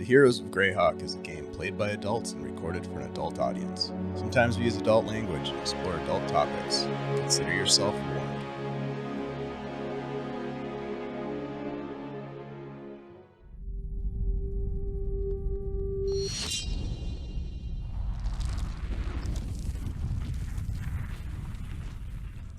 The Heroes of Greyhawk is a game played by adults and recorded for an adult audience. Sometimes we use adult language and explore adult topics. Consider yourself warned.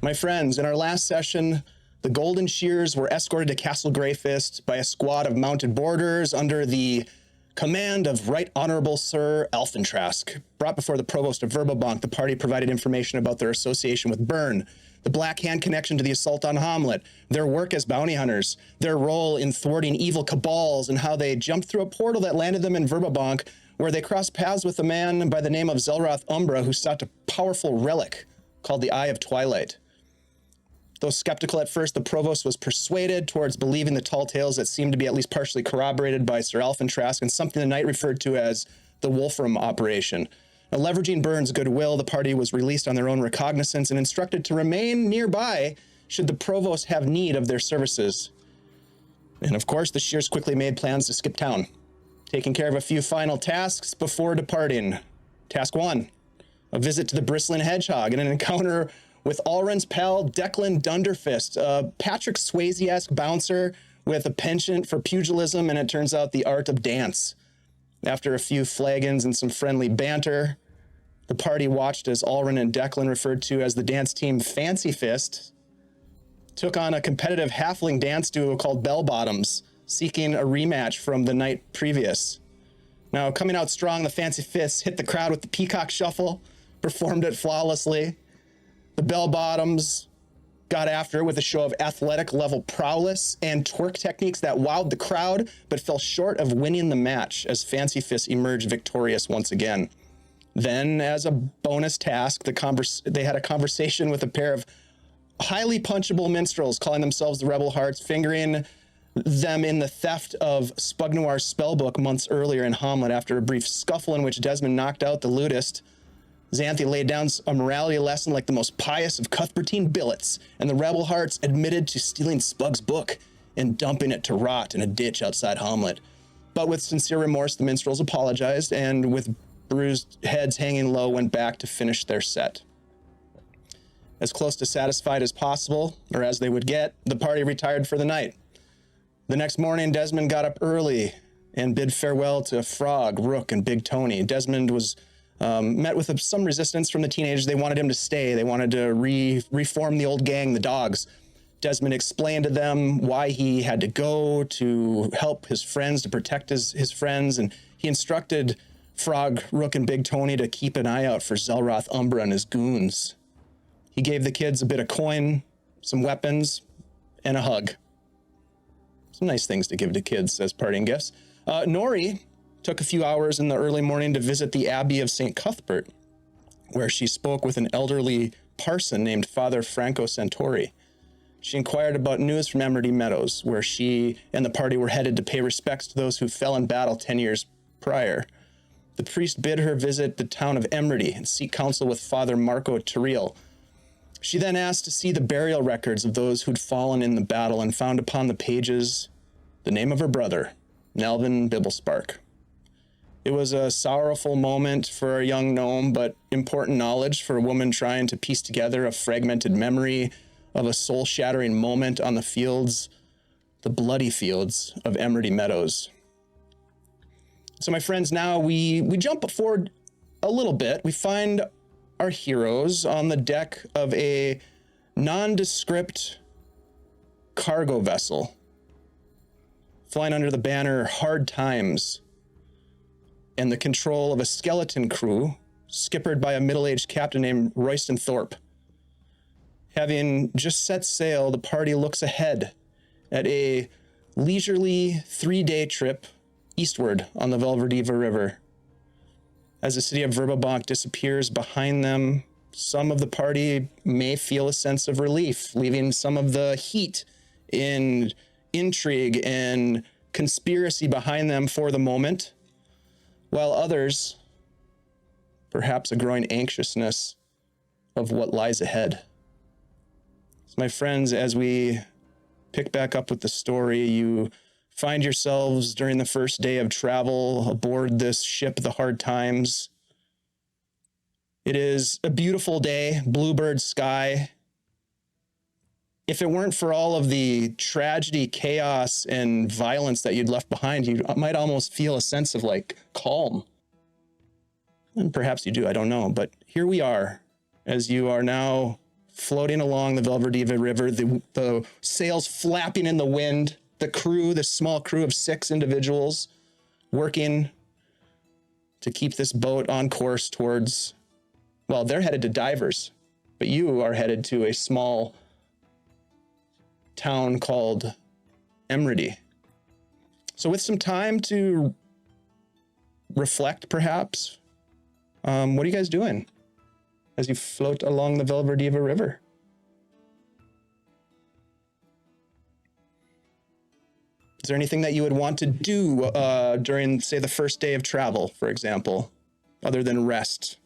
My friends, in our last session, the Golden Shears were escorted to Castle Greyfist by a squad of mounted boarders under the command of Right Honorable Sir Alphentrask. Brought before the Provost of Verbobonk, the party provided information about their association with Byrne, the Black Hand connection to the assault on Hamlet, their work as bounty hunters, their role in thwarting evil cabals, and how they jumped through a portal that landed them in Verbobonk, where they crossed paths with a man by the name of Zelroth Umbra who sought a powerful relic called the Eye of Twilight. Though skeptical at first, the Provost was persuaded towards believing the tall tales that seemed to be at least partially corroborated by Sir Alphentrask and something the knight referred to as the Wolfram operation. Now, leveraging Byrne's goodwill, the party was released on their own recognizance and instructed to remain nearby should the Provost have need of their services. And of course, the Shears quickly made plans to skip town, taking care of a few final tasks before departing. Task 1, a visit to the Bristling Hedgehog and an encounter with Alrund's pal Declan Dunderfist, a Patrick Swayze-esque bouncer with a penchant for pugilism and, it turns out, the art of dance. After a few flagons and some friendly banter, the party watched as Alrund and Declan, referred to as the dance team Fancy Fist, took on a competitive halfling dance duo called Bell Bottoms, seeking a rematch from the night previous. Now, coming out strong, the Fancy Fists hit the crowd with the Peacock Shuffle, performed it flawlessly. The Bell Bottoms got after it with a show of athletic level prowess and twerk techniques that wowed the crowd, but fell short of winning the match as Fancy Fists emerged victorious once again. Then, as a bonus task, they had a conversation with a pair of highly punchable minstrels calling themselves the Rebel Hearts, fingering them in the theft of Spugnoir's spellbook months earlier in Hamlet. After a brief scuffle in which Desmond knocked out the lutist, Xanthi laid down a morality lesson like the most pious of Cuthbertine billets, and the Rebel Hearts admitted to stealing Spug's book and dumping it to rot in a ditch outside Hamlet. But with sincere remorse, the minstrels apologized, and with bruised heads hanging low, went back to finish their set. As close to satisfied as possible, or as they would get, the party retired for the night. The next morning, Desmond got up early and bid farewell to Frog, Rook, and Big Tony. Desmond was met with some resistance from the teenagers. They wanted him to stay. They wanted to reform the old gang, the Dogs. Desmond explained to them why he had to go to help his friends, to protect his friends, and he instructed Frog, Rook, and Big Tony to keep an eye out for Zelroth Umbra and his goons. He gave the kids a bit of coin, some weapons, and a hug. Some nice things to give to kids as parting gifts. Nori took a few hours in the early morning to visit the Abbey of St. Cuthbert, where she spoke with an elderly parson named Father Franco Santori. She inquired about news from Emridy Meadows, where she and the party were headed to pay respects to those who fell in battle 10 years prior. The priest bid her visit the town of Emridy and seek counsel with Father Marco Terriel. She then asked to see the burial records of those who'd fallen in the battle and found upon the pages the name of her brother, Nelvin Bibblespark. It was a sorrowful moment for a young gnome, but important knowledge for a woman trying to piece together a fragmented memory of a soul-shattering moment on the fields, the bloody fields of Emridy Meadows. So my friends, now we jump forward a little bit. We find our heroes on the deck of a nondescript cargo vessel, flying under the banner Hard Times, and the control of a skeleton crew, skippered by a middle-aged captain named Royston Thorpe. Having just set sail, the party looks ahead at a leisurely 3-day trip eastward on the Velverdyva River. As the city of Verbobonk disappears behind them, some of the party may feel a sense of relief, leaving some of the heat in intrigue and conspiracy behind them for the moment, while others, perhaps a growing anxiousness of what lies ahead. So my friends, as we pick back up with the story, you find yourselves during the first day of travel aboard this ship, the Hard Times. It is a beautiful day, bluebird sky. If it weren't for all of the tragedy, chaos, and violence that you'd left behind, you might almost feel a sense of like calm. And perhaps you do, I don't know. But here we are, as you are now floating along the Velverdyva River, the sails flapping in the wind, the crew, this small crew of 6 individuals working to keep this boat on course towards, well, they're headed to Divers, but you are headed to a small town called Emridy. So with some time to reflect, perhaps, what are you guys doing as you float along the Velverdyva River? Is there anything that you would want to do during, say, the first day of travel, for example, other than rest?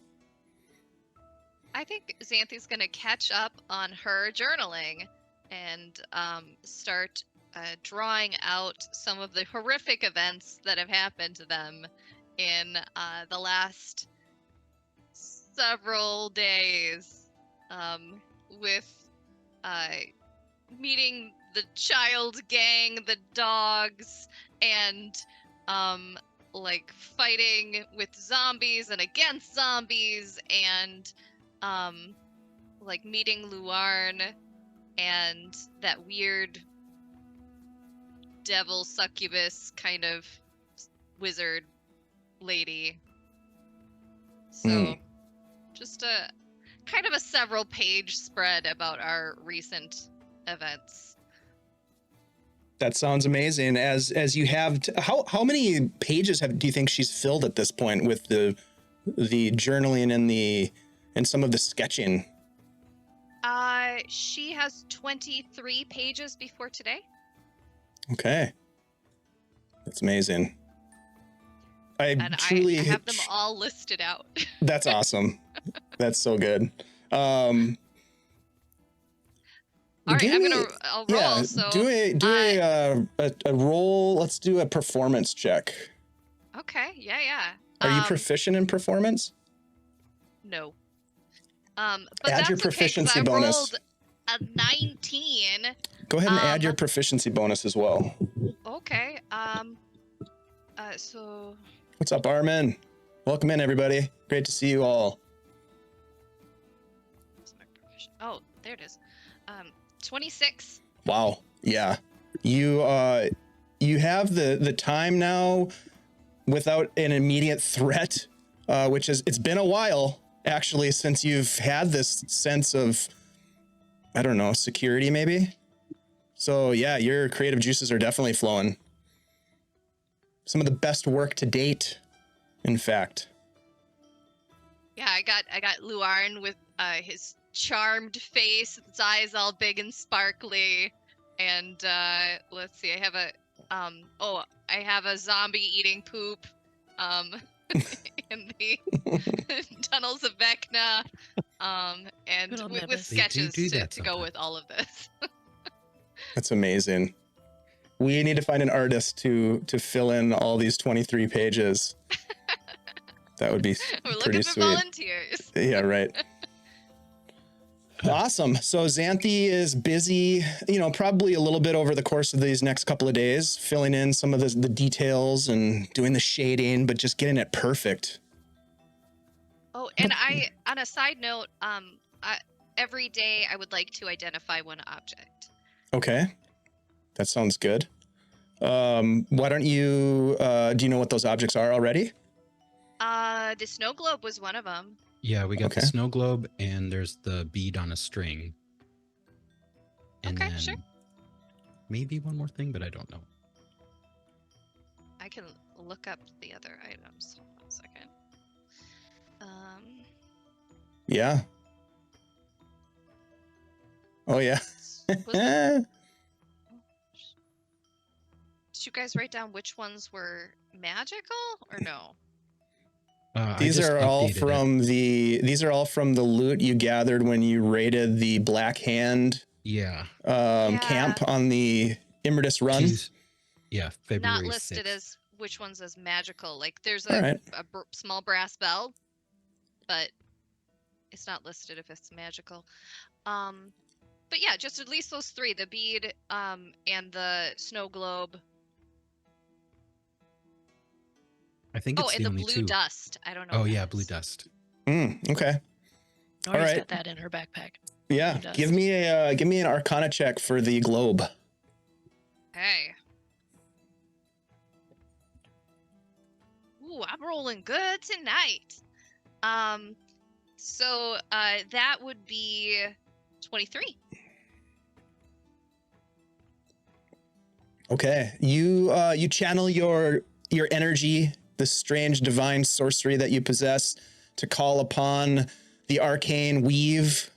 I think Xanthi's going to catch up on her journaling and start drawing out some of the horrific events that have happened to them in the last several days, with meeting the child gang, the dogs, and like fighting with zombies and against zombies, and like meeting Luarn and that weird devil succubus kind of wizard lady. So just a kind of a several page spread about our recent events. That sounds amazing. As you have, how many pages do you think she's filled at this point with the journaling and some of the sketching? She has 23 pages before today. Okay, that's amazing. I have them all listed out. That's awesome. That's so good. All right, I'll roll. Yeah, so do a roll. Let's do a performance check. Okay, yeah. Are you proficient in performance? No. But add that's your proficiency okay, bonus. I rolled a 19. Go ahead and add your proficiency bonus as well. Okay. So. What's up, Armin? Welcome in, everybody. Great to see you all. Oh, there it is. 26. Wow. Yeah. You have the time now without an immediate threat, which is, it's been a while actually since you've had this sense of, I don't know, security maybe. So yeah, your creative juices are definitely flowing. Some of the best work to date, in fact. Yeah, I got Luarn with his charmed face, his eyes all big and sparkly, and let's see, I have a zombie eating poop in the tunnels of Vecna, and with sketches to go with all of this. That's amazing. We need to find an artist to fill in all these 23 pages. That would be We're pretty looking for sweet. volunteers. Yeah, right. Awesome. So Xanthi is busy, probably a little bit over the course of these next couple of days, filling in some of the details and doing the shading, but just getting it perfect. Oh, and on a side note, every day I would like to identify one object. Okay. That sounds good. Why don't you, do you know what those objects are already? The snow globe was one of them. Yeah, we got the snow globe, and there's the bead on a string. And okay, then sure. Maybe one more thing, but I don't know. I can look up the other items. Hold on a second. Yeah. Oh, yeah. Did you guys write down which ones were magical or no? These are all from the loot you gathered when you raided the Black Hand camp on the Imridis Run. Yeah, February not listed 6th. as which ones as magical. Like there's All right. a small brass bell, but it's not listed if it's magical. But yeah, just at least those three: the bead, and the snow globe. I think it's and the the only blue two. dust. I don't know. Oh what yeah, that blue is. dust. Okay. Nori's right. got that in her backpack. Yeah. Blue Give dust. me an Arcana check for the globe. Okay. Ooh, I'm rolling good tonight. So that would be 23. Okay. You channel your energy, the strange divine sorcery that you possess, to call upon the arcane weave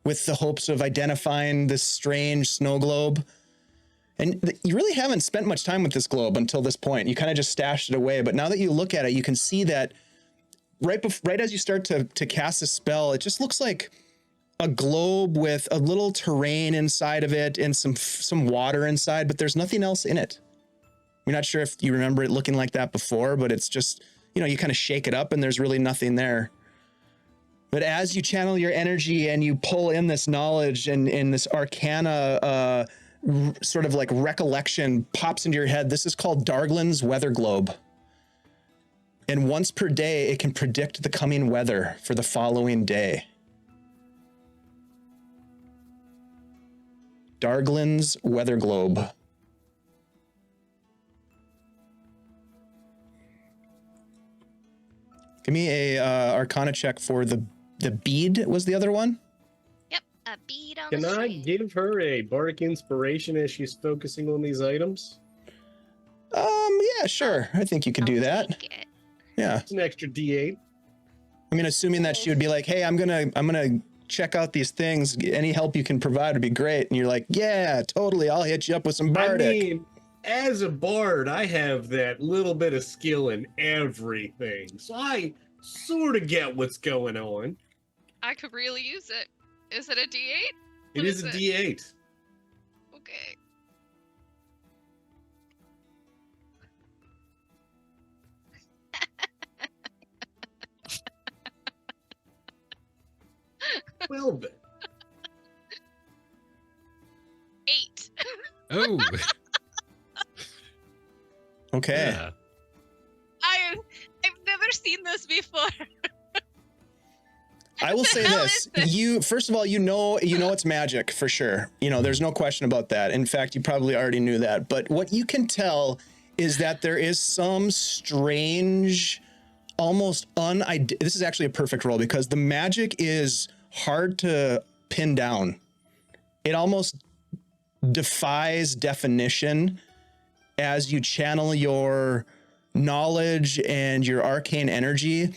with the hopes of identifying this strange snow globe. And you really haven't spent much time with this globe until this point. You kind of just stashed it away. But now that you look at it, you can see that right as you start to cast a spell, it just looks like a globe with a little terrain inside of it and some water inside, but there's nothing else in it. You're not sure if you remember it looking like that before, but it's just, you kind of shake it up and there's really nothing there. But as you channel your energy and you pull in this knowledge and this arcana sort of like recollection pops into your head, this is called Darglin's weather globe. And once per day, it can predict the coming weather for the following day. Darglin's weather globe. Give me a Arcana check for the bead was the other one. Yep, a bead on Can the I string. give her a bardic inspiration as she's focusing on these items? Yeah, sure. I think you could do that. Take it. Yeah. It's an extra D8. I mean, assuming that she would be like, "Hey, I'm gonna check out these things. Any help you can provide would be great." And you're like, "Yeah, totally. I'll hit you up with some bardic." I mean, as a bard, I have that little bit of skill in everything, so I sort of get what's going on. I could really use it. Is it a D8? It What is a is it? D8. Okay. Well then. 8. Oh. Okay. Yeah. I've never seen this before. I will say hell this: is this? first of all, you know it's magic for sure. There's no question about that. In fact, you probably already knew that. But what you can tell is that there is some strange, almost this is actually a perfect roll because the magic is hard to pin down. It almost defies definition as you channel your knowledge and your arcane energy.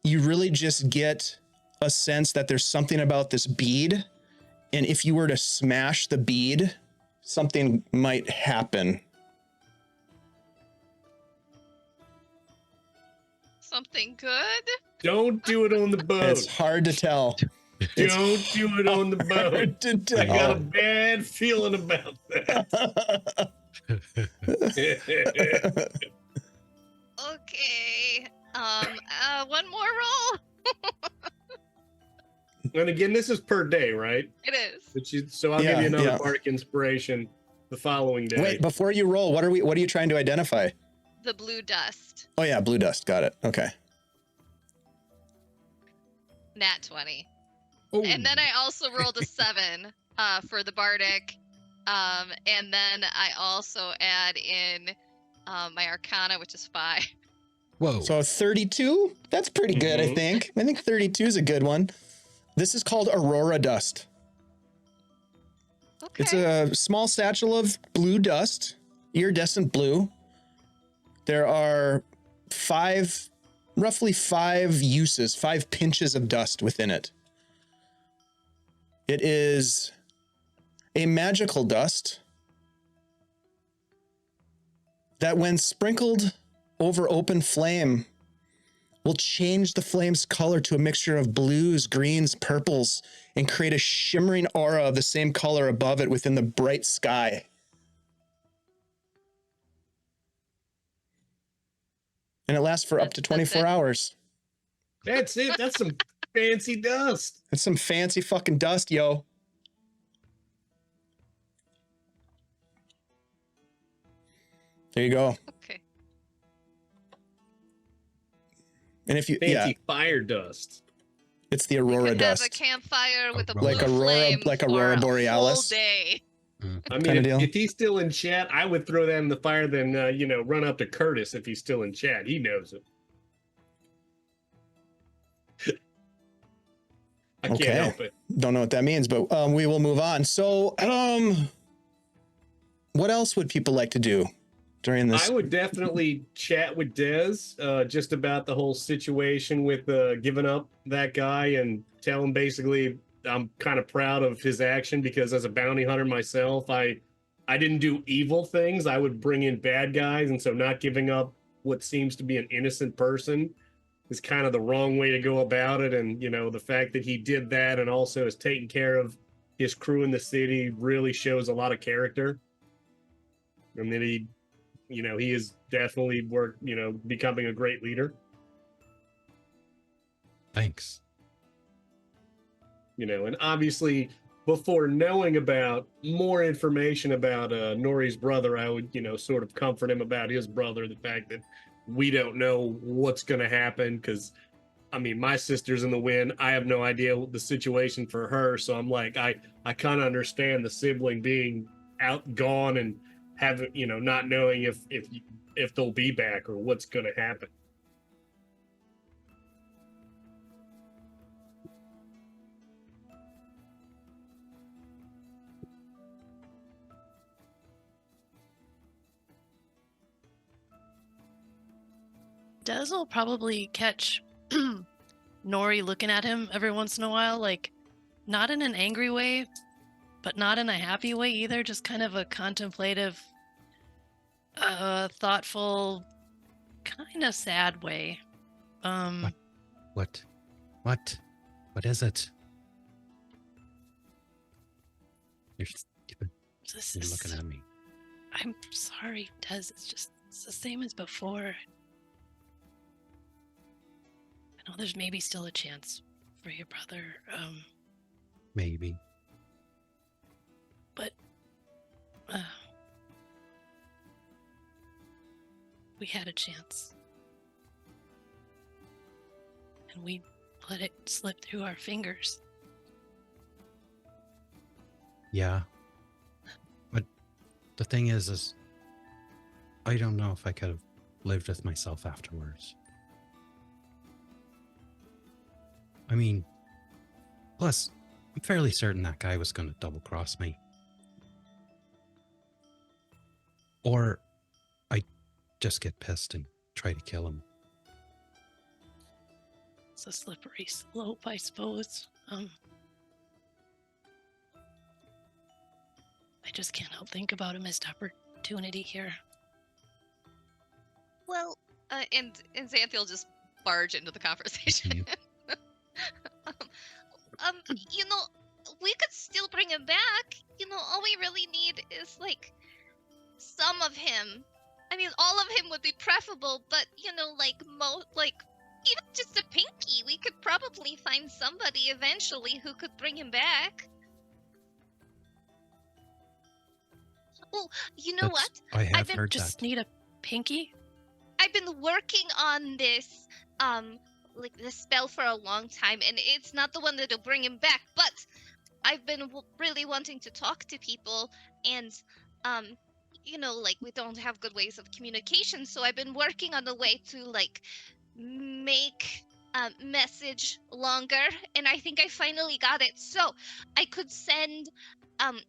You really just get a sense that there's something about this bead, and if you were to smash the bead, something might happen. Something good? Don't do it on the boat. It's hard to tell. Don't do it on the boat. Hard to I got a tell. bad feeling about that. Okay. One more roll. And again, this is per day, right? It is. So I'll give you another Yeah. bardic inspiration the following day. Wait, before you roll, what are you trying to identify? The blue dust. Oh yeah, blue dust. Got it. Okay. Nat 20. Oh. And then I also rolled a 7 for the bardic. And then I also add in my arcana, which is 5. Whoa. So 32? That's pretty good, I Mhm. think. I think 32 is a good one. This is called Aurora Dust. Okay. It's a small satchel of blue dust, iridescent blue. There are roughly 5 uses, 5 pinches of dust within it. It is a magical dust that, when sprinkled over open flame, will change the flame's color to a mixture of blues, greens, purples, and create a shimmering aura of the same color above it within the bright sky. And it lasts for up to That's 24 it. hours. That's it. That's some fancy dust. It's some fancy fucking dust, yo. There you go. Okay. And if you, Fancy fire dust. it's the We aurora could have a dust. campfire with a Aurora. blue flame Like for aurora a whole borealis. day. I mean, Kinda deal. if he's still in chat, I would throw that in the fire, then, run up to Curtis if he's still in chat. He knows it. I Okay. can't help it. Don't know what that means, but we will move on. So, what else would people like to do during this? I would definitely chat with Dez just about the whole situation with giving up that guy and tell him basically I'm kind of proud of his action because as a bounty hunter myself, I didn't do evil things. I would bring in bad guys, and so not giving up what seems to be an innocent person is kind of the wrong way to go about it. And the fact that he did that and also is taking care of his crew in the city really shows a lot of character. And then he is definitely becoming a great leader. Thanks. And obviously before knowing about more information about Nori's brother, I would, sort of comfort him about his brother, the fact that we don't know what's going to happen. Because, I mean, my sister's in the wind. I have no idea what the situation for her. So I'm like, I kind of understand the sibling being gone and having, not knowing if they'll be back or what's going to happen. Dez will probably catch Nori looking at him every once in a while, like not in an angry way, but not in a happy way either, just kind of a contemplative, thoughtful, kind of sad way. What is it? You're looking at me. I'm sorry, Dez. It's the same as before. I know there's maybe still a chance for your brother. Maybe. But we had a chance. And we let it slip through our fingers. Yeah. But the thing is I don't know if I could have lived with myself afterwards. I mean, plus, I'm fairly certain that guy was going to double cross me. Or I just get pissed and try to kill him. It's a slippery slope, I suppose. I just can't help think about a missed opportunity here. Well, and Xanthi will just barge into the conversation. We could still bring him back. All we really need is some of him. I mean, all of him would be preferable, but even just a pinky, we could probably find somebody eventually who could bring him back. Well, you know what? I have heard Just that. need a pinky? I've been working on this, this spell for a long time, and it's not the one that'll bring him back, but I've been really wanting to talk to people, and, we don't have good ways of communication, so I've been working on a way to, make message longer, and I think I finally got it. So I could send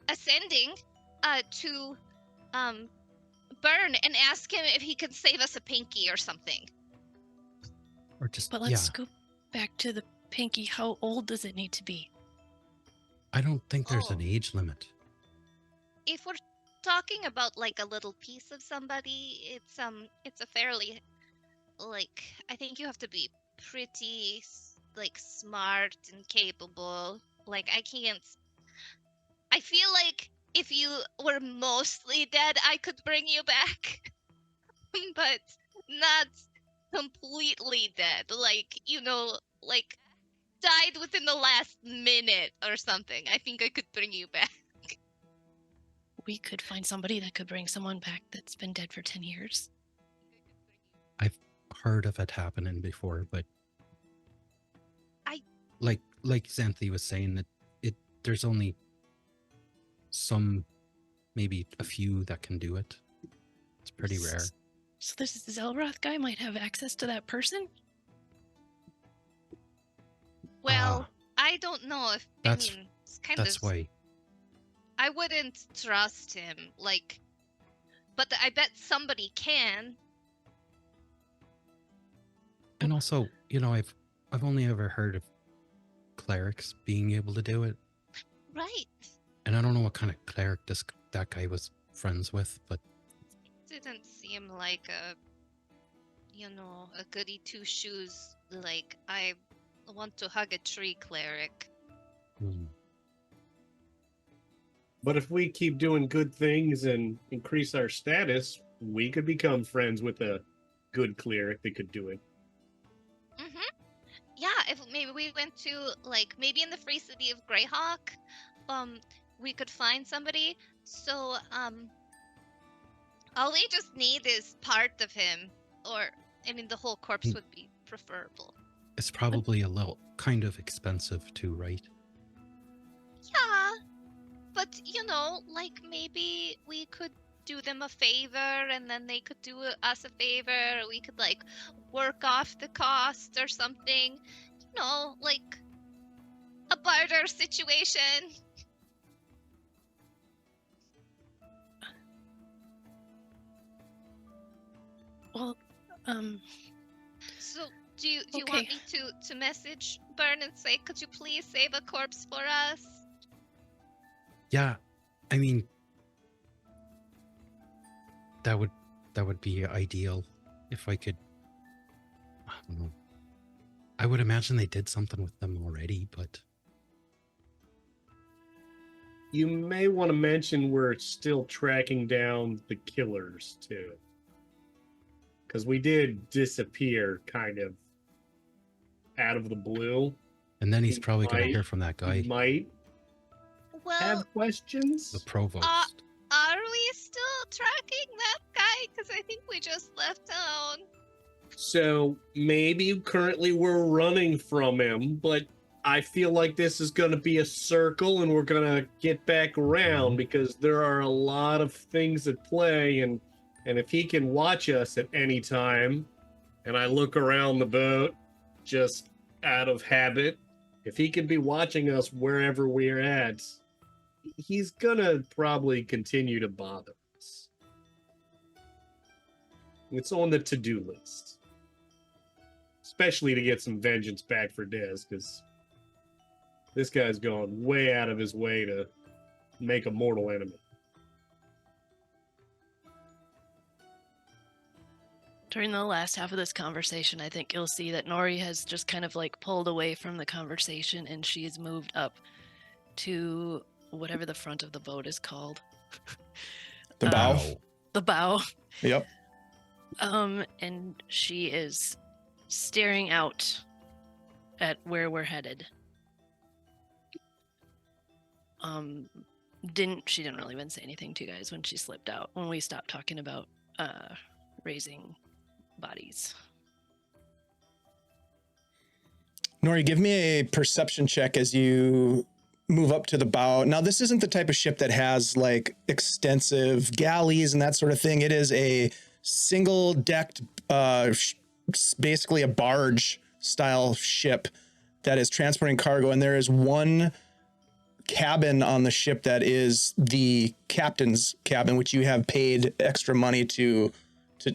ascending to Burn and ask him if he could save us a pinky or something. Or just, But let's go back to the pinky. How old does it need to be? I don't think there's an age limit. If we're talking about a little piece of somebody, it's a fairly I think you have to be pretty smart and capable. I feel like if you were mostly dead, I could bring you back, but not completely dead, like, like died within the last minute or something, I think I could bring you back. We could find somebody that could bring someone back that's been dead for 10 years. I've heard of it happening before, but I- like Xanthi was saying, that there's only some, maybe a few that can do it. It's pretty rare. So this Zelroth guy might have access to that person? Well, I don't know if That's- it's kind That's of. why. I wouldn't trust him, like, but I bet somebody can. And also, I've only ever heard of clerics being able to do it, Right. and I don't know what kind of cleric that guy was friends with, but Didn't seem like a goody two shoes, like, I want to hug a tree cleric. But if we keep doing good things and increase our status, we could become friends with a good cleric that could do it. Yeah, if maybe we went to, like, maybe in the free city of Greyhawk, we could find somebody. So, all we just need is part of him, or, the whole corpse would be preferable. it's probably a little kind of expensive too, right? Yeah, but, like, maybe we could do them a favor, and then they could do us a favor. We could, like, work off the cost or something. Like a barter situation. Well, So, do you Okay. want me to message Burn and say, could you please save a corpse for us? Yeah, I mean, that would be ideal if I could. I don't know. I would imagine they did something with them already, but You may want to mention we're still tracking down the killers too. Because we did disappear kind of out of the blue. and then he's He probably going to might- hear from that guy, You might Well, have questions. the provost. are we still tracking that guy? Because I think we just left town. So maybe currently we're running from him, but I feel like this is going to be a circle and we're going to get back around because there are a lot of things at play. And if he can watch us at any time, and I look around the boat just out of habit, if he can be watching us wherever we're at, he's going to probably continue to bother us. It's on the to-do list. Especially to get some vengeance back for Dez, because this guy's gone way out of his way to make a mortal enemy. during the last half of this conversation, I think you'll see that Nori has just kind of like pulled away from the conversation and she's moved up to whatever the front of the boat is called. The bow. Ow. The bow. Yep. And she is staring out at where we're headed. She didn't really even say anything to you guys when she slipped out, when we stopped talking about raising bodies. Nori, give me a perception check as you move up to the bow. Now, this isn't the type of ship that has like extensive galleys and that sort of thing. It is a single decked, basically a barge style ship that is transporting cargo. And there is one cabin on the ship that is the captain's cabin, which you have paid extra money to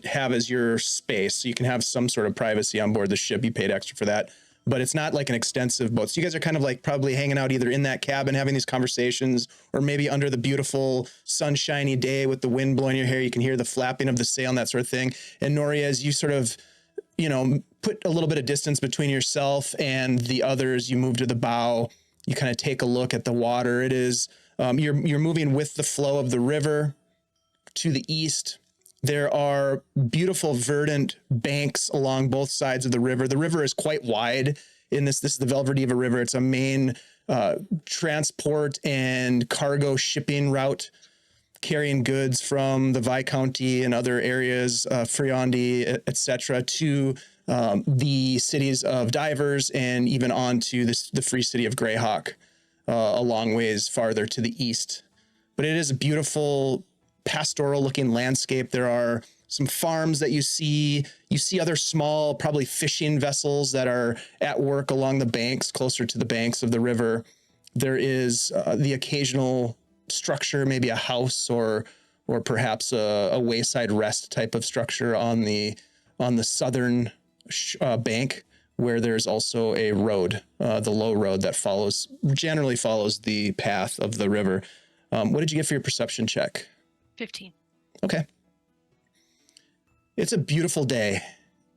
have as your space. So you can have some sort of privacy on board the ship. You paid extra for that. But it's not like an extensive boat. So you guys are kind of like probably hanging out either in that cabin, having these conversations, or maybe under the beautiful sunshiny day with the wind blowing your hair. You can hear the flapping of the sail and that sort of thing. And Nori, as you sort of, put a little bit of distance between yourself and the others, you move to the bow, you kind of take a look at the water. It is, you're moving with the flow of the river to the east. There are beautiful verdant banks along both sides of the river. The river is quite wide in this. This is the Velverdyva River. It's a main transport and cargo shipping route, carrying goods from the Viscounty and other areas, Friandi, etc., to the cities of Divers and even on to the free city of Greyhawk, a long ways farther to the east. But it is a beautiful pastoral looking landscape. There are some farms that you see other small, probably fishing vessels that are at work along the banks, closer to the banks of the river. There is the occasional structure, maybe a house or perhaps a wayside rest type of structure on the southern bank, where there's also a road, the low road that generally follows the path of the river. What did you get for your perception check? 15. Okay. It's a beautiful day,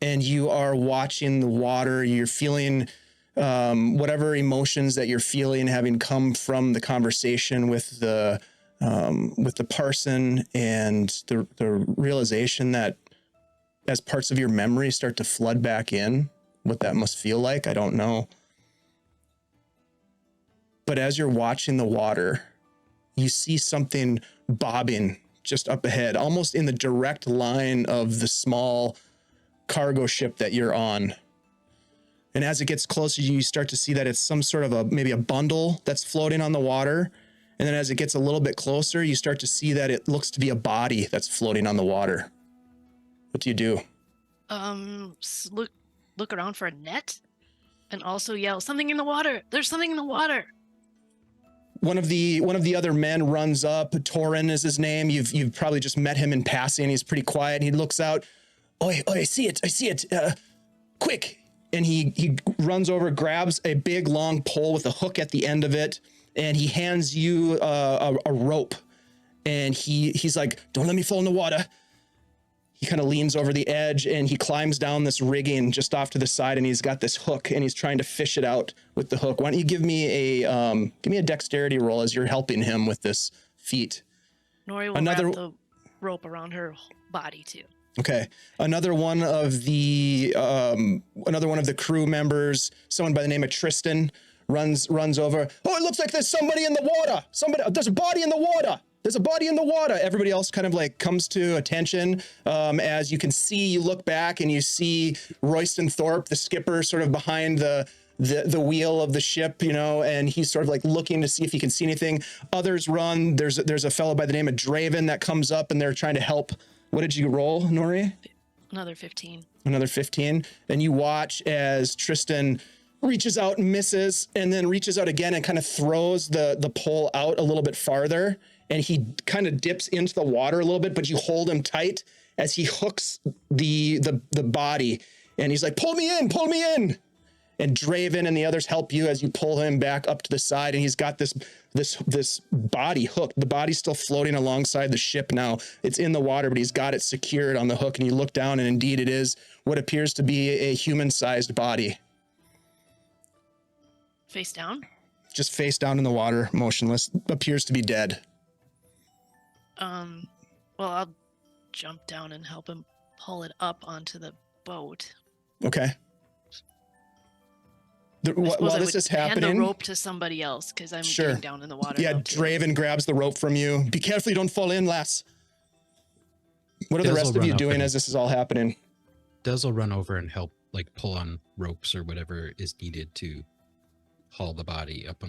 and you are watching the water. You're feeling whatever emotions that you're feeling, having come from the conversation with the parson, and the realization that as parts of your memory start to flood back in, what that must feel like, I don't know. But as you're watching the water, you see something bobbing just up ahead, almost in the direct line of the small cargo ship that you're on. And as it gets closer, you start to see that it's some sort of maybe a bundle that's floating on the water. And then as it gets a little bit closer, you start to see that it looks to be a body that's floating on the water. What do you do? Look around for a net, and also yell, "Something in the water! There's something in the water!" One of the other men runs up. Torin is his name. You've probably just met him in passing. He's pretty quiet. He looks out. Oi, I see it. Quick. And he runs over, grabs a big long pole with a hook at the end of it, and he hands you a rope. And he's like, "Don't let me fall in the water." He kind of leans over the edge and he climbs down this rigging just off to the side, and he's got this hook and he's trying to fish it out with the hook. Why don't you give me a dexterity roll as you're helping him with this feat? Nori will wrap the rope around her body too. Okay. Another one of the crew members, someone by the name of Tristan, runs over. "Oh, it looks like there's somebody in the water. There's a body in the water. There's a body in the water." Everybody else kind of like comes to attention. As you can see, you look back and you see Royston Thorpe, the skipper, sort of behind the wheel of the ship, and he's sort of like looking to see if he can see anything. Others run. There's a fellow by the name of Draven that comes up, and they're trying to help. What did you roll, Nori? Another 15. Another 15. And you watch as Tristan reaches out and misses, and then reaches out again and kind of throws the pole out a little bit farther. And he kind of dips into the water a little bit, but you hold him tight as he hooks the body. And he's like, pull me in. And Draven and the others help you as you pull him back up to the side. And he's got this body hooked. The body's still floating alongside the ship now. It's in the water, but he's got it secured on the hook. And you look down, and indeed it is what appears to be a human-sized body. Face down? Just face down in the water, motionless. Appears to be dead. Well, I'll jump down and help him pull it up onto the boat. Okay. While this is happening, hand the rope to somebody else because I'm getting down in the water. Yeah, Draven grabs the rope from you. Be careful you don't fall in, lass. What are the rest of you doing as this is all happening? Dez will run over and help, like pull on ropes or whatever is needed to haul the body up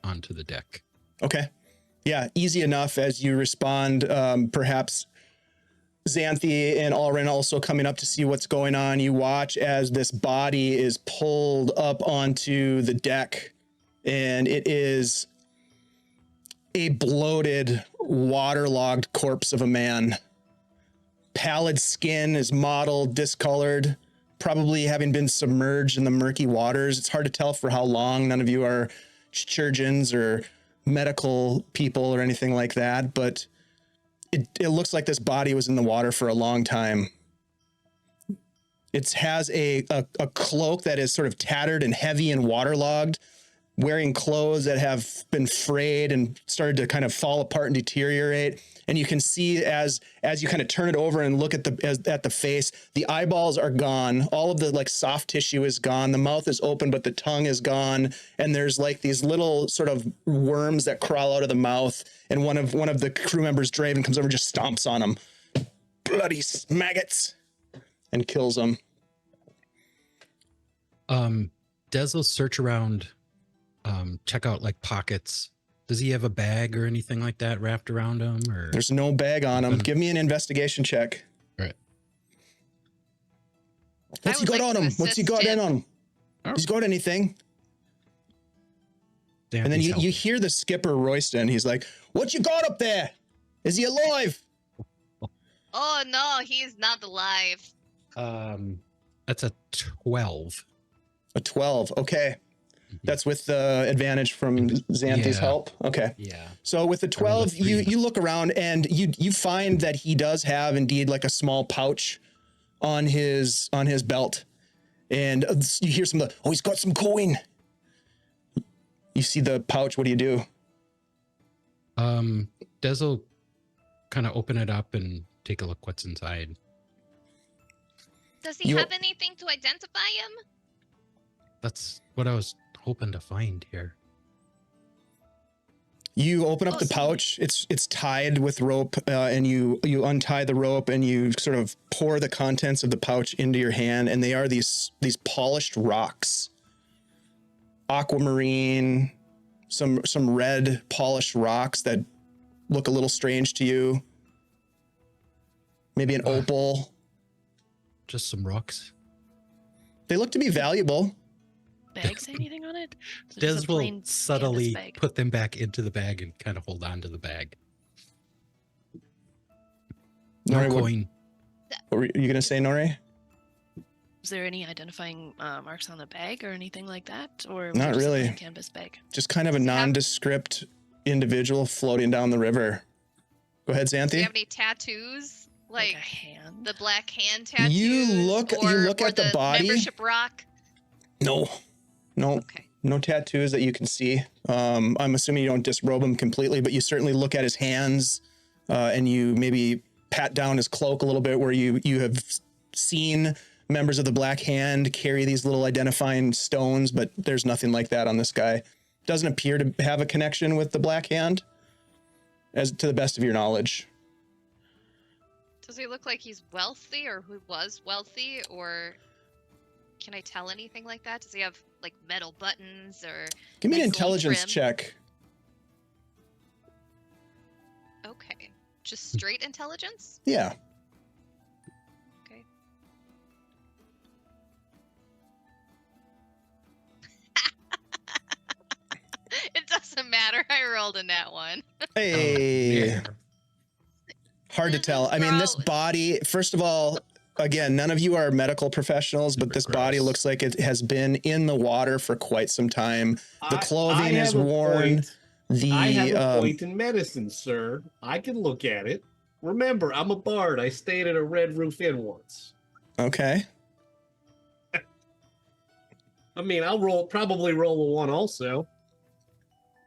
onto the deck. Okay. Yeah, easy enough as you respond. Perhaps Xanthi and Alrin also coming up to see what's going on. You watch as this body is pulled up onto the deck, and it is a bloated, waterlogged corpse of a man. Pallid skin is mottled, discolored, probably having been submerged in the murky waters. It's hard to tell for how long. None of you are chirurgeons or medical people or anything like that, but it looks like this body was in the water for a long time. It has a cloak that is sort of tattered and heavy and waterlogged. wearing clothes that have been frayed and started to kind of fall apart and deteriorate. And you can see as you kind of turn it over and look at the face, the eyeballs are gone. All of the like soft tissue is gone. The mouth is open, but the tongue is gone. And there's like these little sort of worms that crawl out of the mouth. And one of the crew members, Draven, comes over and just stomps on him. Bloody maggots, and kills him. Des will search around, check out like pockets. Does he have a bag or anything like that wrapped around him? Or There's no bag on him. Give me an investigation check. Right. What's he got on him? What's he got in on him? He's got anything? And then you hear the skipper Royston. He's like, "What you got up there? Is he alive?" Oh no, he's not alive. That's a 12. A 12. Okay. That's with the advantage from Xanthi's help. Okay. Yeah. So with the 12, you look around and you find that he does have indeed like a small pouch on his belt. And you hear some of the, "Oh, he's got some coin." You see the pouch. What do you do? Des will kind of open it up and take a look what's inside. Does he have anything to identify him? That's what I was hoping to find here. You open up the pouch. It's tied with rope, and you untie the rope and you sort of pour the contents of the pouch into your hand, and they are these polished rocks, aquamarine, some red polished rocks that look a little strange to you. Maybe an opal. Just some rocks. They look to be valuable. Bag say anything on it? Des will subtly put them back into the bag and kind of hold on to the bag. No coin. What were you going to say, Nori? Is there any identifying marks on the bag or anything like that? Or Not just a really. plain canvas bag? Just kind of a nondescript individual floating down the river. Go ahead, Xanthi. Do you have any tattoos? Like a hand? The black hand tattoo? You look at the body. Membership rock? No. Okay. No tattoos that you can see. I'm assuming you don't disrobe him completely, but you certainly look at his hands, and you maybe pat down his cloak a little bit where you have seen members of the Black Hand carry these little identifying stones, but there's nothing like that on this guy. Doesn't appear to have a connection with the Black Hand, as to the best of your knowledge. Does he look like he's wealthy or who was wealthy, or can I tell anything like that? Does he have like metal buttons or Give me an gold intelligence trim? check. Okay. Just straight intelligence? Yeah. Okay. It doesn't matter. I rolled a nat one. Hey. Hard to tell. I mean, this body, first of all, again, none of you are medical professionals, but this body looks like it has been in the water for quite some time. The clothing is worn. I have a point in medicine, sir. I can look at it. Remember, I'm a bard. I stayed at a Red Roof Inn once. Okay. I mean, I'll probably roll a 1 also.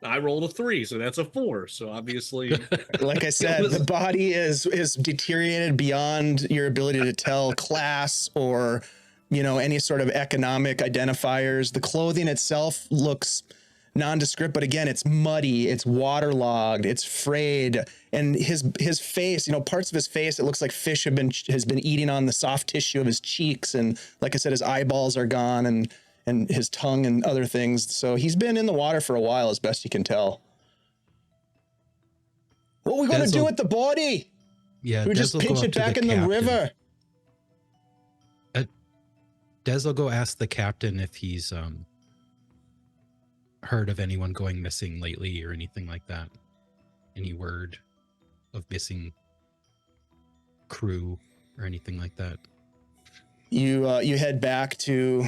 I rolled a 3, so that's a 4. So obviously, like I said, the body is deteriorated beyond your ability to tell class or, any sort of economic identifiers. The clothing itself looks nondescript, but again, it's muddy, it's waterlogged, it's frayed, and his face, parts of his face, it looks like fish has been eating on the soft tissue of his cheeks, and like I said, his eyeballs are gone, and his tongue and other things. So he's been in the water for a while, as best you can tell. What are we going to do with the body? Yeah, we just pitch it back in the river. Des will go ask the captain if he's heard of anyone going missing lately or anything like that. Any word of missing crew or anything like that. You head back to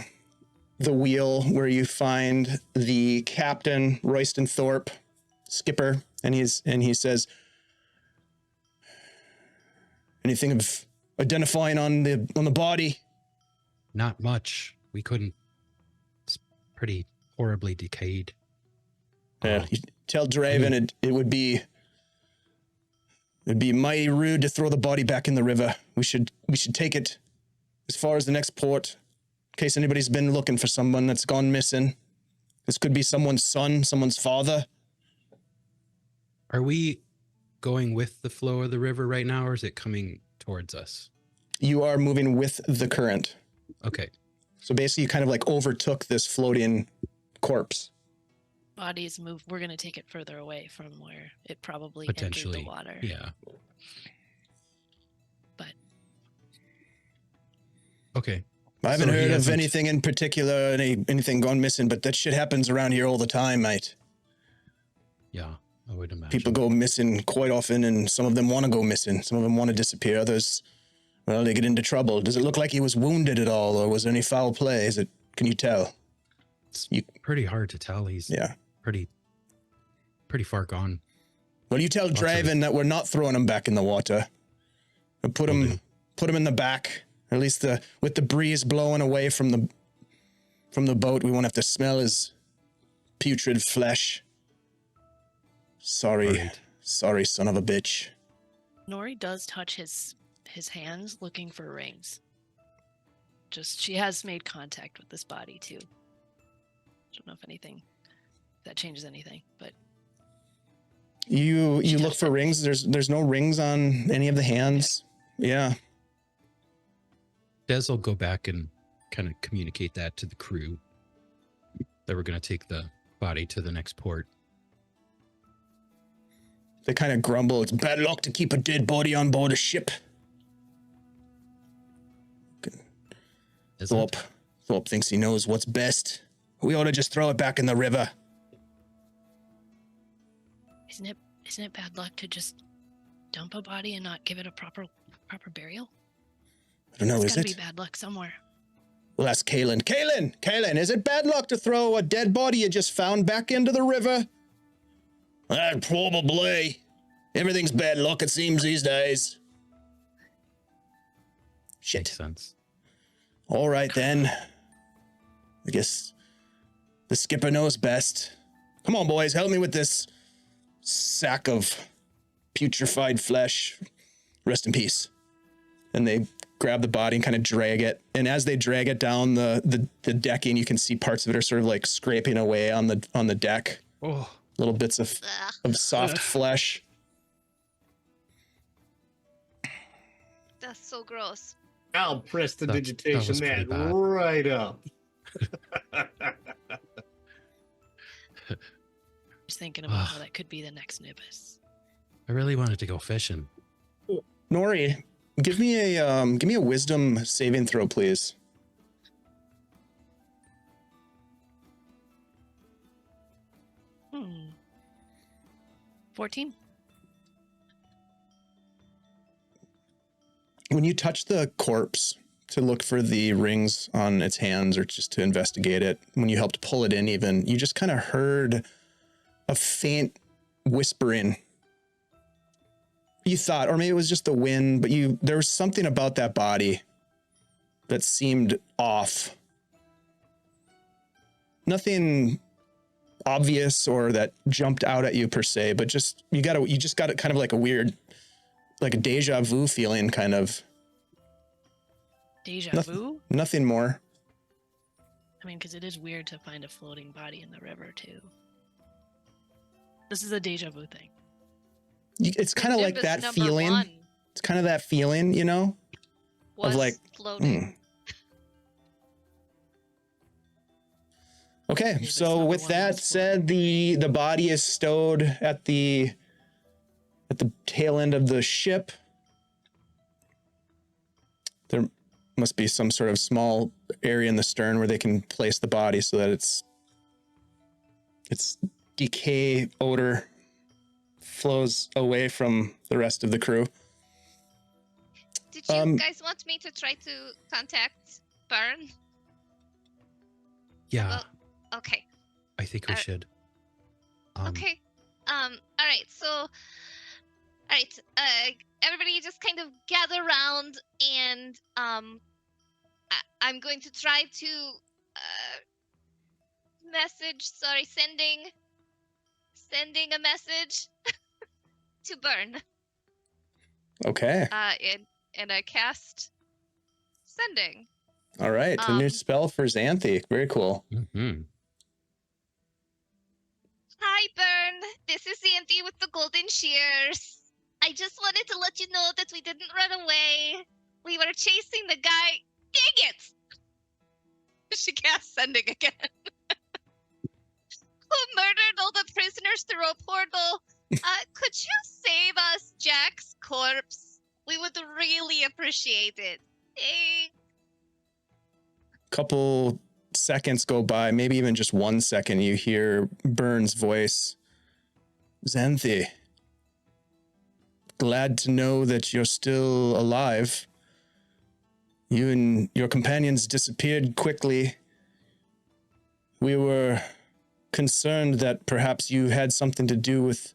the wheel where you find the captain, Royston Thorpe, skipper, and he says, "Anything of identifying on the body?" Not much. We couldn't. It's pretty horribly decayed. You tell Draven it'd be mighty rude to throw the body back in the river. We should take it as far as the next port, in case anybody's been looking for someone that's gone missing. This could be someone's son, someone's father. Are we going with the flow of the river right now, or is it coming towards us? You are moving with the current. Okay. So basically you kind of like overtook this floating corpse. Bodies move. We're going to take it further away from where it probably Potentially. entered the water. Yeah. But Okay. I haven't So he heard of hasn't- anything in particular, anything gone missing, but that shit happens around here all the time, mate. Yeah, I would imagine. People go missing quite often, and some of them want to go missing. Some of them want to disappear. Others, well, they get into trouble. Does it look like he was wounded at all, or was there any foul play? Can you tell? It's pretty hard to tell. He's Yeah. pretty far gone. Well, you tell Lots of- Draven that we're not throwing him back in the water. We'll put Will him in the back. Or at least with the breeze blowing away from the boat, we won't have to smell his putrid flesh. Sorry, Right. sorry, son of a bitch. Nori does touch his hands looking for rings. She has made contact with this body too. Don't know if that changes anything, but You She look touched for them. rings. There's no rings on any of the hands. Yeah. Des will go back and kind of communicate that to the crew that we're going to take the body to the next port. They kind of grumble. It's bad luck to keep a dead body on board a ship. Isn't it? Thorpe thinks he knows what's best. We ought to just throw it back in the river. isn't it bad luck to just dump a body and not give it a proper burial? I don't know, It's is gotta it? be bad luck somewhere. We'll ask Kaylin. Kaylin, is it bad luck to throw a dead body you just found back into the river? Probably. Everything's bad luck, it seems, these days. Shit. Makes sense. All right, then. I guess the skipper knows best. Come on, boys, help me with this sack of putrefied flesh. Rest in peace. And they grab the body and kind of drag it. And as they drag it down the decking, you can see parts of it are sort of like scraping away on the deck. Oh, Little bits of soft flesh. That's so gross. I'll press the That digitation was pretty that bad. right up. Just thinking about how that could be the next Nibus. I really wanted to go fishing. Nori, give me a wisdom saving throw, please. Hmm. 14. When you touch the corpse to look for the rings on its hands or just to investigate it, when you helped pull it in even, you just kind of heard a faint whispering. You thought, or maybe it was just the wind, but there was something about that body that seemed off. Nothing obvious or that jumped out at you per se, but you just got it kind of like a weird, like a deja vu feeling, kind of. Deja Nothing. vu? Nothing more. I mean, because it is weird to find a floating body in the river, too. This is a deja vu thing. It's kind of like Nimbus that number feeling. one It's kind of that feeling, you know? was like, floating. Okay, Nimbus so number with one that was said, the body is stowed at the tail end of the ship. There must be some sort of small area in the stern where they can place the body so that its decay odor flows away from the rest of the crew. Did you guys want me to try to contact Baron? Yeah, Well, okay. I think we should. Okay. All right. So, all right. Everybody, just kind of gather around, and I'm going to try to sending sending a message to Burn. Okay. And I cast sending. All right. A new spell for Xanthi. Very cool. Mm-hmm. Hi, Burn. This is Xanthi with the Golden Shears. I just wanted to let you know that we didn't run away. We were chasing the guy. Dang it! She casts sending again. Who murdered all the prisoners through a portal. Could you save us Jack's corpse? We would really appreciate it. Thanks. Couple seconds go by, maybe even just 1 second, you hear Burn's voice. Xanthi, glad to know that you're still alive. You and your companions disappeared quickly. We were concerned that perhaps you had something to do with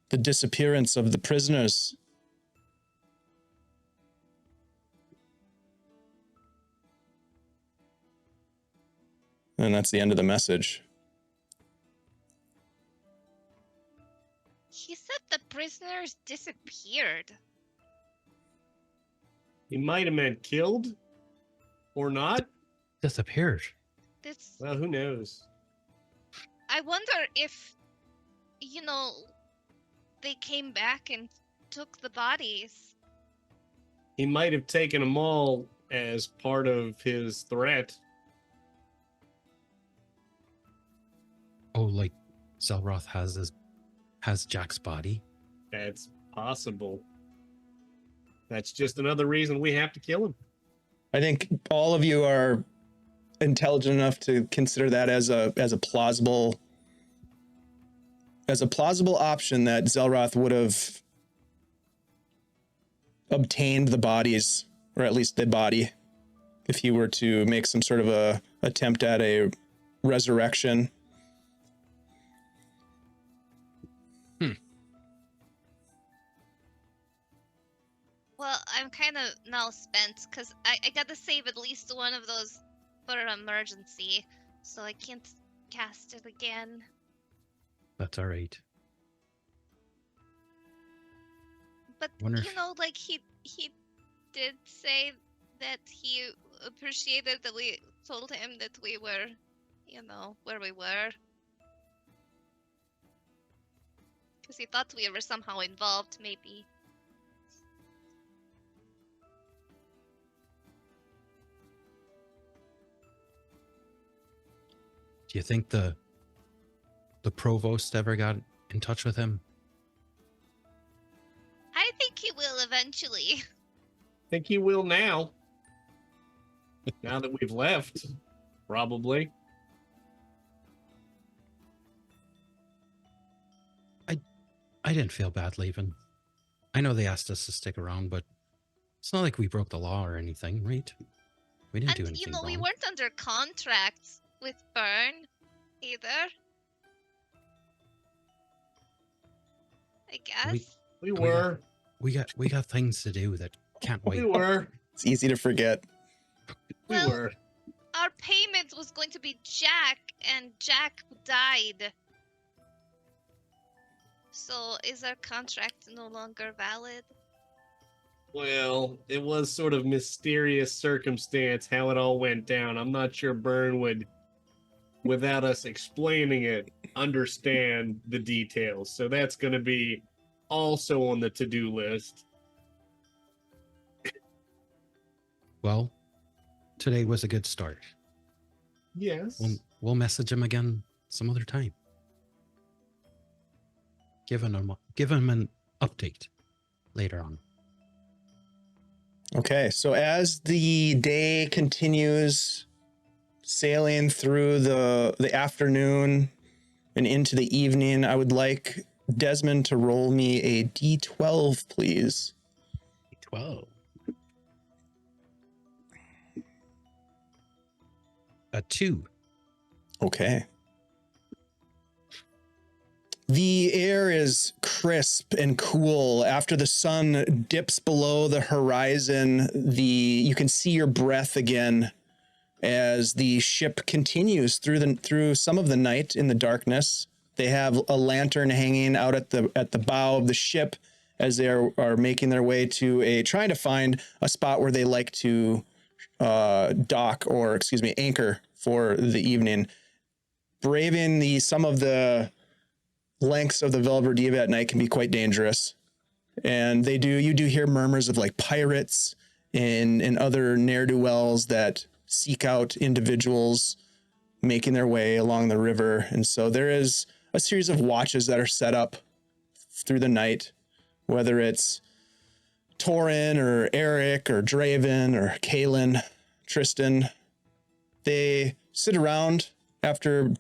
the disappearance of the prisoners. And that's the end of the message. He said the prisoners disappeared. He might have meant killed or not. Disappeared. This, Well, who knows? I wonder if, they came back and took the bodies. He might have taken them all as part of his threat. Oh, like Zelroth has Jack's body. That's possible. That's just another reason we have to kill him. I think all of you are intelligent enough to consider that as a plausible option that Zelroth would have obtained the bodies, or at least the body, if he were to make some sort of a attempt at a resurrection. Well, I'm kind of now spent because I gotta save at least one of those for an emergency, so I can't cast it again. That's all right. But Wonder if- he did say that he appreciated that we told him that we were, where we were, because he thought we were somehow involved, maybe. Do you think the provost ever got in touch with him? I think he will eventually. Think he will now. Now that we've left, probably. I didn't feel bad leaving. I know they asked us to stick around, but it's not like we broke the law or anything, right? We didn't do And anything wrong. we weren't under contract with Burn either. I guess. We were. We got things to do that can't wait. We were. It's easy to forget. We Well, were. our payment was going to be Jack, and Jack died. So is our contract no longer valid? Well, it was sort of mysterious circumstance how it all went down. I'm not sure Byrne would, without us explaining it, understand the details. So that's going to be also on the to-do list. Well, today was a good start. Yes. We'll message him again some other time. Give him an update later on. Okay, so as the day continues sailing through the afternoon and into the evening, I would like Desmond to roll me a d12, please. 12. A 2. Okay. The air is crisp and cool. After the sun dips below the horizon, you can see your breath again as the ship continues through some of the night in the darkness, They have a lantern hanging out at the bow of the ship as they are making their way to trying to find a spot where they like to anchor for the evening. Braving some of the lengths of the Velverdyva at night can be quite dangerous. And you do hear murmurs of like pirates and other ne'er-do-wells that seek out individuals making their way along the river. And so there is a series of watches that are set up through the night, whether it's Torin or Eric or Draven or Kalen, Tristan. They sit around after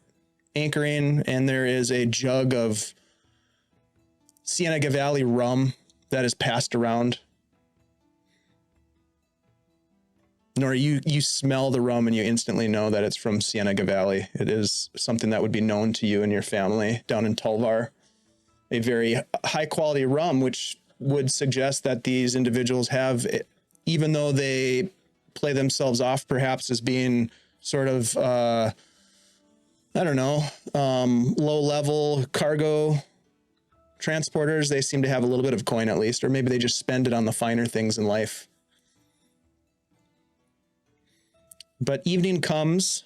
anchoring, and there is a jug of Cienega Valley rum that is passed around. Nor you smell the rum and you instantly know that it's from Cienega Valley. It is something that would be known to you and your family down in Tulvar. A very high quality rum, which would suggest that these individuals have, even though they play themselves off perhaps as being sort of, low level cargo transporters, they seem to have a little bit of coin at least, or maybe they just spend it on the finer things in life. But evening comes,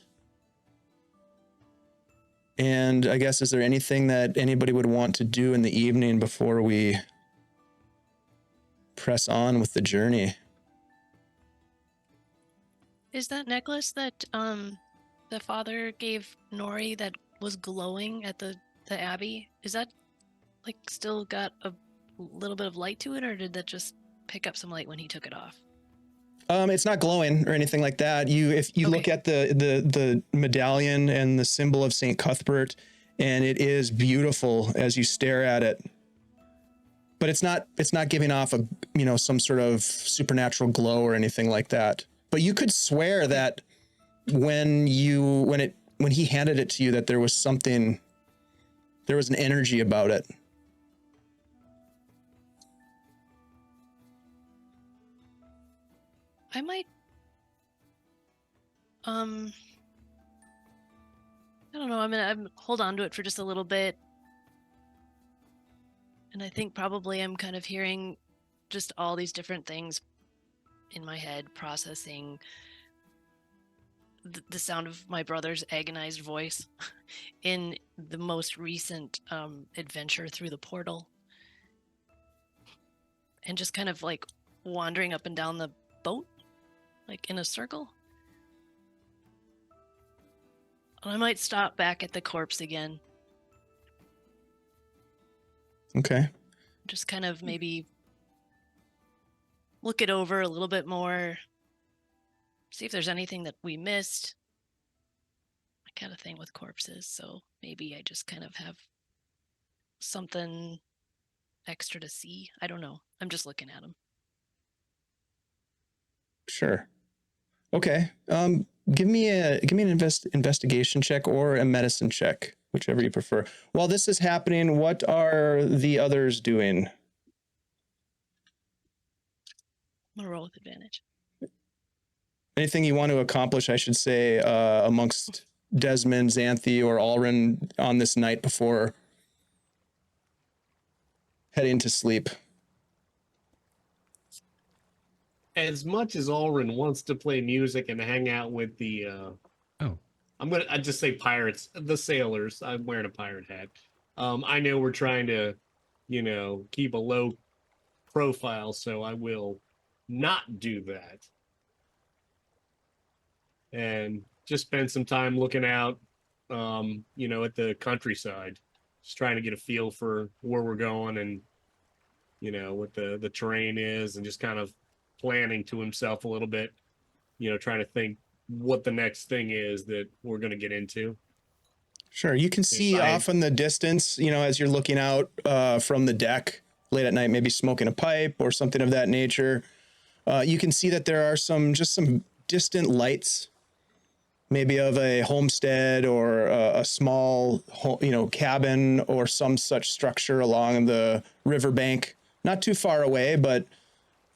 and I guess, is there anything that anybody would want to do in the evening before we press on with the journey? Is that necklace that the father gave Nori that was glowing at the Abbey, is that like still got a little bit of light to it, or did that just pick up some light when he took it off? It's not glowing or anything like that. If you look at the medallion and the symbol of St. Cuthbert, and it is beautiful as you stare at it, but it's not giving off some sort of supernatural glow or anything like that. But you could swear that when he handed it to you, that there was an energy about it. I might, I don't know. I'm hold on to it for just a little bit. And I think probably I'm kind of hearing just all these different things in my head, processing the sound of my brother's agonized voice in the most recent adventure through the portal. And just kind of like wandering up and down the boat, like in a circle. And I might stop back at the corpse again. Okay. Just kind of maybe look it over a little bit more. See if there's anything that we missed. I kind of thing with corpses, so maybe I just kind of have something extra to see. I don't know. I'm just looking at them. Sure. Okay. Give me an investigation check or a medicine check, whichever you prefer. While this is happening, what are the others doing? I'm gonna roll with advantage. Anything you want to accomplish, I should say, amongst Desmond, Xanthi, or Alrin on this night before heading to sleep? As much as Alrin wants to play music and hang out with the I just say pirates, the sailors. I'm wearing a pirate hat. I know we're trying to, keep a low profile, so I will not do that. And just spend some time looking out, at the countryside, just trying to get a feel for where we're going and, what the terrain is, and just kind of planning to himself a little bit, trying to think what the next thing is that we're going to get into. Sure. You can see off in the distance, as you're looking out from the deck late at night, maybe smoking a pipe or something of that nature. You can see that there are some distant lights, maybe of a homestead or a small, cabin or some such structure along the riverbank, not too far away, but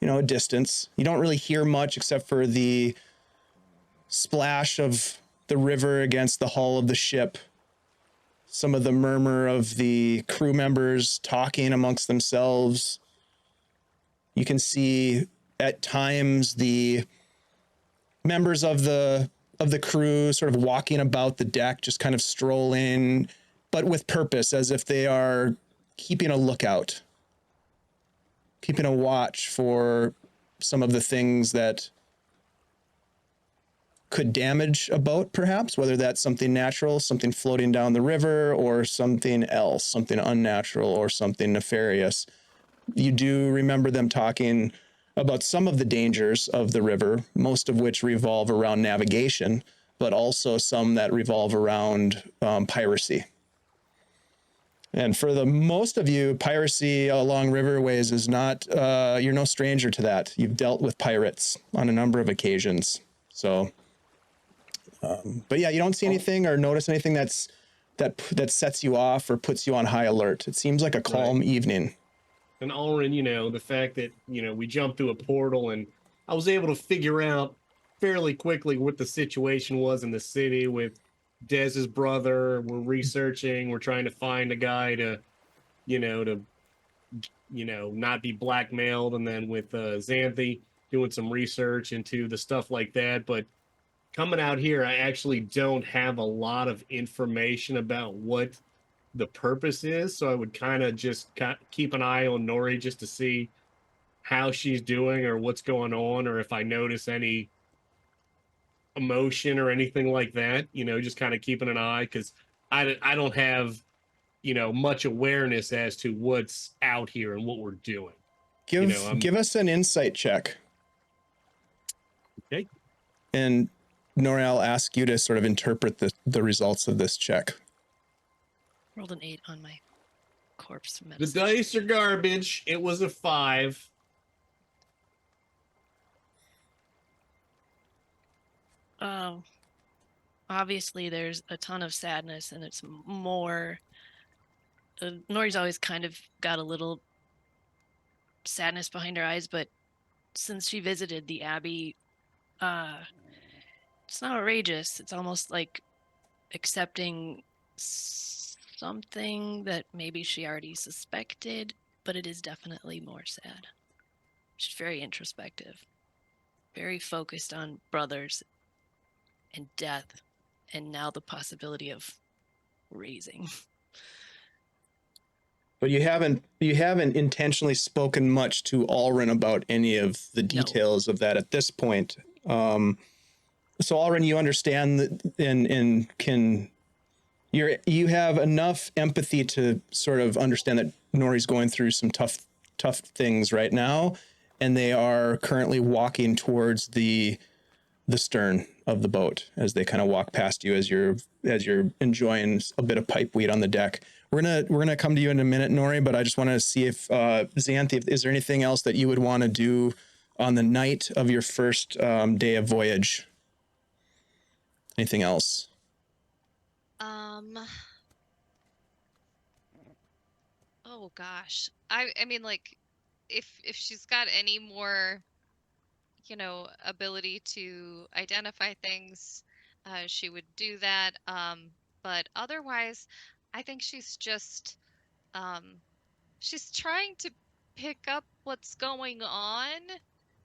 a distance. You don't really hear much except for the splash of the river against the hull of the ship some of the murmur of the crew members talking amongst themselves. You can see at times the members of the crew sort of walking about the deck, just kind of strolling, but with purpose, as if they are keeping a lookout, keeping a watch for some of the things that could damage a boat, perhaps, whether that's something natural, something floating down the river, or something else, something unnatural or something nefarious. You do remember them talking about some of the dangers of the river, most of which revolve around navigation, but also some that revolve around piracy. And for the most of you, piracy along riverways is not, you're no stranger to that. You've dealt with pirates on a number of occasions. So, but yeah, you don't see anything or notice anything that sets you off or puts you on high alert. It seems like a calm evening. And Alrin, you know, the fact that, you know, we jumped through a portal and I was able to figure out fairly quickly what the situation was in the city with Dez's brother. We're researching, we're trying to find a guy to not be blackmailed. And then with Xanthi doing some research into the stuff like that. But coming out here, I actually don't have a lot of information about what the purpose is. So I would kind of just keep an eye on Nori just to see how she's doing or what's going on, or if I notice any emotion or anything like that, you know, just kind of keeping an eye, because I don't have, you know, much awareness as to what's out here and what we're doing. Give us an insight check. Okay. And Nori, I'll ask you to sort of interpret the results of this check. Rolled an 8 on my corpse The medicine. dice are garbage. It was a 5. Obviously there's a ton of sadness, and it's more Nori's always kind of got a little sadness behind her eyes, but since she visited the Abbey, it's not outrageous. It's almost like accepting something that maybe she already suspected, but it is definitely more sad. She's very introspective, very focused on brothers and death, and now the possibility of raising. But you haven't intentionally spoken much to Alrin about any of the details of that at this point. So Alrin, you understand that and you have enough empathy to sort of understand that Nori's going through some tough things right now, and they are currently walking towards the stern of the boat as they kind of walk past you as you're enjoying a bit of pipeweed on the deck. We're gonna come to you in a minute, Nori, but I just want to see if Xanthi, is there anything else that you would want to do on the night of your first day of voyage? Anything else? Oh gosh. I mean, like, if she's got any more, you know, ability to identify things, she would do that. But otherwise, I think she's just she's trying to pick up what's going on,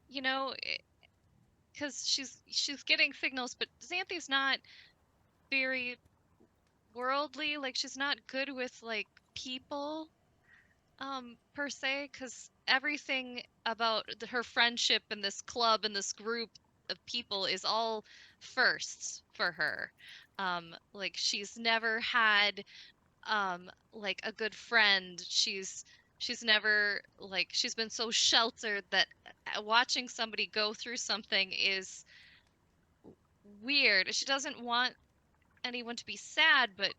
you know, because she's getting signals, but Xanthi's not very worldly. Like, she's not good with like people per se, because everything about her friendship and this club and this group of people is all firsts for her. Like, she's never had like a good friend. She's never, like, she's been so sheltered that watching somebody go through something is weird. She doesn't want anyone to be sad, but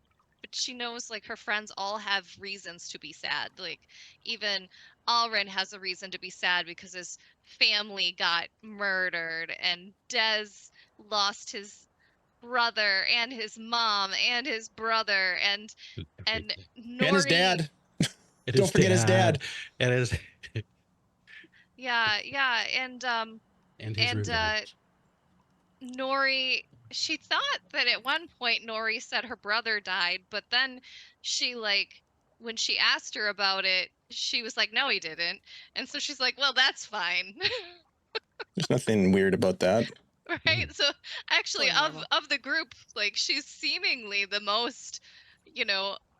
she knows, like, her friends all have reasons to be sad. Like, even Alrin has a reason to be sad because his family got murdered, and Dez lost his brother and his mom and his brother, and Nori, And his dad. It Don't is forget his dad. It is. yeah, and And his roommate. Nori she thought that at one point Nori said her brother died, but then she when she asked her about it, she was like, no, he didn't. And so she's like, well, that's fine. There's nothing weird about that. Right? So actually Totally normal. of the group, like she's seemingly the most,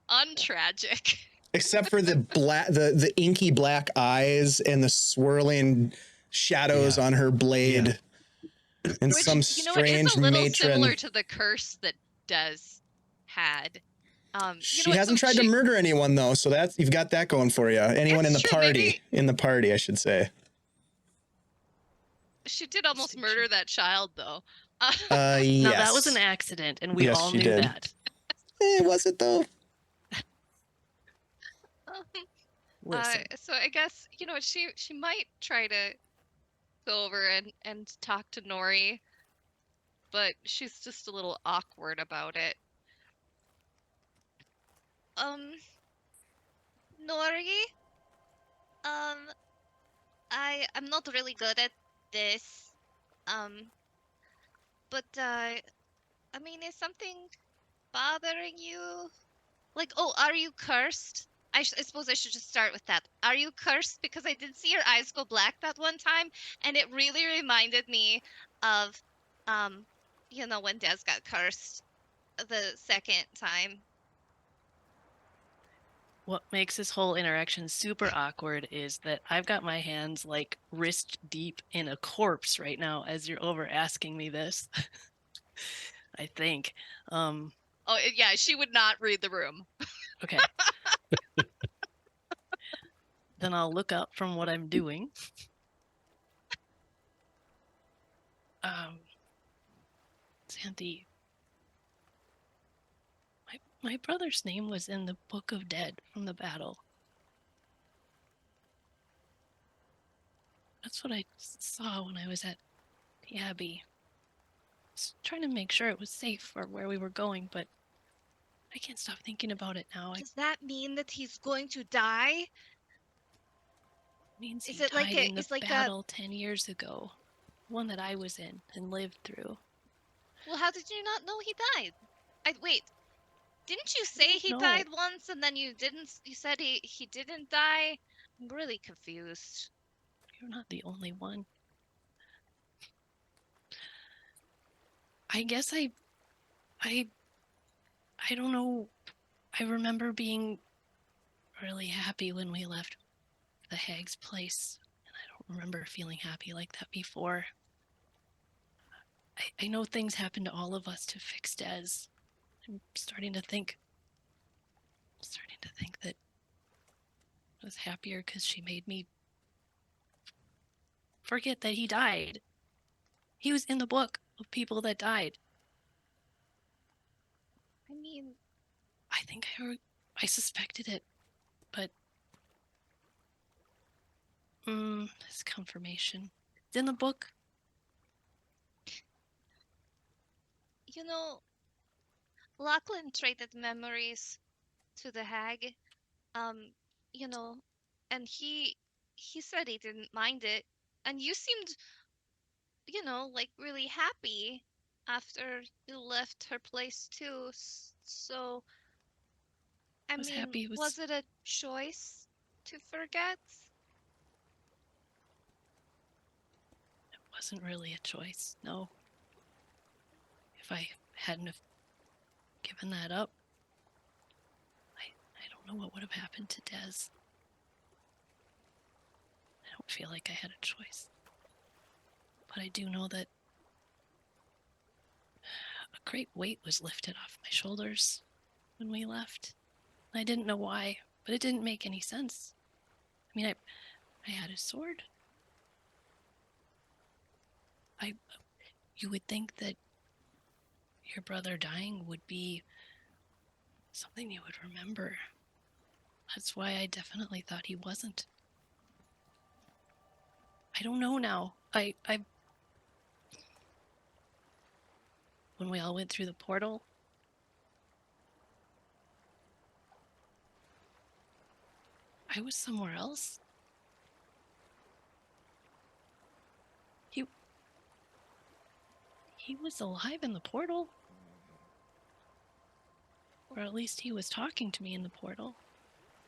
untragic. Except for the inky black eyes and the swirling shadows Yeah. on her blade. And Which, some it is strange a little matron. similar to the curse that Des had. She hasn't tried to murder anyone though, so that's you've got that going for you. Anyone in the It's true, party, maybe- in the party, I should say. She did almost murder that child, though. Yes. Now that was an accident, and we Yes, all she knew did. that. Was it though? Listen, So I guess she might try to go over and talk to Nori, but she's just a little awkward about it. Nori, I'm not really good at this. But I mean, is something bothering you? Like, oh, are you cursed? I suppose I should just start with that. Are you cursed? Because I did see your eyes go black that one time, and it really reminded me of, when Des got cursed the second time. what makes this whole interaction super awkward is that I've got my hands like wrist deep in a corpse right now as you're over asking me this. I think. Oh, yeah, she would not read the room. Okay. Then I'll look up from what I'm doing. Sandy, my brother's name was in the Book of Dead from the battle. That's what I saw when I was at the Abbey. I was trying to make sure it was safe for where we were going, but I can't stop thinking about it now. It Does that mean that he's going to die? means he Is it died like in the it's like battle 10 years ago. One that I was in and lived through. Well, how did you not know he died? Wait. Didn't you say he No. died once and then you didn't? You said he didn't die? I'm really confused. You're not the only one. I guess I don't know. I remember being really happy when we left the hag's place, and I don't remember feeling happy like that before. I know things happen to all of us to fix Des. I'm starting to think that I was happier because she made me forget that he died. He was in the book of people that died. I mean, I think I suspected it, but it's confirmation. It's in the book. Lachlan traded memories to the hag. And he said he didn't mind it. And you seemed, like really happy after you left her place too. So, I was mean, happy it was it a choice to forget? It wasn't really a choice, no. If I hadn't have given that up, I don't know what would have happened to Des. I don't feel like I had a choice. But I do know that a great weight was lifted off my shoulders when we left. I didn't know why, but it didn't make any sense. I mean, I had a sword. You would think that your brother dying would be something you would remember. That's why I definitely thought he wasn't. I don't know now. When we all went through the portal, I was somewhere else. He was alive in the portal. Or at least he was talking to me in the portal.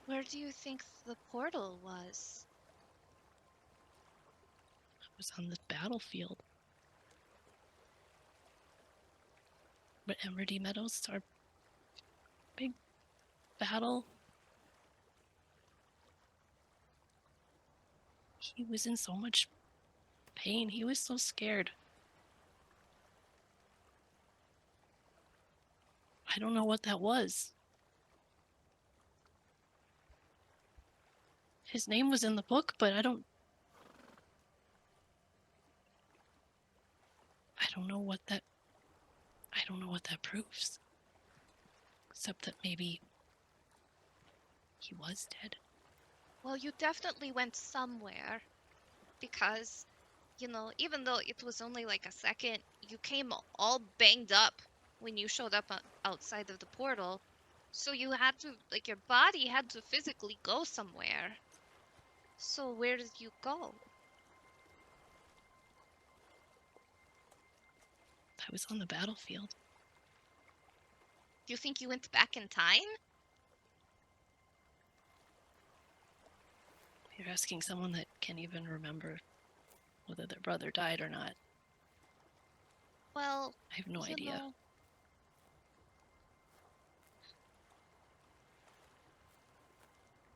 Where do you think the portal was? I was on the battlefield. But Emridy Meadows, our big battle. He was in so much pain. He was so scared. I don't know what that was. His name was in the book, but I don't know what that proves. Except that maybe he was dead. Well, you definitely went somewhere. Because, even though it was only like a second, you came all banged up when you showed up outside of the portal. So you had to, your body had to physically go somewhere. So where did you go? I was on the battlefield. Do you think you went back in time? You're asking someone that can't even remember whether their brother died or not. Well, I have no idea.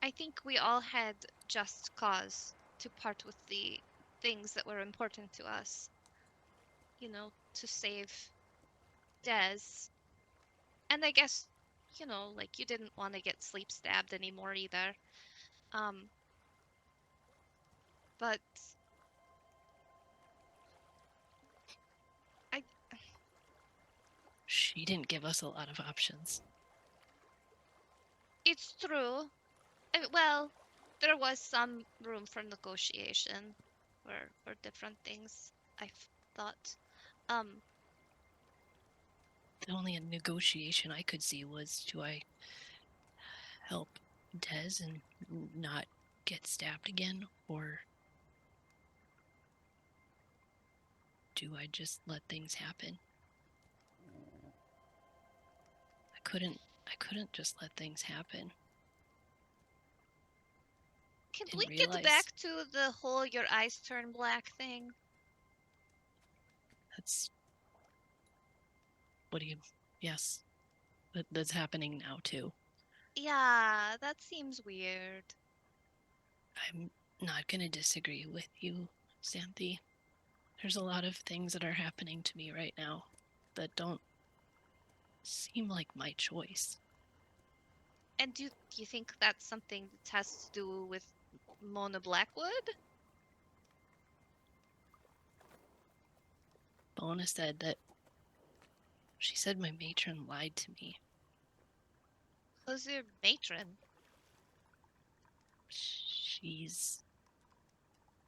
I think we all had just cause to part with the things that were important to us. To save Des. And I guess, you didn't want to get sleep stabbed anymore either. But She didn't give us a lot of options. it's true. Well, there was some room for negotiation for different things, I thought. The only negotiation I could see was, do I help Des and not get stabbed again, or do I just let things happen? I couldn't just let things happen. Can Didn't we realize. get back to the whole your eyes turn black thing? That's... What do you... Yes. That's happening now, too. Yeah, that seems weird. I'm not gonna disagree with you, Xanthi. There's a lot of things that are happening to me right now that don't seem like my choice. And do you think that's something that has to do with Mona Blackwood? Mona said that... She said my matron lied to me. Who's your matron? She's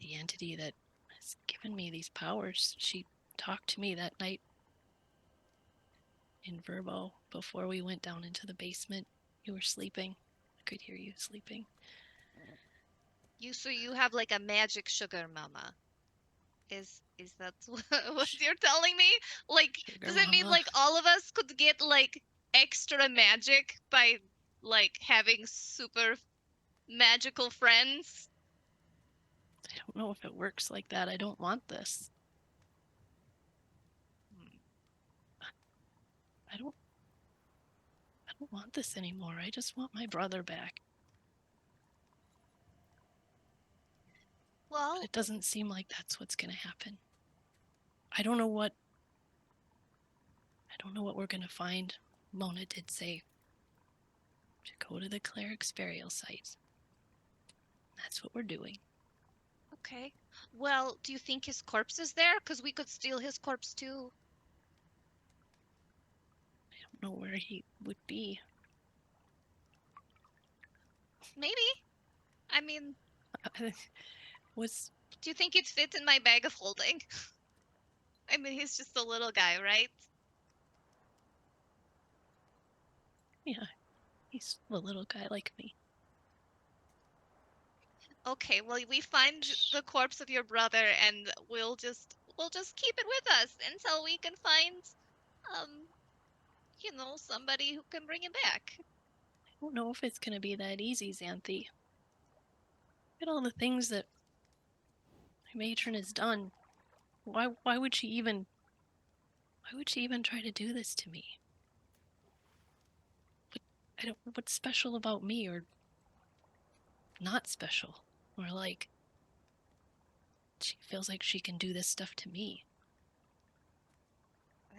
the entity that has given me these powers. She talked to me that night in Verbo before we went down into the basement. You were sleeping. I could hear you sleeping. So you have like a magic sugar mama. Is that what you're telling me? Like, Sugar does it mean mama. like all of us could get like extra magic by like having super magical friends? I don't know if it works like that. I don't want this. I don't want this anymore. I just want my brother back. Well, But it doesn't seem like that's what's going to happen. I don't know what we're going to find. Mona did say to go to the cleric's burial site. That's what we're doing. okay. Well, do you think his corpse is there? Because we could steal his corpse too. I don't know where he would be. Maybe. I mean, Was... do you think it'd fit in my bag of holding? I mean, he's just a little guy, right? Yeah, he's a little guy like me. Okay, well, we find the corpse of your brother and we'll just we'll just keep it with us until we can find, somebody who can bring it back. I don't know if it's gonna be that easy, Xanthi. Look at all the things that my matron has done. Why would she even try to do this to me? What's special about me, or not special? Or like, she feels like she can do this stuff to me.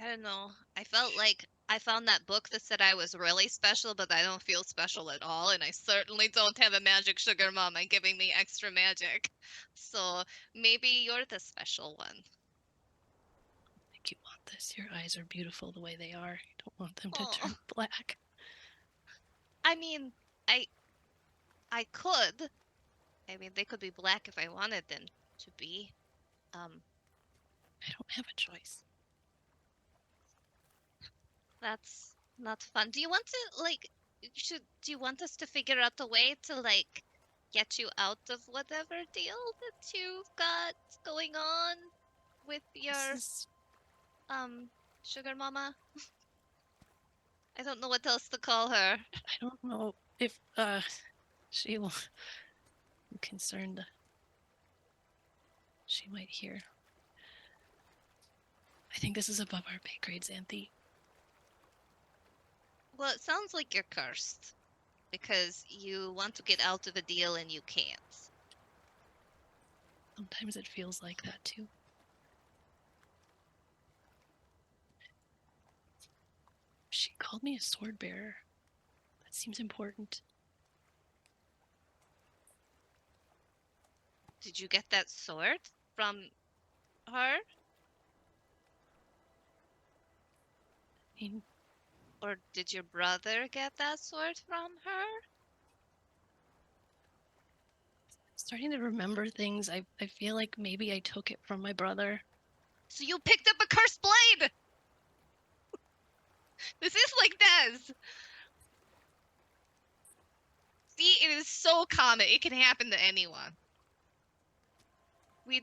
I don't know. I felt like I found that book that said I was really special, but I don't feel special at all, and I certainly don't have a magic sugar mama giving me extra magic. So maybe you're the special one. I think you want this. Your eyes are beautiful the way they are. You don't want them to Oh. turn black. I mean, I could. I mean, they could be black if I wanted them to be. I don't have a choice. That's not fun. Do you want to, like, do you want us to figure out a way to, like, get you out of whatever deal that you've got going on with your, sugar mama? I don't know what else to call her. I don't know if, she will... I'm concerned she might hear. I think this is above our pay grade, Xanthi. Well, it sounds like you're cursed. Because you want to get out of a deal and you can't. Sometimes it feels like that, too. She called me a sword bearer. That seems important. Did you get that sword from her? I mean, Or did your brother get that sword from her? starting to remember things. I feel like maybe I took it from my brother. So you picked up a cursed blade! This is like Des! See, it is so common. It can happen to anyone. We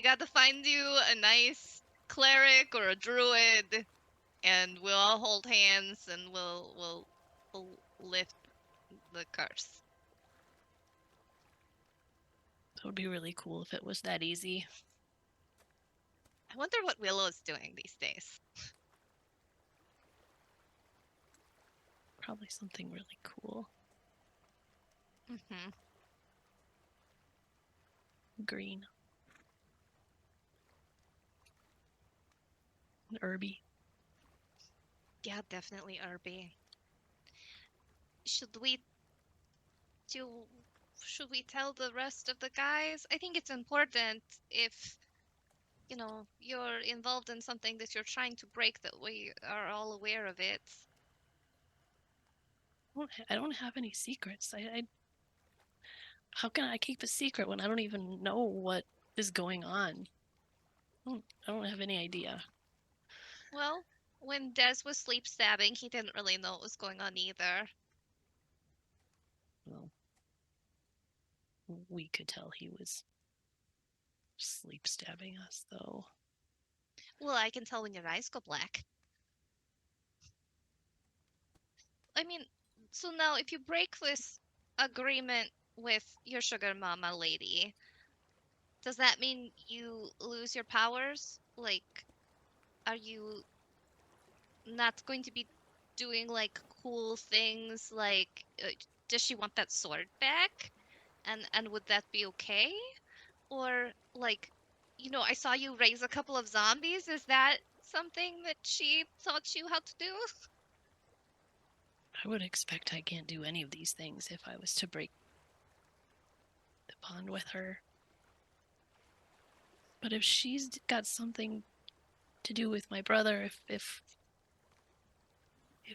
gotta find you a nice cleric or a druid, and we'll all hold hands and we'll lift the curse. That would be really cool if it was that easy. I wonder what Willow's doing these days. Probably something really cool. Mm-hmm. Green. And herby. Yeah, definitely Irby. Should we tell the rest of the guys? I think it's important if, you're involved in something that you're trying to break, that we are all aware of it. I don't have any secrets. How can I keep a secret when I don't even know what is going on? I don't have any idea. Well, when Des was sleep stabbing, he didn't really know what was going on either. Well, we could tell he was sleep stabbing us, though. Well, I can tell when your eyes go black. I mean, so now if you break this agreement with your sugar mama lady, does that mean you lose your powers? Like, are you not going to be doing, like, cool things? Like, does she want that sword back? And would that be okay? Or, like, I saw you raise a couple of zombies. Is that something that she taught you how to do? I would expect I can't do any of these things if I was to break the bond with her. But if she's got something to do with my brother, if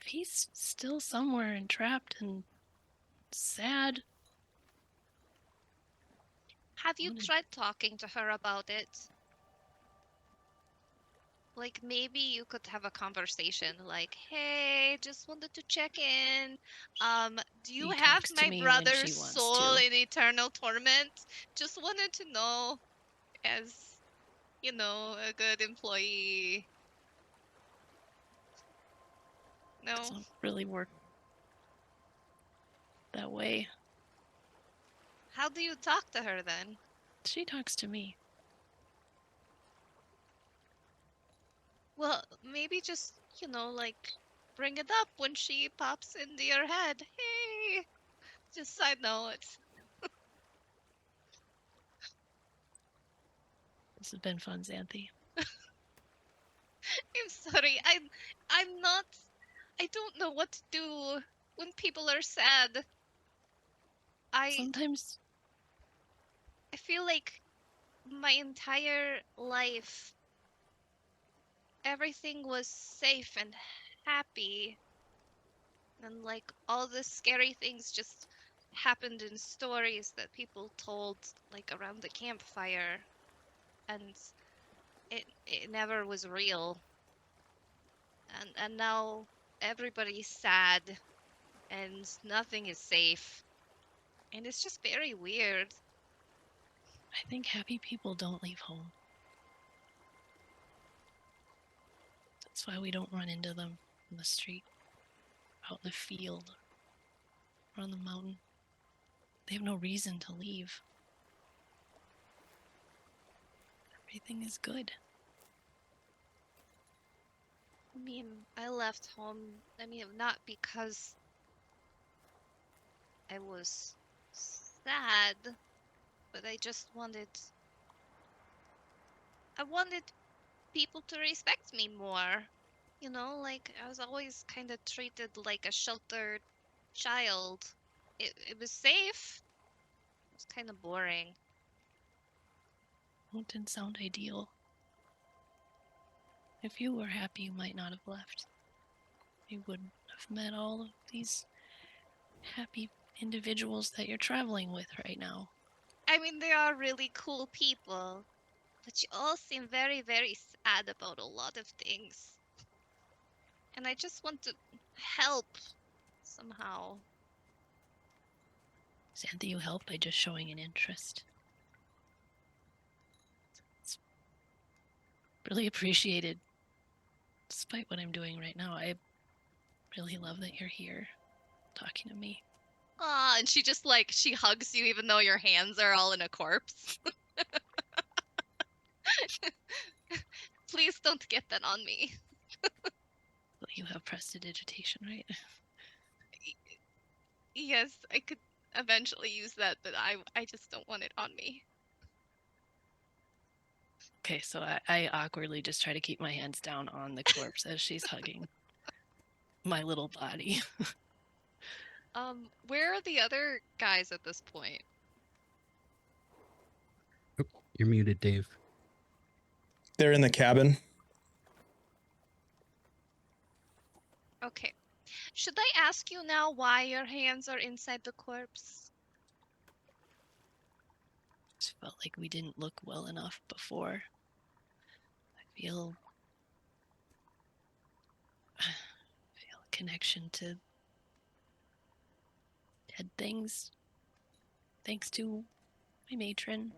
he's still somewhere entrapped and sad... Have you tried talking to her about it? Like, maybe you could have a conversation, like, hey, just wanted to check in. Do you She have talks to my me when brother's she wants soul to. in eternal torment? Just wanted to know, as, a good employee. No. Doesn't really work that way. How do you talk to her then? She talks to me. Well, maybe just, like, bring it up when she pops into your head. Hey! Just side note. This has been fun, Xanthi. I'm sorry. I'm not. I don't know what to do when people are sad. I Sometimes feel like my entire life everything was safe and happy. And like all the scary things just happened in stories that people told like around the campfire. And it never was real. And now everybody's sad and nothing is safe. And it's just very weird. I think happy people don't leave home. That's why we don't run into them in the street, out in the field, or on the mountain. They have no reason to leave. Everything is good. I mean, I left home, not because I was sad, but I just I wanted people to respect me more. Like I was always kind of treated like a sheltered child. It was safe. It was kind of boring. It didn't sound ideal. If you were happy, you might not have left. You wouldn't have met all of these happy individuals that you're traveling with right now. I mean, they are really cool people, but you all seem very, very sad about a lot of things. And I just want to help somehow. Xanthi, you help by just showing an interest. It's really appreciated. Despite what I'm doing right now, I really love that you're here talking to me. Ah, and she just she hugs you even though your hands are all in a corpse. Please don't get that on me. Well, you have prestidigitation, right? Yes, I could eventually use that, but I just don't want it on me. Okay, so I awkwardly just try to keep my hands down on the corpse as she's hugging my little body. Where are the other guys at this point? Oh, you're muted, Dave. They're in the cabin. Okay. Should I ask you now why your hands are inside the corpse? Just felt like we didn't look well enough before. I feel a connection to dead things, thanks to my matron.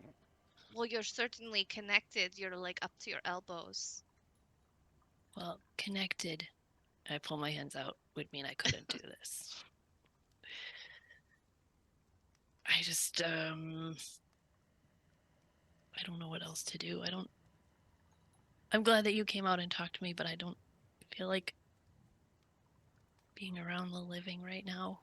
Well, you're certainly connected. You're like up to your elbows. Well, connected. I pull my hands out would mean I couldn't do this. I just, I don't know what else to do. I'm glad that you came out and talked to me, but I don't feel like being around the living right now.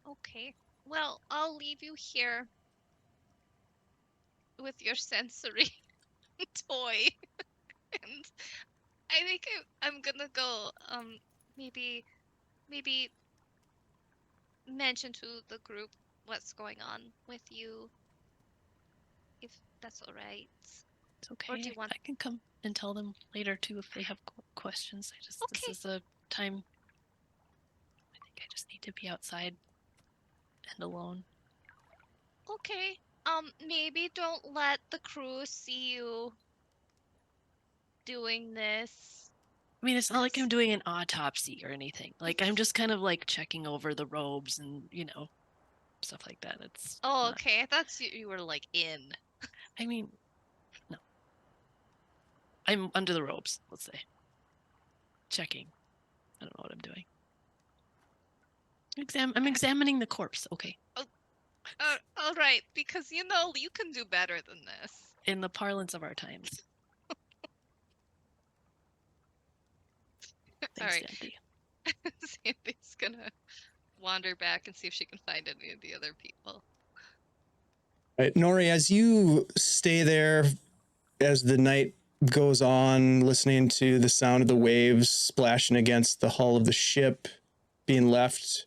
Okay. Well, I'll leave you here with your sensory toy. And I think I'm gonna go, maybe mention to the group what's going on with you, if that's all right. It's okay. Or do you want? I can come and tell them later too if they have questions. Okay. This is a time. I think I just need to be outside and alone. Okay. Maybe don't let the crew see you doing this. I mean, it's not like I'm doing an autopsy or anything. Like, I'm just kind of like checking over the robes and, stuff like that. It's Oh, not- okay. I thought you were like in. I mean, no. I'm under the ropes, let's say. Checking. I don't know what I'm doing. I'm examining the corpse, okay. All right, because you can do better than this. In the parlance of our times. Thanks, All right. Sandy. Sandy's gonna wander back and see if she can find any of the other people. Right, Nori, as you stay there, as the night goes on, listening to the sound of the waves splashing against the hull of the ship, being left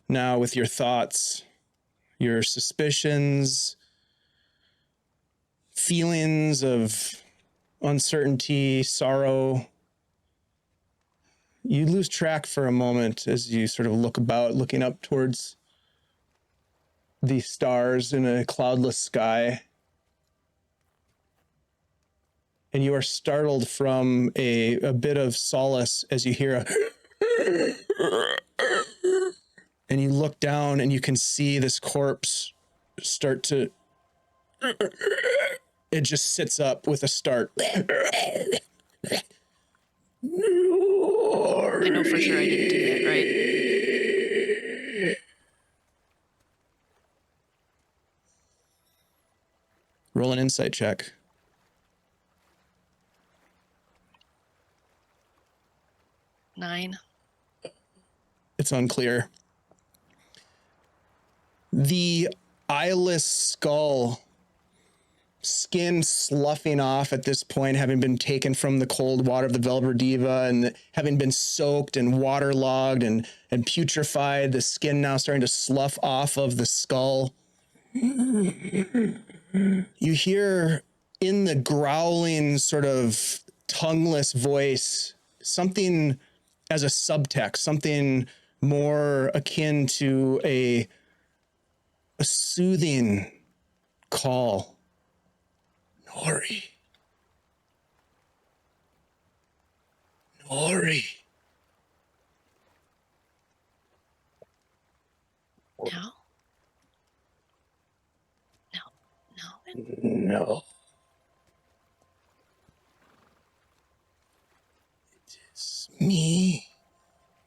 now with your thoughts, your suspicions, feelings of uncertainty, sorrow. You lose track for a moment as you sort of look about, looking up towards the stars in a cloudless sky. And you are startled from a bit of solace as you hear a and you look down and you can see this corpse start to it just sits up with a start. I know for sure I didn't do that, right? Roll an insight check. Nine. It's unclear. The eyeless skull, skin sloughing off at this point, having been taken from the cold water of the Velverdyva and having been soaked and waterlogged and putrefied, the skin now starting to slough off of the skull. You hear in the growling, sort of tongueless voice, something as a subtext, something more akin to a soothing call. Nori. Nori. No. No. No. It is me.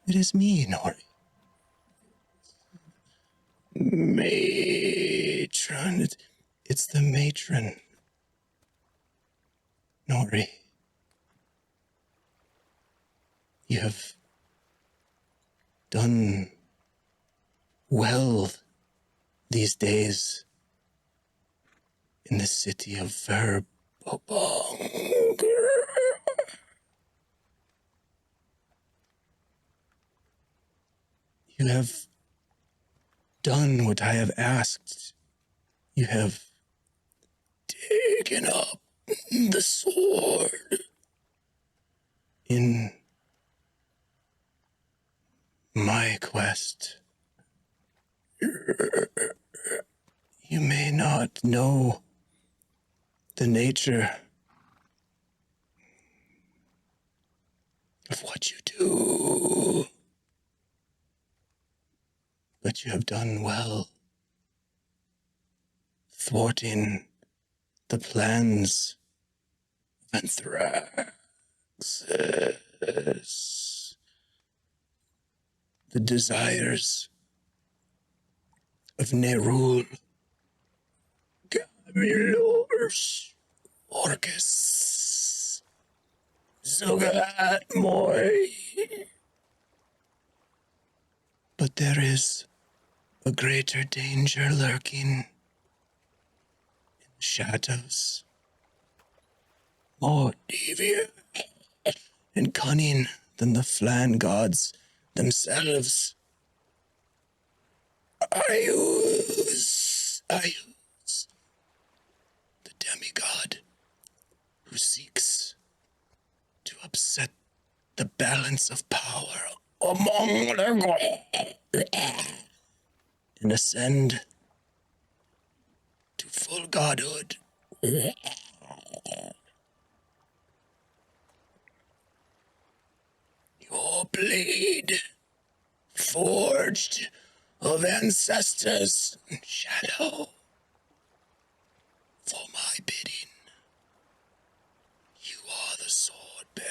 It is me, Nori. Matron. It's the matron. Nori. You have done well these days in the city of Verbobong. You have done what I have asked. You have taken up the sword in my quest. You may not know the nature of what you do, but you have done well, thwarting the plans of Anthraxis, the desires of Nerul, Gamilors, Orcus, Zogat Moy. But there is a greater danger lurking in the shadows, more deviant and cunning than the Flan gods themselves. Ayuz, the demigod who seeks to upset the balance of power among their gods and ascend to full godhood. Your blade, forged of ancestors in shadow. For my bidding, you are the sword bearer.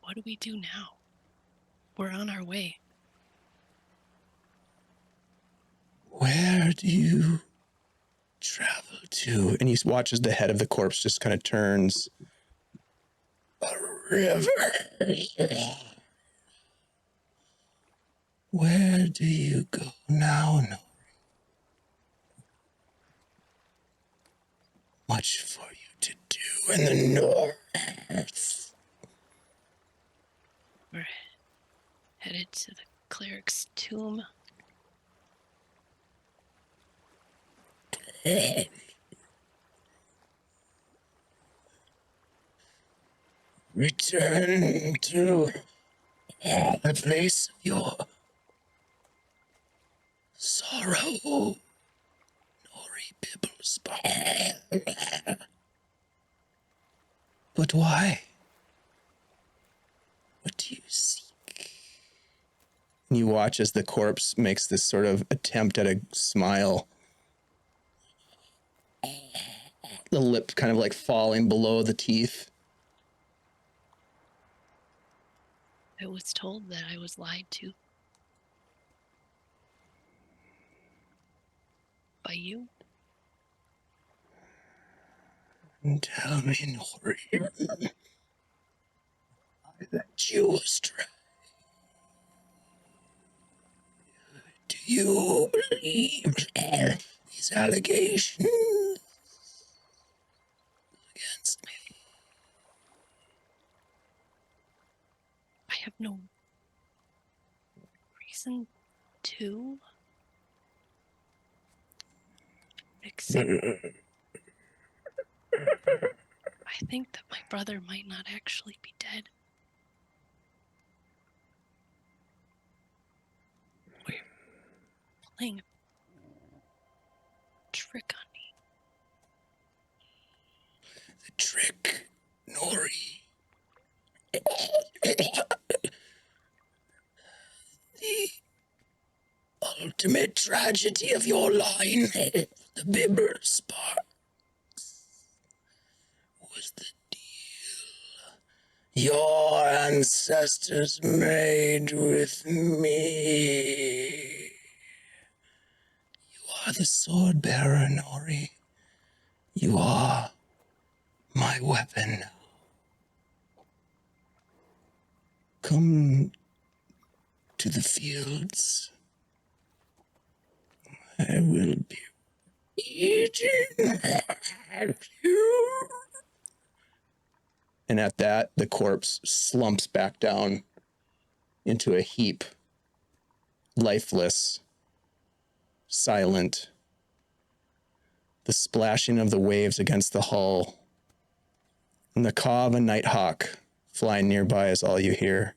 What do we do now? We're on our way. Where do you travel to? And he watches the head of the corpse just kind of turns. A river. Where do you go now, Nori? Much for you to do in the north. We're headed to the cleric's tomb. Return to the place of your sorrow, Nori Bibblespot. But why? What do you seek? And you watch as the corpse makes this sort of attempt at a smile. The lip kind of like falling below the teeth. I was told that I was lied to. By you? Tell me, Nori, that you astray. Do you believe these allegations against me? I have no reason to. Except I think that my brother might not actually be dead. We're playing a trick on me. The trick, Nori. The ultimate tragedy of your line, the Bibber Sparks, was the deal your ancestors made with me. You are the sword bearer, Nori. You are my weapon. Come to the fields. I will be eating you. And at that, the corpse slumps back down into a heap, lifeless, silent. The splashing of the waves against the hull and the caw of a nighthawk flying nearby is all you hear.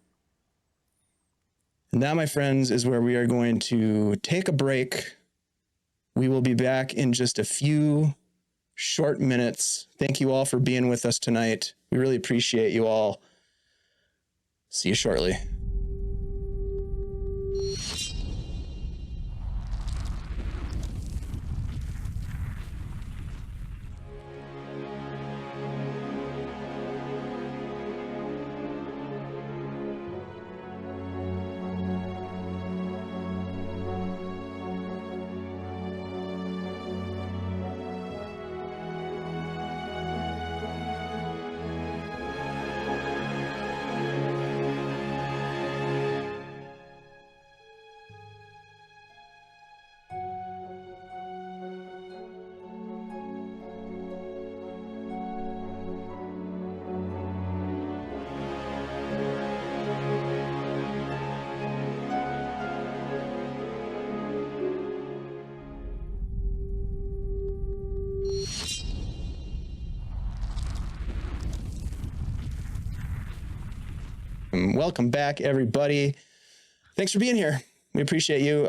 And that, my friends, is where we are going to take a break. We will be back in just a few short minutes. Thank you all for being with us tonight. We really appreciate you all. See you shortly. Welcome back, everybody. Thanks for being here. We appreciate you.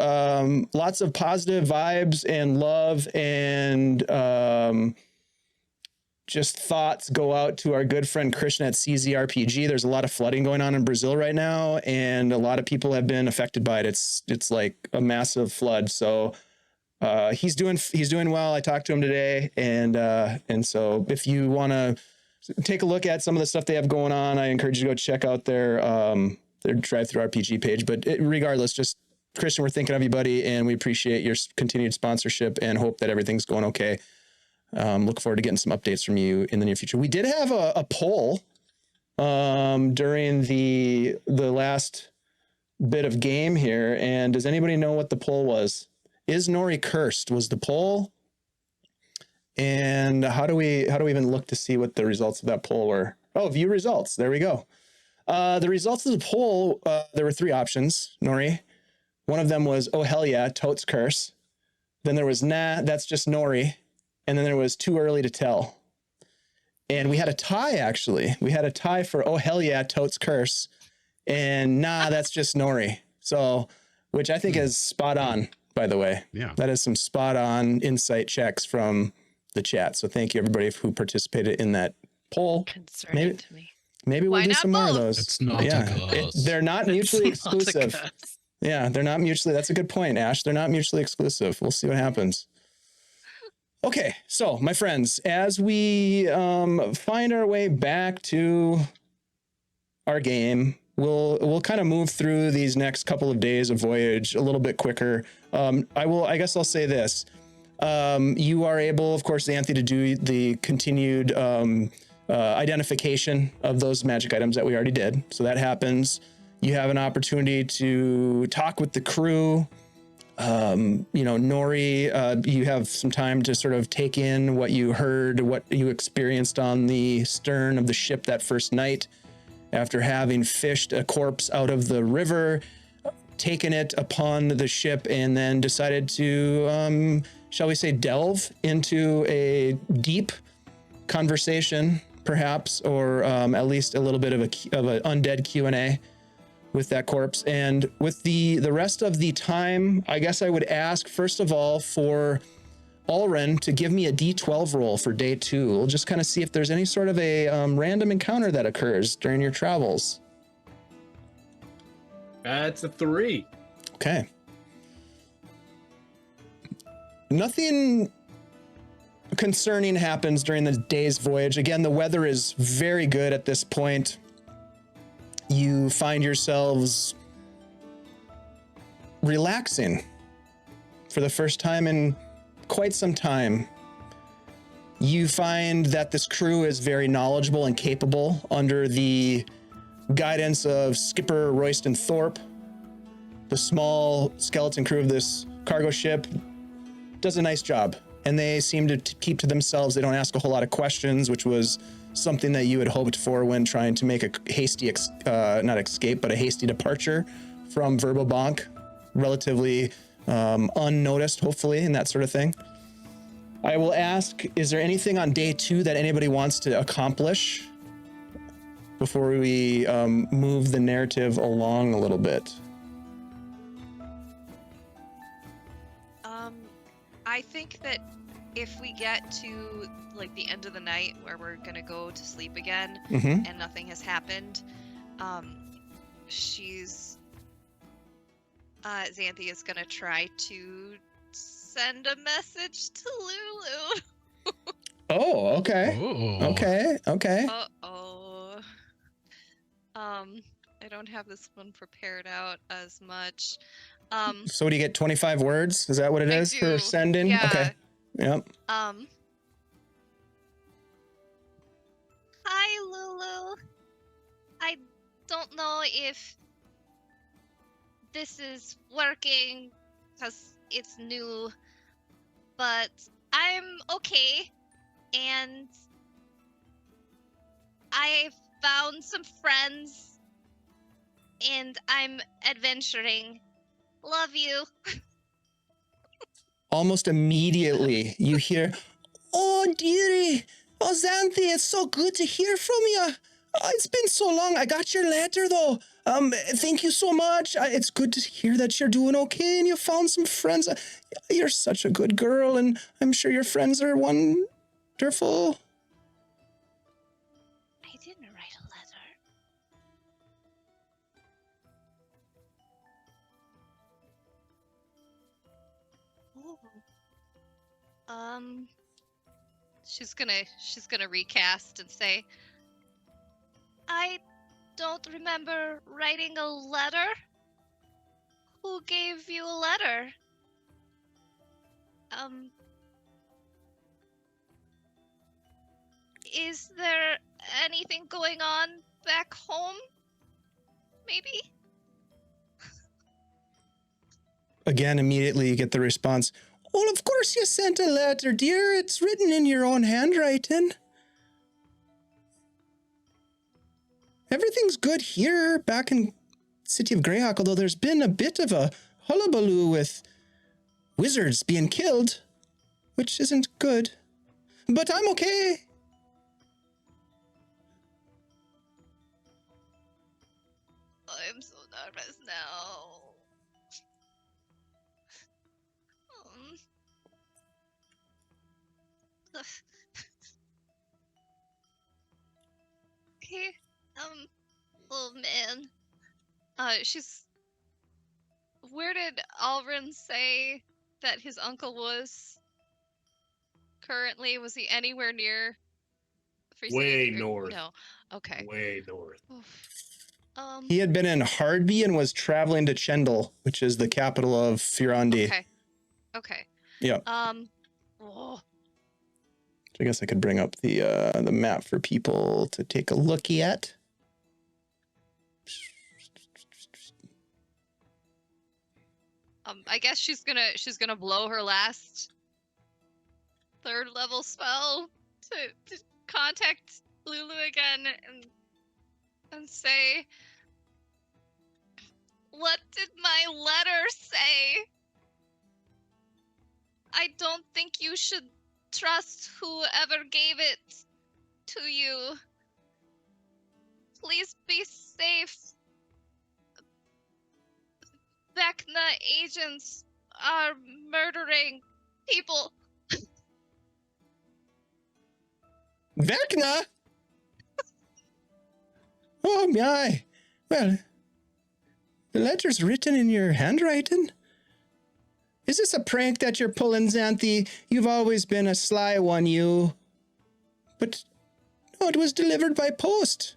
Lots of positive vibes and love and just thoughts go out to our good friend Christian at CZRPG. There's a lot of flooding going on in Brazil right now, and a lot of people have been affected by it. It's like a massive flood. So he's doing well. I talked to him today, and so if you want to take a look at some of the stuff they have going on, I encourage you to go check out their drive-through RPG page. But regardless, just Christian, we're thinking of you, buddy, and we appreciate your continued sponsorship and hope that everything's going okay. Look forward to getting some updates from you in the near future. We did have a poll during the last bit of game here, and does anybody know what the poll was? Is Nori cursed? Was the poll? And how do we even look to see what the results of that poll were? Oh, view results. There we go. The results of the poll, there were 3 options, Nori. One of them was, oh, hell yeah, totes curse. Then there was, nah, that's just Nori. And then there was too early to tell. And we had a tie, actually. We had a tie for, oh, hell yeah, totes curse. And nah, that's just Nori. So, which I think is spot on, by the way. Yeah. That is some spot on insight checks from the chat. So thank you, everybody who participated in that poll. Concerning to me. Maybe we'll Why do not some more of both? those. It's not a curse. They're not mutually It's not a exclusive. curse. Yeah, they're not mutually. That's a good point, Ash. They're not mutually exclusive. We'll see what happens. Okay, so my friends, as we find our way back to our game, we'll kind of move through these next couple of days of voyage a little bit quicker. I guess I'll say this. You are able, of course, Xanthi, to do the continued identification of those magic items that we already did. So that happens. You have an opportunity to talk with the crew. Nori, you have some time to sort of take in what you heard, what you experienced on the stern of the ship that first night after having fished a corpse out of the river, taken it upon the ship, and then decided to, shall we say, delve into a deep conversation, perhaps, or at least a little bit of an undead Q&A with that corpse. And with the rest of the time, I guess I would ask, first of all, for Ulren to give me a D12 roll for day 2. We'll just kind of see if there's any sort of a random encounter that occurs during your travels. That's a 3. Okay. Nothing concerning happens during the day's voyage. Again, the weather is very good at this point. You find yourselves relaxing for the first time in quite some time. You find that this crew is very knowledgeable and capable under the guidance of Skipper Royston Thorpe. The small skeleton crew of this cargo ship does a nice job, and they seem to keep to themselves. They don't ask a whole lot of questions, which was something that you had hoped for when trying to make a hasty, not escape, but a hasty departure from Verbobank, relatively unnoticed, hopefully, and that sort of thing. I will ask, is there anything on day 2 that anybody wants to accomplish before we move the narrative along a little bit? I think that if we get to like the end of the night where we're gonna go to sleep again Mm-hmm. and nothing has happened, Xanthi is gonna try to send a message to Lulu. Oh, okay. Oh. Okay. Uh-oh. I don't have this one prepared out as much. So what do you get, 25 words? Is that what it I is do, for sending? yeah. Okay. Yep. Hi, Lulu. I don't know if this is working because it's new, but I'm okay. And I found some friends, and I'm adventuring. Love you. Almost immediately you hear, oh, dearie, oh, Xanthi, it's so good to hear from you. It's been so long. I got your letter, though. Thank you so much. It's good to hear that you're doing okay and you found some friends. You're such a good girl, and I'm sure your friends are wonderful. I didn't write a letter. Ooh. She's gonna recast and say, I don't remember writing a letter. Who gave you a letter? Is there anything going on back home? Maybe? Again, immediately you get the response, well, of course you sent a letter, dear. It's written in your own handwriting. Everything's good here back in City of Greyhawk, although there's been a bit of a hullabaloo with wizards being killed, which isn't good. But I'm okay. I'm so nervous now. Okay. Oh man. where did Alrin say that his uncle was currently? Was he anywhere near Free Way City? north. No. Okay. Way north. Oof. He had been in Hardby and was traveling to Chendal, which is the capital of Firandi. Okay. Yeah. Oh, I guess I could bring up the map for people to take a look at. I guess she's gonna blow her last 3rd level spell to contact Lulu again and say, what did my letter say? I don't think you should trust whoever gave it to you. Please be safe. Vecna agents are murdering people. Vecna? Oh, my. Well, the letter's written in your handwriting. Is this a prank that you're pulling, Xanthi? You've always been a sly one, you. But, no, it was delivered by post.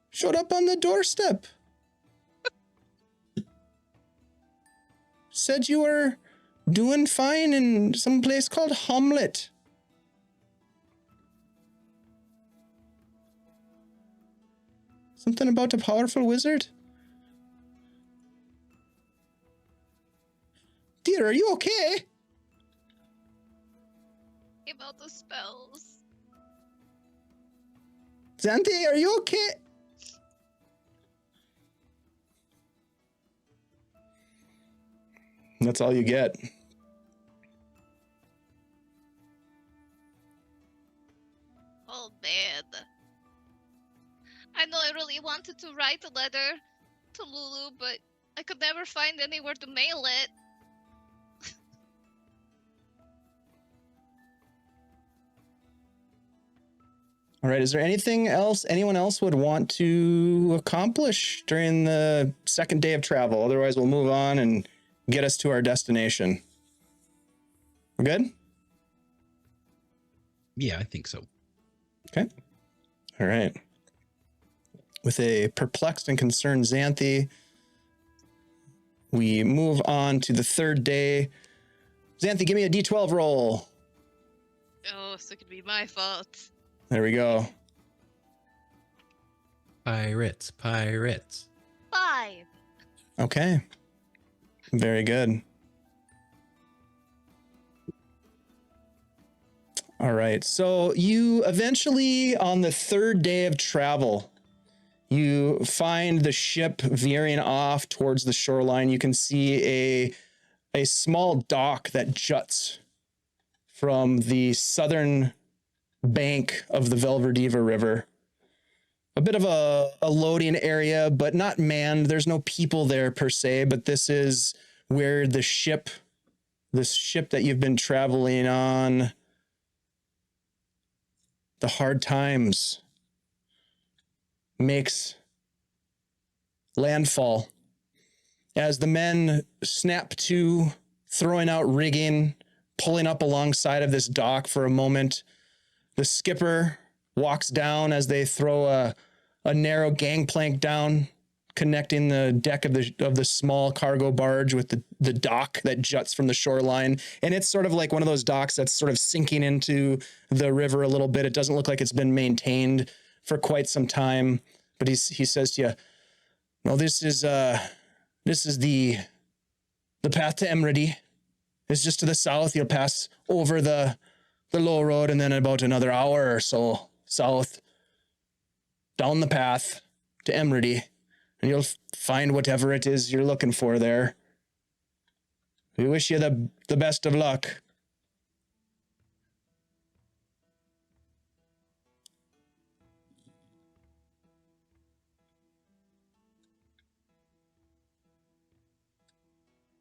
Showed up on the doorstep. Said you were doing fine in some place called Hamlet. Something about a powerful wizard? Dear, are you okay? About the spells. Xanthi, are you okay? That's all you get. Oh man. I know I really wanted to write a letter to Lulu, but I could never find anywhere to mail it. All right, is there anything else anyone else would want to accomplish during the second day of travel? Otherwise, we'll move on and get us to our destination. We're good? Yeah, I think so. Okay. All right. With a perplexed and concerned Xanthi, we move on to the third day. Xanthi, give me a D12 roll. Oh, so it could be my fault. There we go. Pirates. 5. Okay. Very good. All right. So you eventually, on the third day of travel, you find the ship veering off towards the shoreline. You can see a small dock that juts from the southern bank of the Velverdyva River. a bit of a loading area, but not manned. There's no people there per se, but this is where this ship that you've been traveling on, the Hard Times, makes landfall. As the men snap to, throwing out rigging, pulling up alongside of this dock for a moment, the skipper walks down as they throw a narrow gangplank down, connecting the deck of the small cargo barge with the dock that juts from the shoreline. And it's sort of like one of those docks that's sort of sinking into the river a little bit. It doesn't look like it's been maintained for quite some time. But he says to you, "Well, this is the path to Emridy. It's just to the south. You'll pass over the low road, and then about another hour or so south, down the path to Emridy, and you'll find whatever it is you're looking for there. We wish you the best of luck."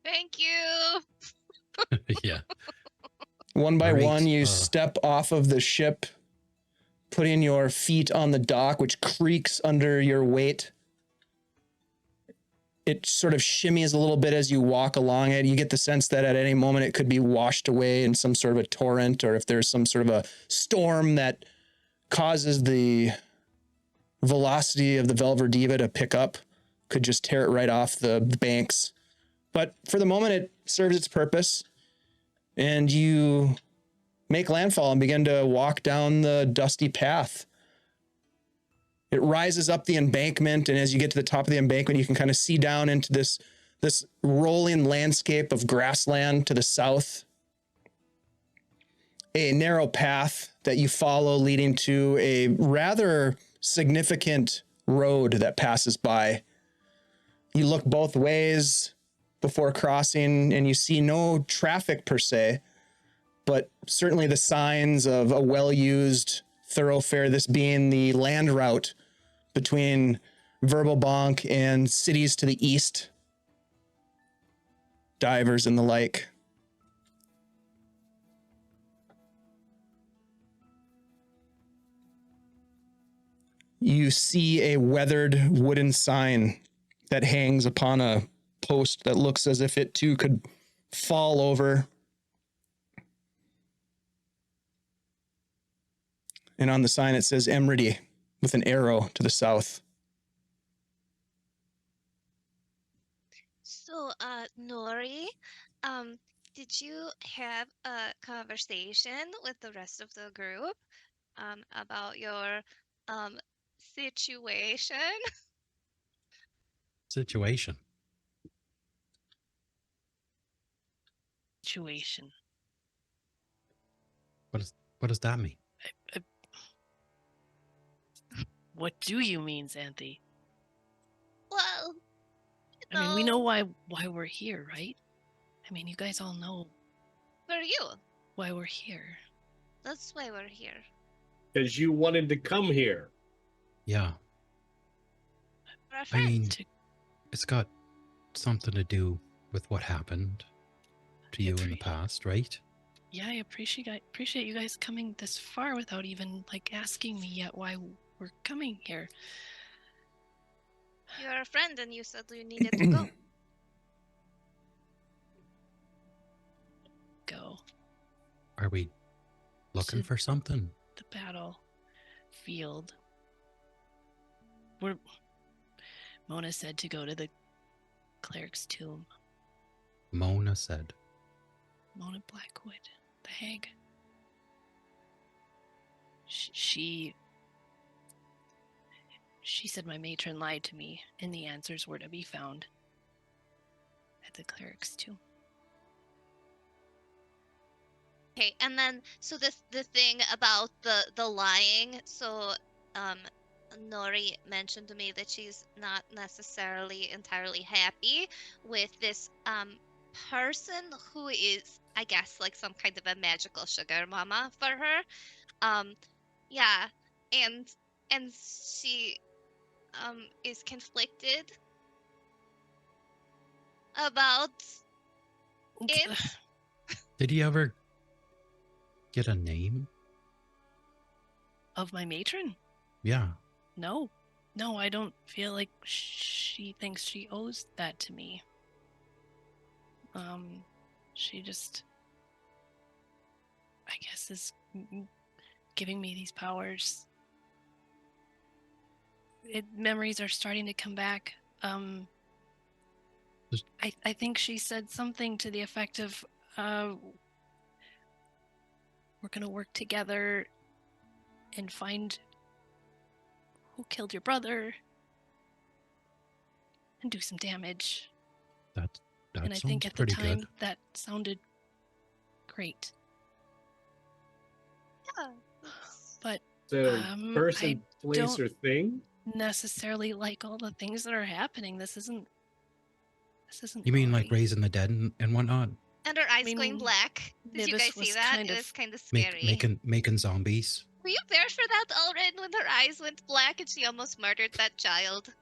Thank you. Yeah. One by Great. one, you step off of the ship, putting your feet on the dock, which creaks under your weight. It sort of shimmies a little bit as you walk along it. You get the sense that at any moment it could be washed away in some sort of a torrent, or if there's some sort of a storm that causes the velocity of the Velverdyva to pick up, could just tear it right off the banks. But for the moment, it serves its purpose, and you make landfall and begin to walk down the dusty path. It rises up the embankment, and as you get to the top of the embankment, you can kind of see down into this rolling landscape of grassland to the south. A narrow path that you follow leading to a rather significant road that passes by. You look both ways before crossing, and you see no traffic per se, but certainly the signs of a well-used thoroughfare, this being the land route between Verbalbank and cities to the east, divers and the like. You see a weathered wooden sign that hangs upon a post that looks as if it too could fall over. And on the sign it says Emridy with an arrow to the south. So, Nori, did you have a conversation with the rest of the group, about your, situation? Situation. Situation. What does that mean? What do you mean, Xanthi? Well, I mean, we know why we're here, right? I mean, you guys all know for you. why we're here. That's why we're here. Because you wanted to come here. Yeah. For a I friend. mean, it's got something to do with what happened to you in the past, right? Yeah, I appreciate you guys coming this far without even like asking me yet why we're coming here. You're a friend and you said you needed to go. Go. Are we looking for something? The battlefield. Mona said to go to the cleric's tomb. Mona said. Mona Blackwood, the hag. She said my matron lied to me, and the answers were to be found at the cleric's tomb. Okay, and then so the thing about the lying, so Nori mentioned to me that she's not necessarily entirely happy with this person who is, I guess, like some kind of a magical sugar mama for her. Yeah, and and she is conflicted about it. Did he ever get a name? Of my matron? Yeah. No. No, I don't feel like she thinks she owes that to me. She just, I guess, is giving me these powers. Memories are starting to come back. I think she said something to the effect of, we're gonna work together and find who killed your brother and do some damage. That And I sounds think at the pretty time good. that sounded great. Yeah. But So, I person, place, don't- or thing? necessarily like all the things that are happening. This isn't You mean like Nori. raising the dead and whatnot? And her eyes I going mean, black. Did you Nibis guys see was that? kind It of was kind of scary. Making zombies. Were you there for that, Ulrin, when her eyes went black and she almost murdered that child?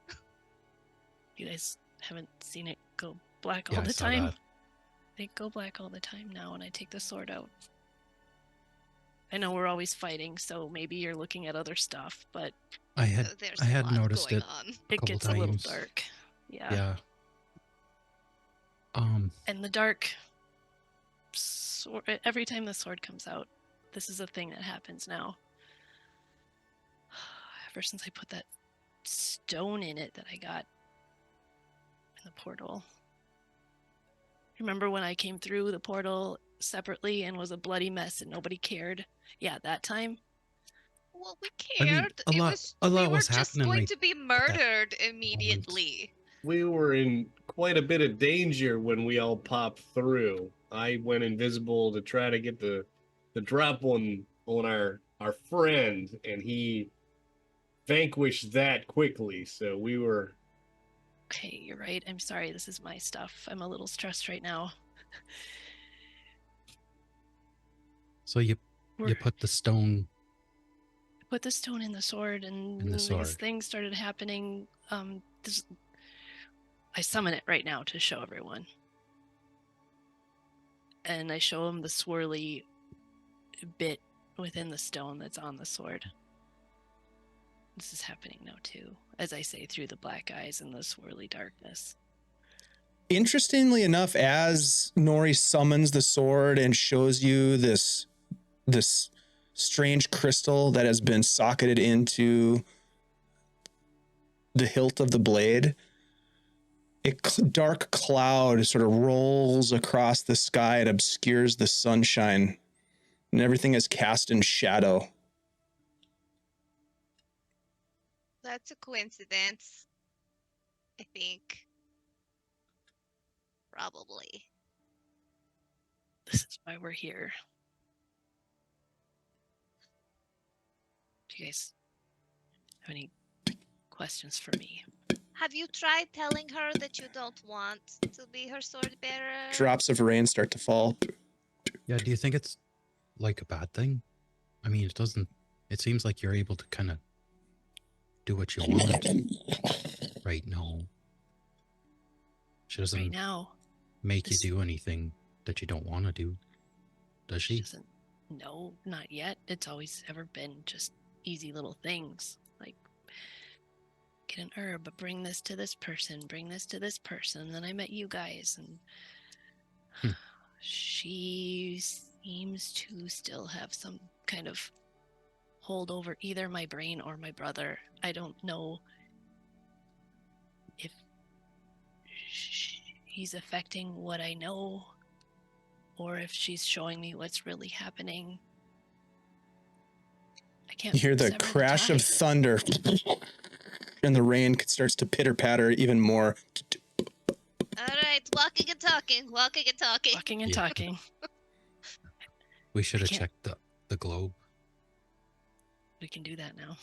You guys haven't seen it go black Yeah, all I the saw time. that. They go black all the time now when I take the sword out. I know we're always fighting, so maybe you're looking at other stuff, but I had There's I a had lot noticed going it on. a it couple gets times. a little dark. Yeah. Yeah. And the dark sword, every time the sword comes out, this is a thing that happens now. Ever since I put that stone in it that I got in the portal. Remember when I came through the portal separately and was a bloody mess and nobody cared? Yeah, that time. Well, we I mean, cared. a lot we were was just happening going right to be that murdered immediately. We were in quite a bit of danger when we all popped through. I went invisible to try to get the drop on our friend, and he vanquished that quickly. So we were. Okay, you're right. I'm sorry. This is my stuff. I'm a little stressed right now. So you put the stone Put the stone in the sword, and in the these sword. things started happening. I summon it right now to show everyone. And I show them the swirly bit within the stone that's on the sword. This is happening now too, as I say, through the black eyes and the swirly darkness. Interestingly enough, as Nori summons the sword and shows you this strange crystal that has been socketed into the hilt of the blade, a dark cloud sort of rolls across the sky and obscures the sunshine, and everything is cast in shadow. That's a coincidence. I think. Probably. This is why we're here. Do you guys have any questions for me? Have you tried telling her that you don't want to be her sword bearer? Drops of rain start to fall. Yeah, do you think it's like a bad thing? I mean, it seems like you're able to kind of do what you want right now. She doesn't Right now, make you this- do anything that you don't want to do, does she she? doesn't. No, not yet. It's always ever been just easy little things like get an herb, but bring this to this person, bring this to this person. And then I met you guys, and she seems to still have some kind of hold over either my brain or my brother. I don't know if she's affecting what I know or if she's showing me what's really happening. I can't You hear the sever crash of tie. thunder, and the rain starts to pitter-patter even more. All right, walking and talking, walking and talking. Walking and Yeah. talking. We should have can't- checked the globe. We can do that now.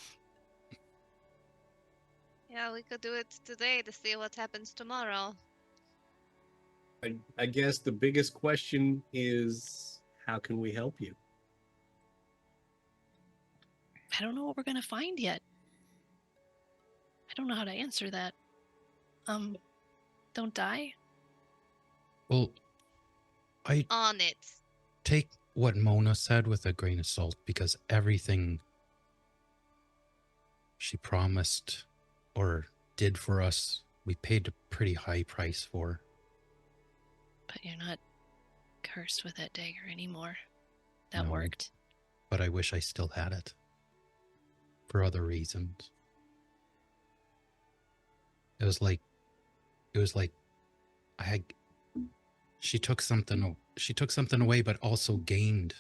Yeah, we could do it today to see what happens tomorrow. I guess the biggest question is, how can we help you? I don't know what we're gonna find yet. don't know how to answer that. Don't die? Well, I On it. take what Mona said with a grain of salt because everything she promised or did for us, we paid a pretty high price for. But you're not cursed with that dagger anymore. That No. worked. But I wish I still had it. For other reasons. It was like I had, she took something away, but also gained.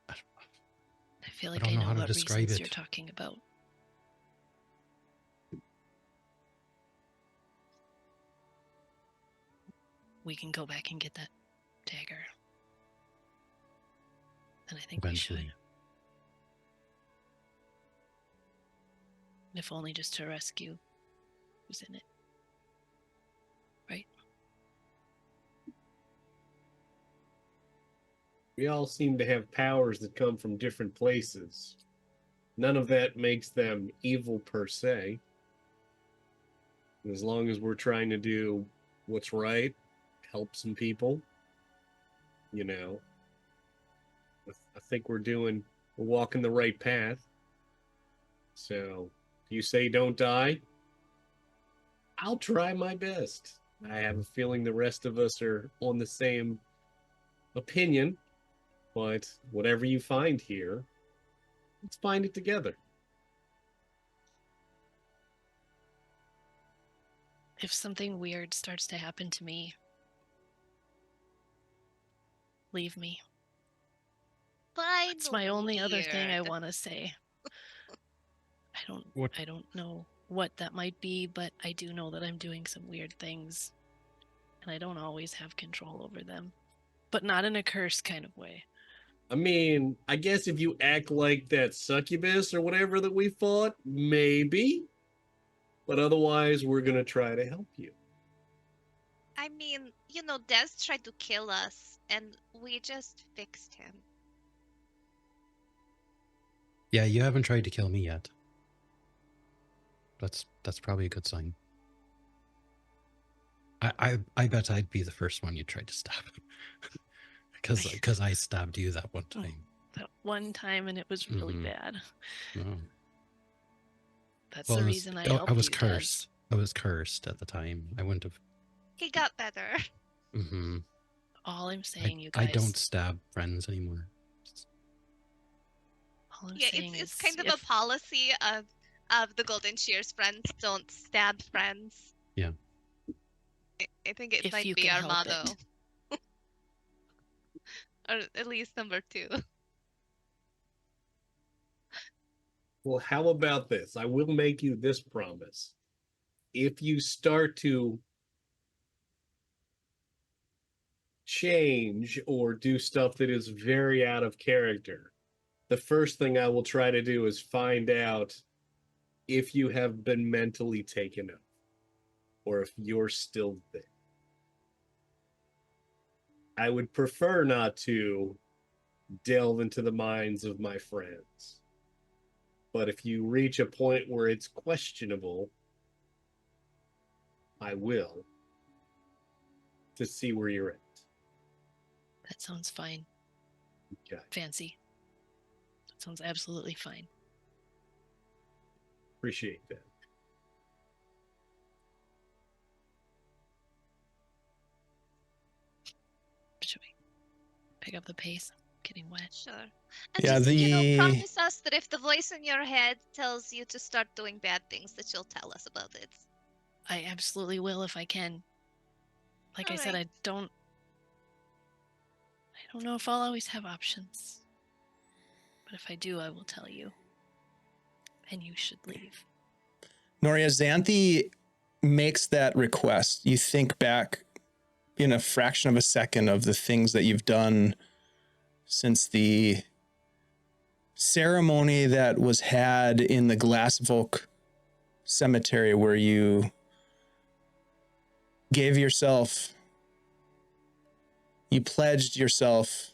I feel I like don't I know know how to what describe reasons it. you're talking about. We can go back and get that dagger. And I think Eventually. we should. If only just to rescue who's in it. Right? We all seem to have powers that come from different places. None of that makes them evil per se. As long as we're trying to do what's right, help some people, you know, I think we're walking the right path. So, you say don't die? I'll try my best. I have a feeling the rest of us are on the same opinion, but whatever you find here, let's find it together. If something weird starts to happen to me, leave me. That's my only other thing I want to say. I don't know what that might be, but I do know that I'm doing some weird things, and I don't always have control over them, but not in a curse kind of way. I mean, I guess if you act like that succubus or whatever that we fought, maybe. But otherwise, we're going to try to help you. I mean, you know, Des tried to kill us, and we just fixed him. Yeah, you haven't tried to kill me yet. That's probably a good sign. I bet I'd be the first one you tried to stab. Because I stabbed you that one time. That one time, and it was really bad. Oh. That's the reason I helped you. I was cursed. I was cursed at the time. I wouldn't have. He got better. Mm-hmm. All I'm saying, you guys. I don't stab friends anymore. All I'm Yeah, saying it's is kind of a policy of the Golden Shears friends. Don't stab friends. Yeah. I think it If might you be can our help motto. it. Or at least number 2. Well, how about this? I will make you this promise. If you start to change or do stuff that is very out of character, the first thing I will try to do is find out if you have been mentally taken up or if you're still there. I would prefer not to delve into the minds of my friends. But if you reach a point where it's questionable, I will, to see where you're at. That sounds fine. Okay. Fancy. That sounds absolutely fine. Appreciate that. Should we pick up the pace? Getting wet. Sure. And Yeah, just, you know, promise us that if the voice in your head tells you to start doing bad things, that you'll tell us about it. I absolutely will if I can. Like I said, I don't know if I'll always have options. But if I do, I will tell you. And you should leave. Noria, Xanthi makes that request. You think back in a fraction of a second of the things that you've done since the ceremony that was had in the Glassvolk cemetery, where you gave yourself, you pledged yourself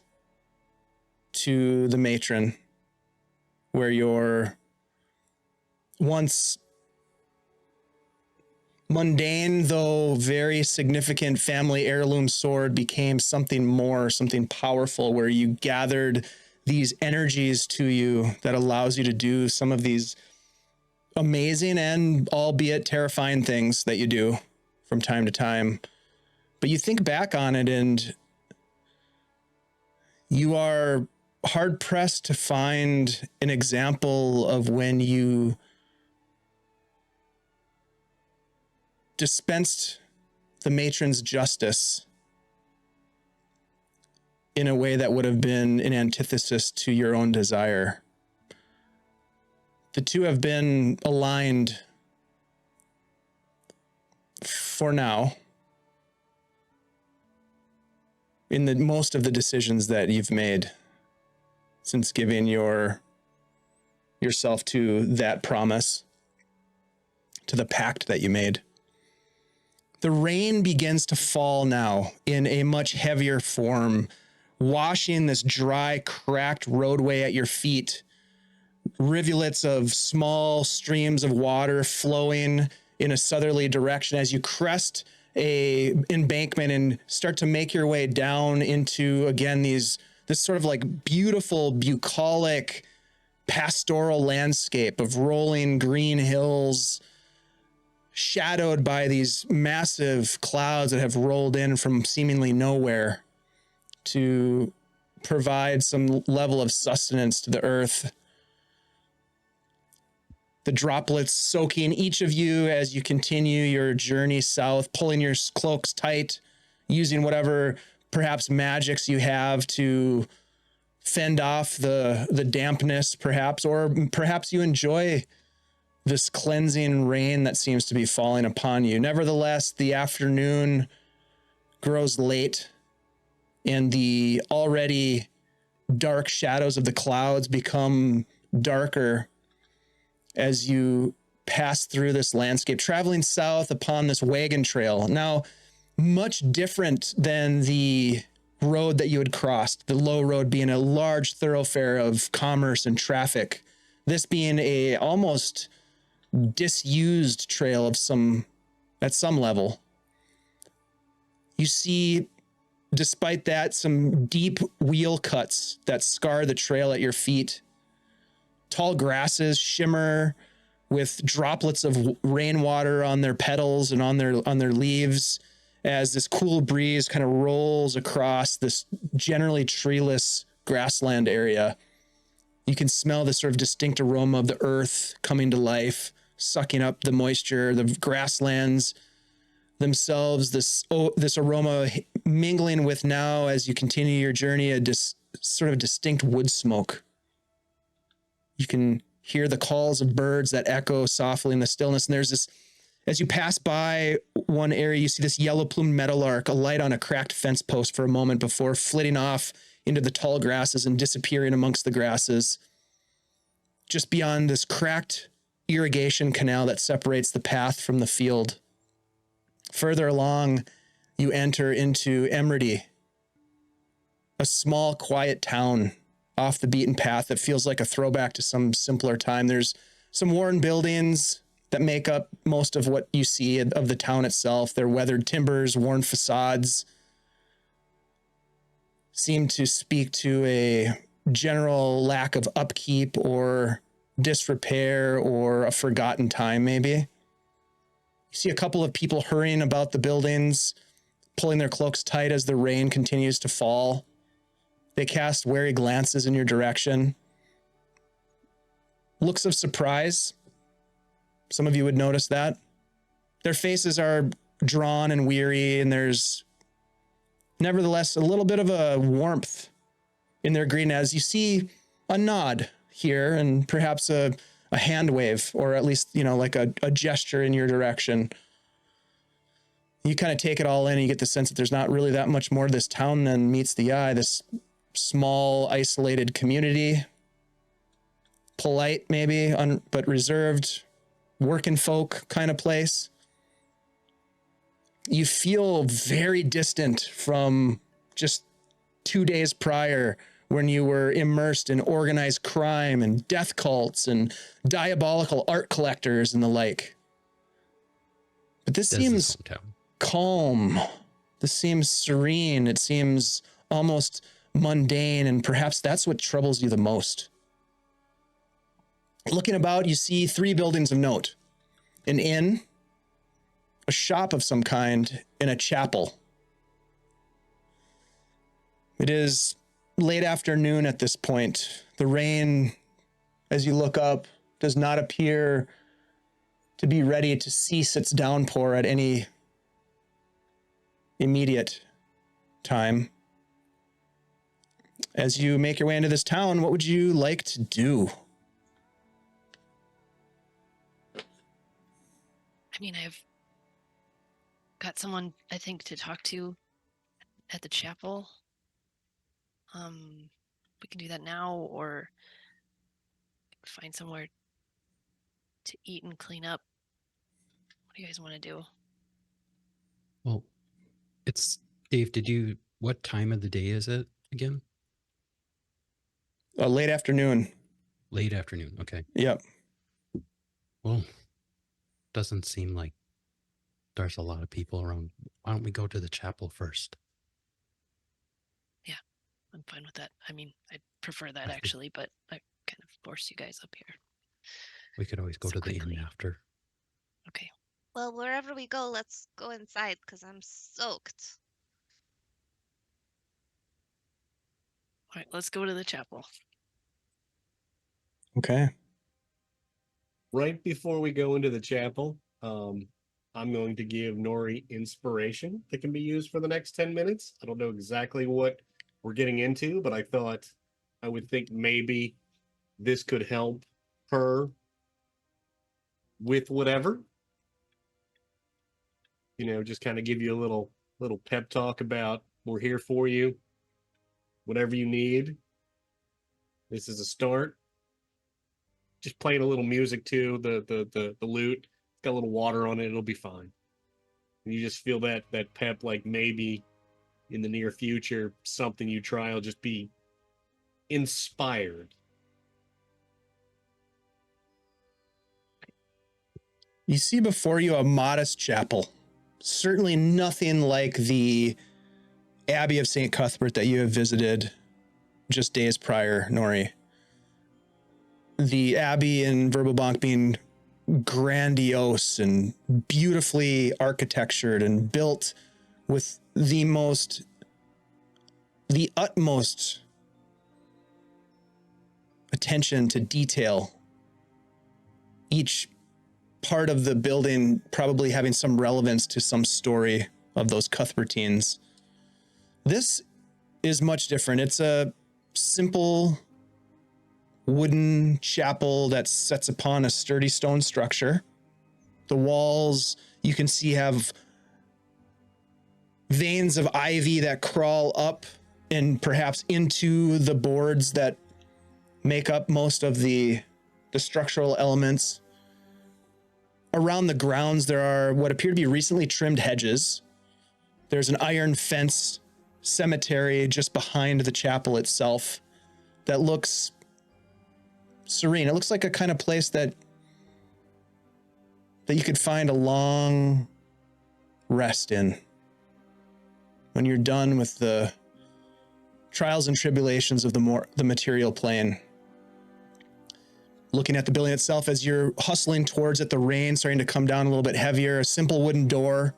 to the matron, where your once mundane, though very significant family heirloom sword became something more, something powerful, where you gathered these energies to you that allows you to do some of these amazing and albeit terrifying things that you do from time to time. But you think back on it and you are hard pressed to find an example of when you dispensed the matron's justice in a way that would have been an antithesis to your own desire. The two have been aligned for now in the most of the decisions that you've made since giving yourself to that promise, to the pact that you made. The rain begins to fall now in a much heavier form, washing this dry, cracked roadway at your feet. Rivulets of small streams of water flowing in a southerly direction as you crest a embankment and start to make your way down into, again, this sort of like beautiful, bucolic, pastoral landscape of rolling green hills, shadowed by these massive clouds that have rolled in from seemingly nowhere to provide some level of sustenance to the earth. The droplets soaking each of you as you continue your journey south, pulling your cloaks tight, using whatever perhaps magics you have to fend off the dampness, perhaps, or perhaps you enjoy this cleansing rain that seems to be falling upon you. Nevertheless, the afternoon grows late and the already dark shadows of the clouds become darker as you pass through this landscape, traveling south upon this wagon trail. Now, much different than the road that you had crossed, the low road being a large thoroughfare of commerce and traffic. This being a almost disused trail of at some level. You see, despite that, some deep wheel cuts that scar the trail at your feet. Tall grasses shimmer with droplets of rainwater on their petals and on their leaves as this cool breeze kind of rolls across this generally treeless grassland area. You can smell the sort of distinct aroma of the earth coming to life, sucking up the moisture, the grasslands themselves, this aroma mingling with now, as you continue your journey, sort of distinct wood smoke. You can hear the calls of birds that echo softly in the stillness. And there's this, as you pass by one area, you see this yellow-plumed meadowlark alight on a cracked fence post for a moment before flitting off into the tall grasses and disappearing amongst the grasses. Just beyond this cracked irrigation canal that separates the path from the field. Further along, you enter into Emridy, a small, quiet town off the beaten path that feels like a throwback to some simpler time. There's some worn buildings that make up most of what you see of the town itself. Their weathered timbers, worn facades seem to speak to a general lack of upkeep or disrepair or a forgotten time, maybe. You see a couple of people hurrying about the buildings, pulling their cloaks tight as the rain continues to fall. They cast wary glances in your direction. Looks of surprise. Some of you would notice that. Their faces are drawn and weary, and there's nevertheless a little bit of a warmth in their greeting as you see a nod here and perhaps a hand wave, or at least, like a gesture in your direction. You kind of take it all in and you get the sense that there's not really that much more to this town than meets the eye. This small, isolated community, polite maybe, but reserved, working folk kind of place. You feel very distant from just 2 days prior when you were immersed in organized crime and death cults and diabolical art collectors and the like. But this Dez's seems hometown. calm. This seems serene. It seems almost mundane, and perhaps that's what troubles you the most. Looking about, you see 3 buildings of note: an inn, a shop of some kind, and a chapel. It is late afternoon at this point. The rain, as you look up, does not appear to be ready to cease its downpour at any immediate time. As you make your way into this town, what would you like to do? I mean, I've got someone I think to talk to at the chapel. We can do that now, or find somewhere to eat and clean up. What do you guys want to do? Well, it's Dave. What time of the day is it again? Late afternoon. Late afternoon. Okay. Yep. Well, doesn't seem like there's a lot of people around. Why don't we go to the chapel first? I'm fine with that. I mean, I'd prefer that I think- actually, but I kind of forced you guys up here. We could always go So to the quickly. inn after. Okay. Well, wherever we go, let's go inside because I'm soaked. All right, let's go to the chapel. Okay. Right before we go into the chapel, I'm going to give Nori inspiration that can be used for the next 10 minutes. I don't know exactly what we're getting into, but I thought I would think maybe this could help her with whatever. You know, just kind of give you a little pep talk about we're here for you. Whatever you need. This is a start. Just playing a little music too, the lute. It's got a little water on it, it'll be fine. And you just feel that pep, like maybe in the near future, something you try will just be inspired. You see before you a modest chapel. Certainly nothing like the Abbey of St. Cuthbert that you have visited just days prior, Nori. The Abbey in Verbobank being grandiose and beautifully architectured and built with the utmost attention to detail. Each part of the building probably having some relevance to some story of those Cuthbertines. This is much different. It's a simple wooden chapel that sits upon a sturdy stone structure. The walls you can see have veins of ivy that crawl up and perhaps into the boards that make up most of the structural elements. Around the grounds, there are what appear to be recently trimmed hedges. There's an iron fenced cemetery just behind the chapel itself that looks serene. It looks like a kind of place that you could find a long rest in when you're done with the trials and tribulations of the material plane. Looking at the building itself as you're hustling towards it, the rain starting to come down a little bit heavier, a simple wooden door.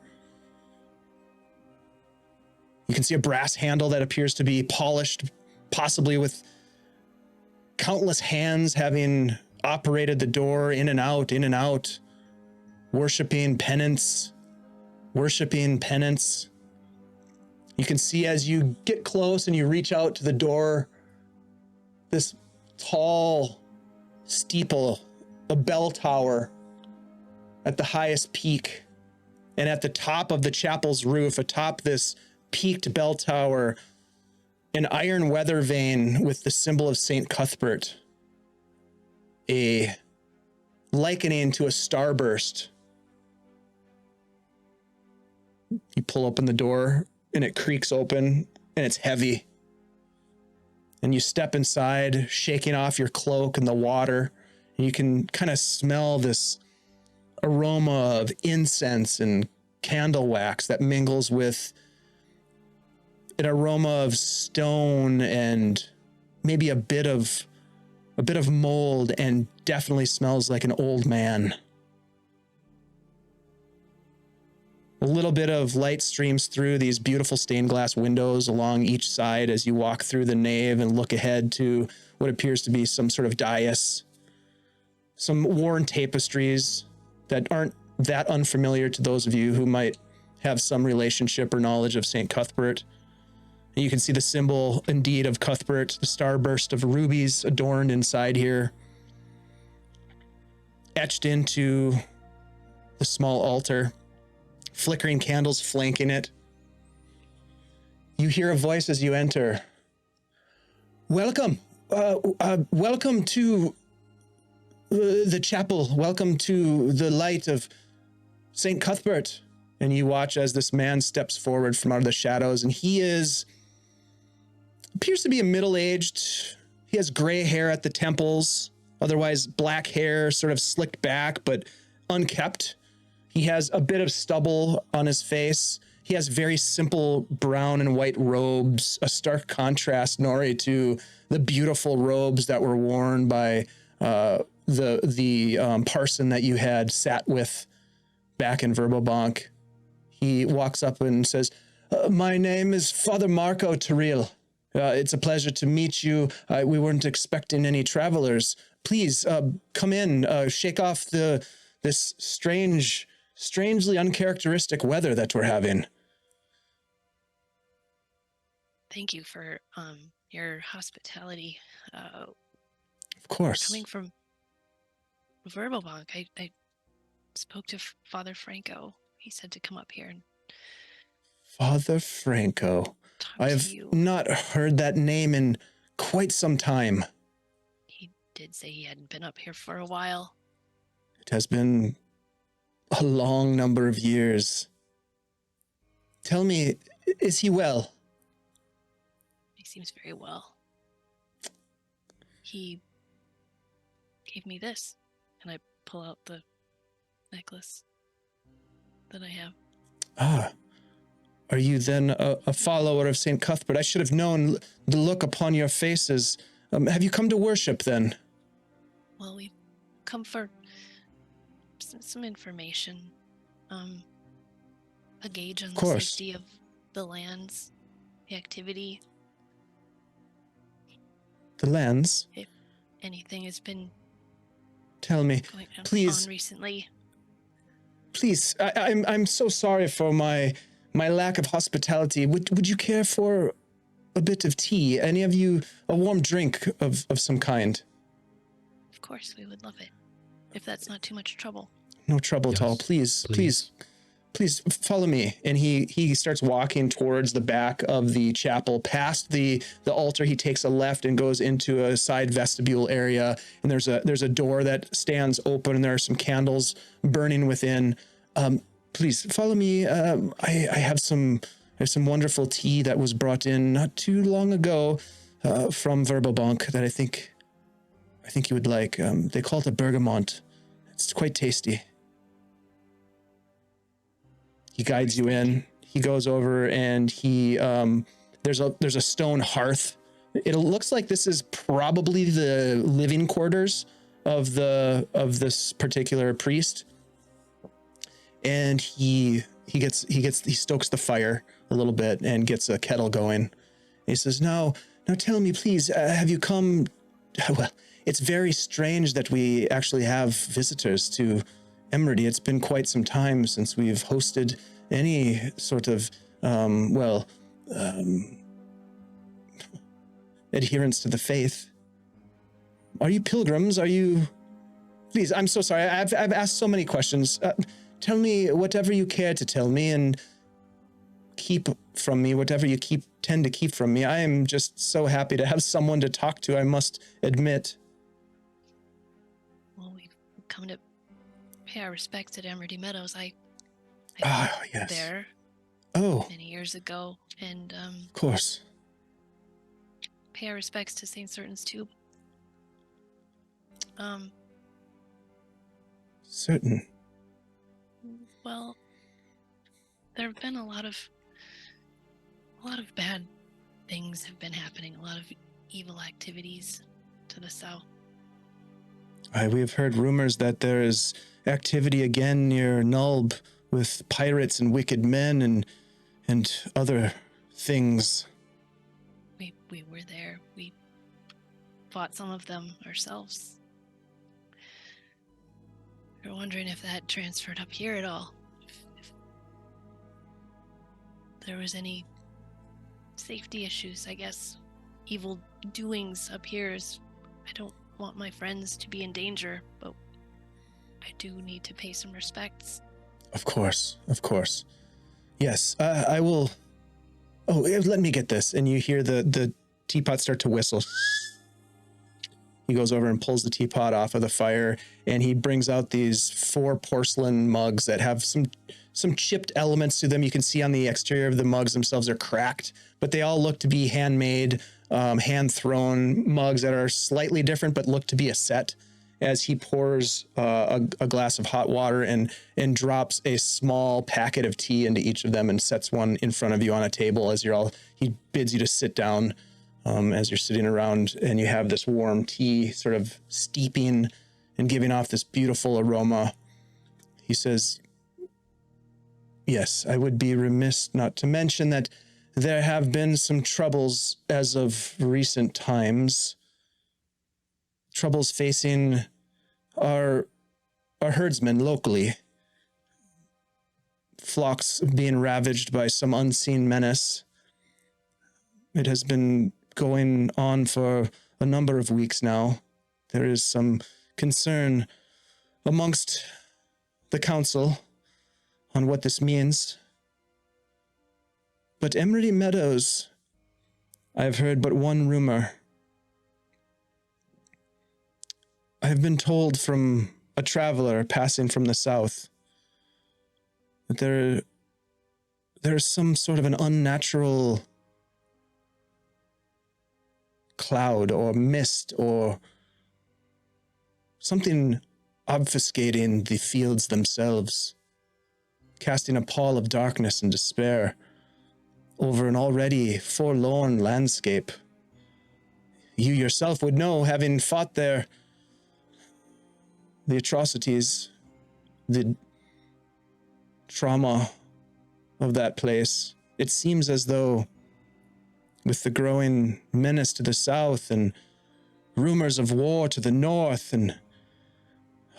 You can see a brass handle that appears to be polished, possibly with countless hands having operated the door in and out, worshiping penance. You can see as you get close and you reach out to the door, this tall steeple, a bell tower at the highest peak. And at the top of the chapel's roof, atop this peaked bell tower, an iron weather vane with the symbol of St. Cuthbert, a likening to a starburst. You pull open the door and it creaks open and it's heavy. And you step inside, shaking off your cloak and the water, and you can kind of smell this aroma of incense and candle wax that mingles with an aroma of stone and maybe a bit of mold, and definitely smells like an old man. A little bit of light streams through these beautiful stained glass windows along each side as you walk through the nave and look ahead to what appears to be some sort of dais. Some worn tapestries that aren't that unfamiliar to those of you who might have some relationship or knowledge of St. Cuthbert. And you can see the symbol, indeed, of Cuthbert, the starburst of rubies adorned inside here, etched into the small altar, flickering candles flanking it. You hear a voice as you enter. Welcome. Welcome to the chapel. Welcome to the light of St. Cuthbert. And you watch as this man steps forward from out of the shadows, and he appears to be a middle-aged. He has gray hair at the temples, otherwise black hair, sort of slicked back, but unkept. He has a bit of stubble on his face. He has very simple brown and white robes, a stark contrast, Nori, to the beautiful robes that were worn by the parson that you had sat with back in Verbobank. He walks up and says, my name is Father Marco Terrell. It's a pleasure to meet you. We weren't expecting any travelers. Please come in, shake off this strangely uncharacteristic weather that we're having. Thank you for your hospitality. Of course. Coming from Verbobank, I spoke to Father Franco. He said to come up here and Father Franco. talk I've to you. not heard that name in quite some time. He did say he hadn't been up here for a while. It has been a long number of years. Tell me, is he well? He seems very well. He gave me this, and I pull out the necklace that I have. Ah, are you then a follower of St. Cuthbert? I should have known the look upon your faces. Have you come to worship then? Well, we've come for some information, a gauge on the safety of the lands, the activity. The lands? If anything has been Tell me, going please. on recently. Please, I'm so sorry for my lack of hospitality. Would you care for a bit of tea? Any of you, a warm drink of some kind? Of course, we would love it, if that's not too much trouble. No trouble at all. Please follow me. And he starts walking towards the back of the chapel, past the altar. He takes a left and goes into a side vestibule area. And there's a door that stands open, and there are some candles burning within. Please follow me. I have some wonderful tea that was brought in not too long ago from Verbobank that I think you would like. They call it a bergamot. It's quite tasty. He guides you in. He goes over and there's a stone hearth. It looks like this is probably the living quarters of this particular priest. And he stokes the fire a little bit and gets a kettle going. He says, now tell me, please, have you come? Well, it's very strange that we actually have visitors to Emridy. It's been quite some time since we've hosted any sort of, adherence to the faith. Are you pilgrims? Are you... Please, I'm so sorry. I've asked so many questions. Tell me whatever you care to tell me, and keep from me whatever you tend to keep from me. I am just so happy to have someone to talk to, I must admit. Well, we've come to pay our respects at Emridy Meadows. I Yes. there Oh, many years ago, and of course. pay our respects to St. Certan's too. Certain. Well, there have been a lot of bad things have been happening, a lot of evil activities to the south. We have heard rumors that there is activity again near Nulb with pirates and wicked men and other things. We were there. We fought some of them ourselves. We're wondering if that transferred up here at all. If there was any safety issues, I guess. Evil doings up here is... I don't want my friends to be in danger, but I do need to pay some respects. Of course. Yes, I will... Oh, let me get this. And you hear the teapot start to whistle. He goes over and pulls the teapot off of the fire, and he brings out these 4 porcelain mugs that have some chipped elements to them. You can see on the exterior of the mugs themselves are cracked, but they all look to be handmade, hand-thrown mugs that are slightly different, but look to be a set. As he pours a glass of hot water and drops a small packet of tea into each of them and sets one in front of you on a table as he bids you to sit down as you're sitting around, and you have this warm tea sort of steeping and giving off this beautiful aroma. He says, yes, I would be remiss not to mention that there have been some troubles as of recent times. Troubles facing our herdsmen locally. Flocks being ravaged by some unseen menace. It has been going on for a number of weeks now. There is some concern amongst the council on what this means. But Emridy Meadows, I have heard but one rumor. I have been told from a traveler passing from the south that there is some sort of an unnatural cloud or mist or something obfuscating the fields themselves, casting a pall of darkness and despair over an already forlorn landscape. You yourself would know, having fought there, the atrocities, the trauma of that place. It seems as though, with the growing menace to the south and rumors of war to the north, and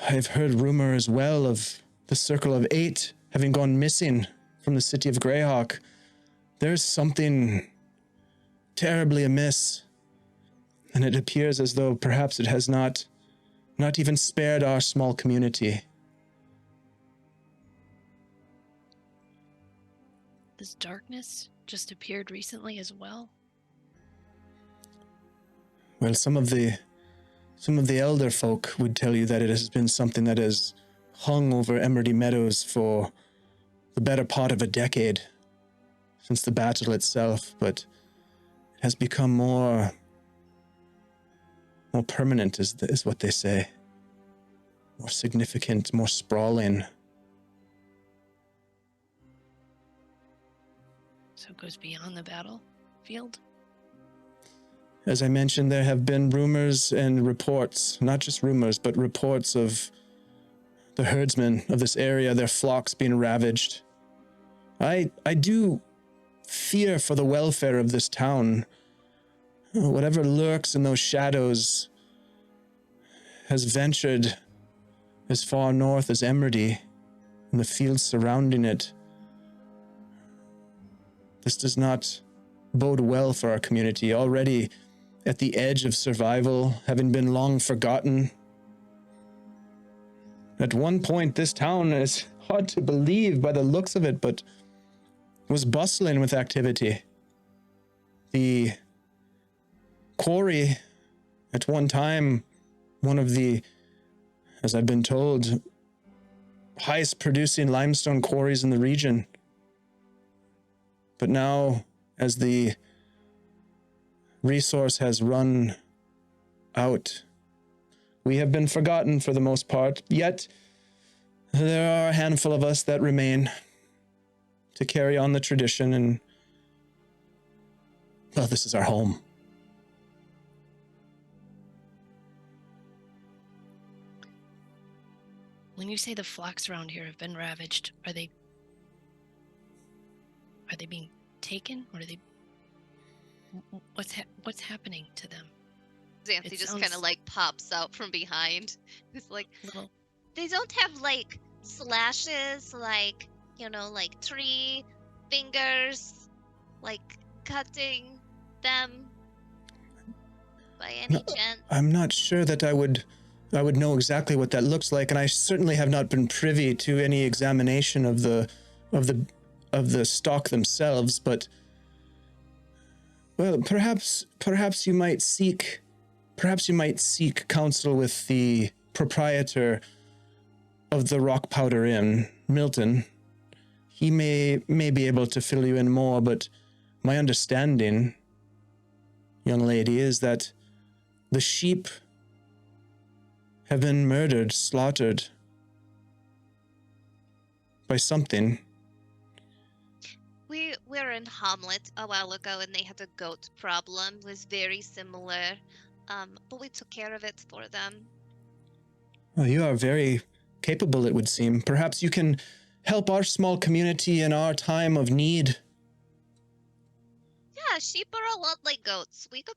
I've heard rumor as well of the Circle of 8 having gone missing from the city of Greyhawk, there's something terribly amiss, and it appears as though perhaps it has not even spared our small community. This darkness just appeared recently as well? Well, some of the elder folk would tell you that it has been something that has hung over Emridy Meadows for the better part of a decade, since the battle itself, but it has become more permanent, is what they say. More significant, more sprawling. So it goes beyond the battlefield? As I mentioned, there have been rumors and reports, not just rumors, but reports of the herdsmen of this area, their flocks being ravaged. I do fear for the welfare of this town. Whatever lurks in those shadows has ventured as far north as Emridy and the fields surrounding it. This does not bode well for our community, already at the edge of survival, having been long forgotten. At one point, this town, is hard to believe by the looks of it, but was bustling with activity. The quarry, at one time, one of the, as I've been told, highest producing limestone quarries in the region. But now, as the resource has run out, we have been forgotten for the most part, yet There are a handful of us that remain to carry on the tradition, and well, this is our home. When you say the flocks around here have been ravaged, are they being taken, or are they? What's happening to them? Xanthi It just kind sounds- of like pops out from behind. It's like, Little They don't have like slashes, like, like tree fingers, like cutting them by any No, chance. I'm not sure that I would know exactly what that looks like, and I certainly have not been privy to any examination of the stock themselves, but well, perhaps you might seek counsel with the proprietor of the Rock Powder Inn, Milton. He may be able to fill you in more, but my understanding, young lady, is that the sheep have been murdered, slaughtered by something. We were in Hamlet a while ago and they had a goat problem. It was very similar. But we took care of it for them. Well, you are very capable, it would seem. Perhaps you can help our small community in our time of need. Yeah, sheep are a lot like goats. We could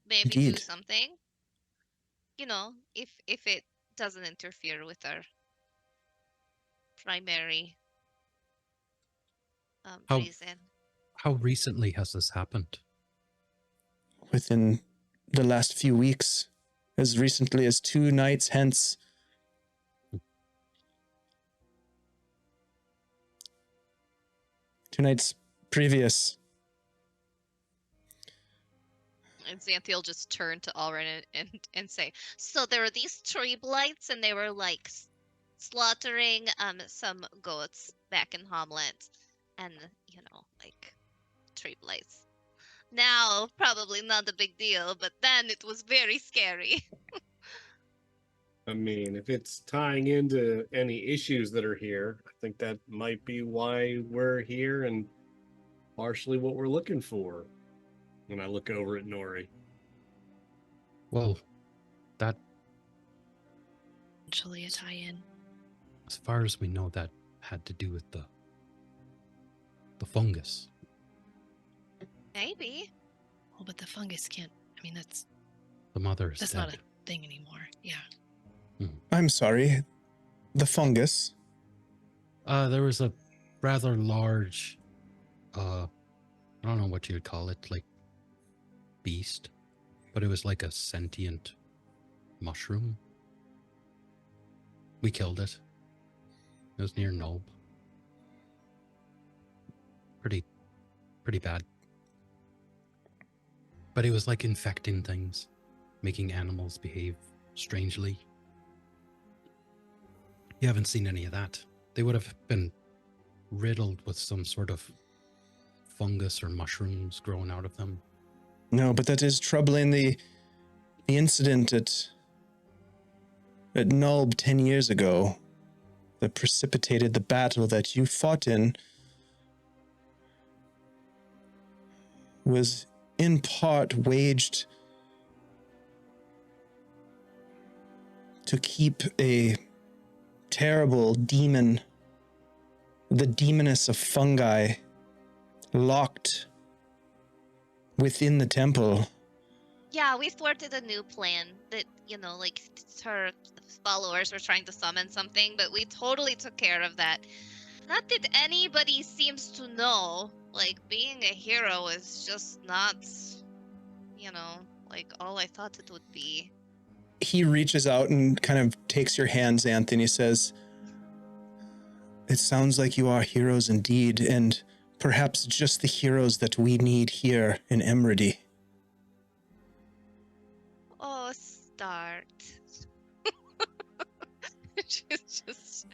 maybe do Indeed. something. If it doesn't interfere with our primary How- reason. How recently has this happened? Within the last few weeks, as recently as 2 nights hence. Two nights previous. and Xanthi will just turn to Alrin and say, So there were these tree blights, and they were like slaughtering some goats back in Hamlet, and like tree blights. Now probably not a big deal, but then it was very scary. I mean, if it's tying into any issues that are here, I think that might be why we're here and partially what we're looking for. When I look over at Nori. Well, that, potentially a tie-in. as far as we know, that had to do with the fungus. Maybe. Oh, but the fungus can't. I mean, that's The mother is that's dead. not a thing anymore. Yeah. I'm sorry. The fungus. There was a rather large, I don't know what you would call it, like beast, but it was like a sentient mushroom. We killed it. It was near Nob. Pretty bad. But it was like infecting things, making animals behave strangely. You haven't seen any of that. They would have been riddled with some sort of fungus or mushrooms growing out of them. No, but that is troubling. The incident at Nulb 10 years ago that precipitated the battle that you fought in was in part waged to keep a terrible demon, the demoness of fungi, locked within the temple. Yeah, we thwarted a new plan that, like her followers were trying to summon something, but we totally took care of that. Not that anybody seems to know. Like, being a hero is just not, like all I thought it would be. He reaches out and kind of takes your hands, Anthony, says, "It sounds like you are heroes indeed, and perhaps just the heroes that we need here in Emridy." Oh, start. she's just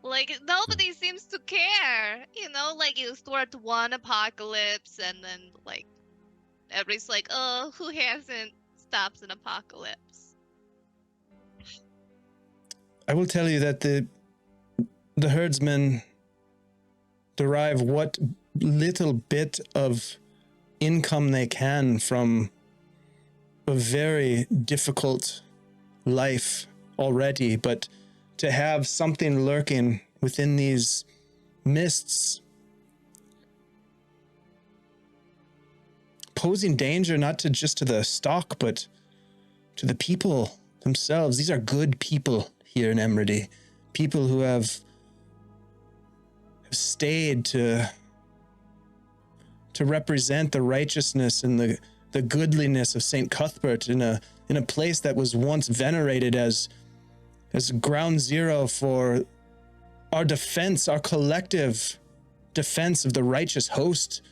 like, nobody seems to care, like you thwart one apocalypse and then like everybody's like, oh, who hasn't stopped an apocalypse? I will tell you that the herdsmen derive what little bit of income they can from a very difficult life already, but to have something lurking within these mists, posing danger not to just to the stock, but to the people themselves. These are good people here in Emridy. People who have stayed to represent the righteousness and the goodliness of St. Cuthbert in a place that was once venerated as ground zero for our defense, our collective defense of the righteous host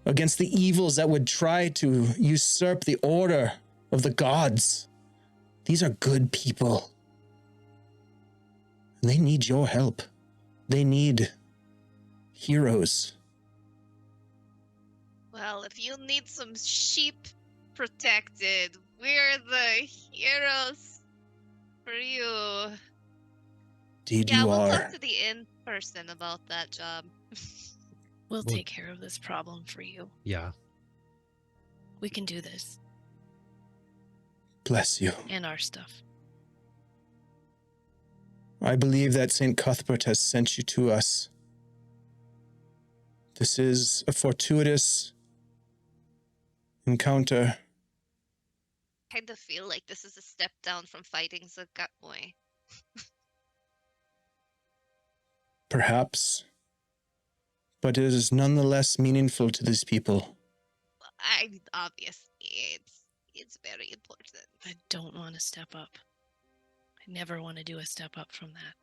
against the evils that would try to usurp the order of the gods. These are good people. They need your help. They need heroes. Well, if you need some sheep protected, we're the heroes for you. Indeed, Yeah, you we'll are. talk to the inn person about that job. We'll Well- take care of this problem for you. Yeah. We can do this. Bless you. And our stuff. I believe that St. Cuthbert has sent you to us. This is a fortuitous encounter. Kind of feel like this is a step down from fighting the gut boy. Perhaps. But it is nonetheless meaningful to these people. Obviously, it's very important. I don't want to step up. I never want to do a step up from that.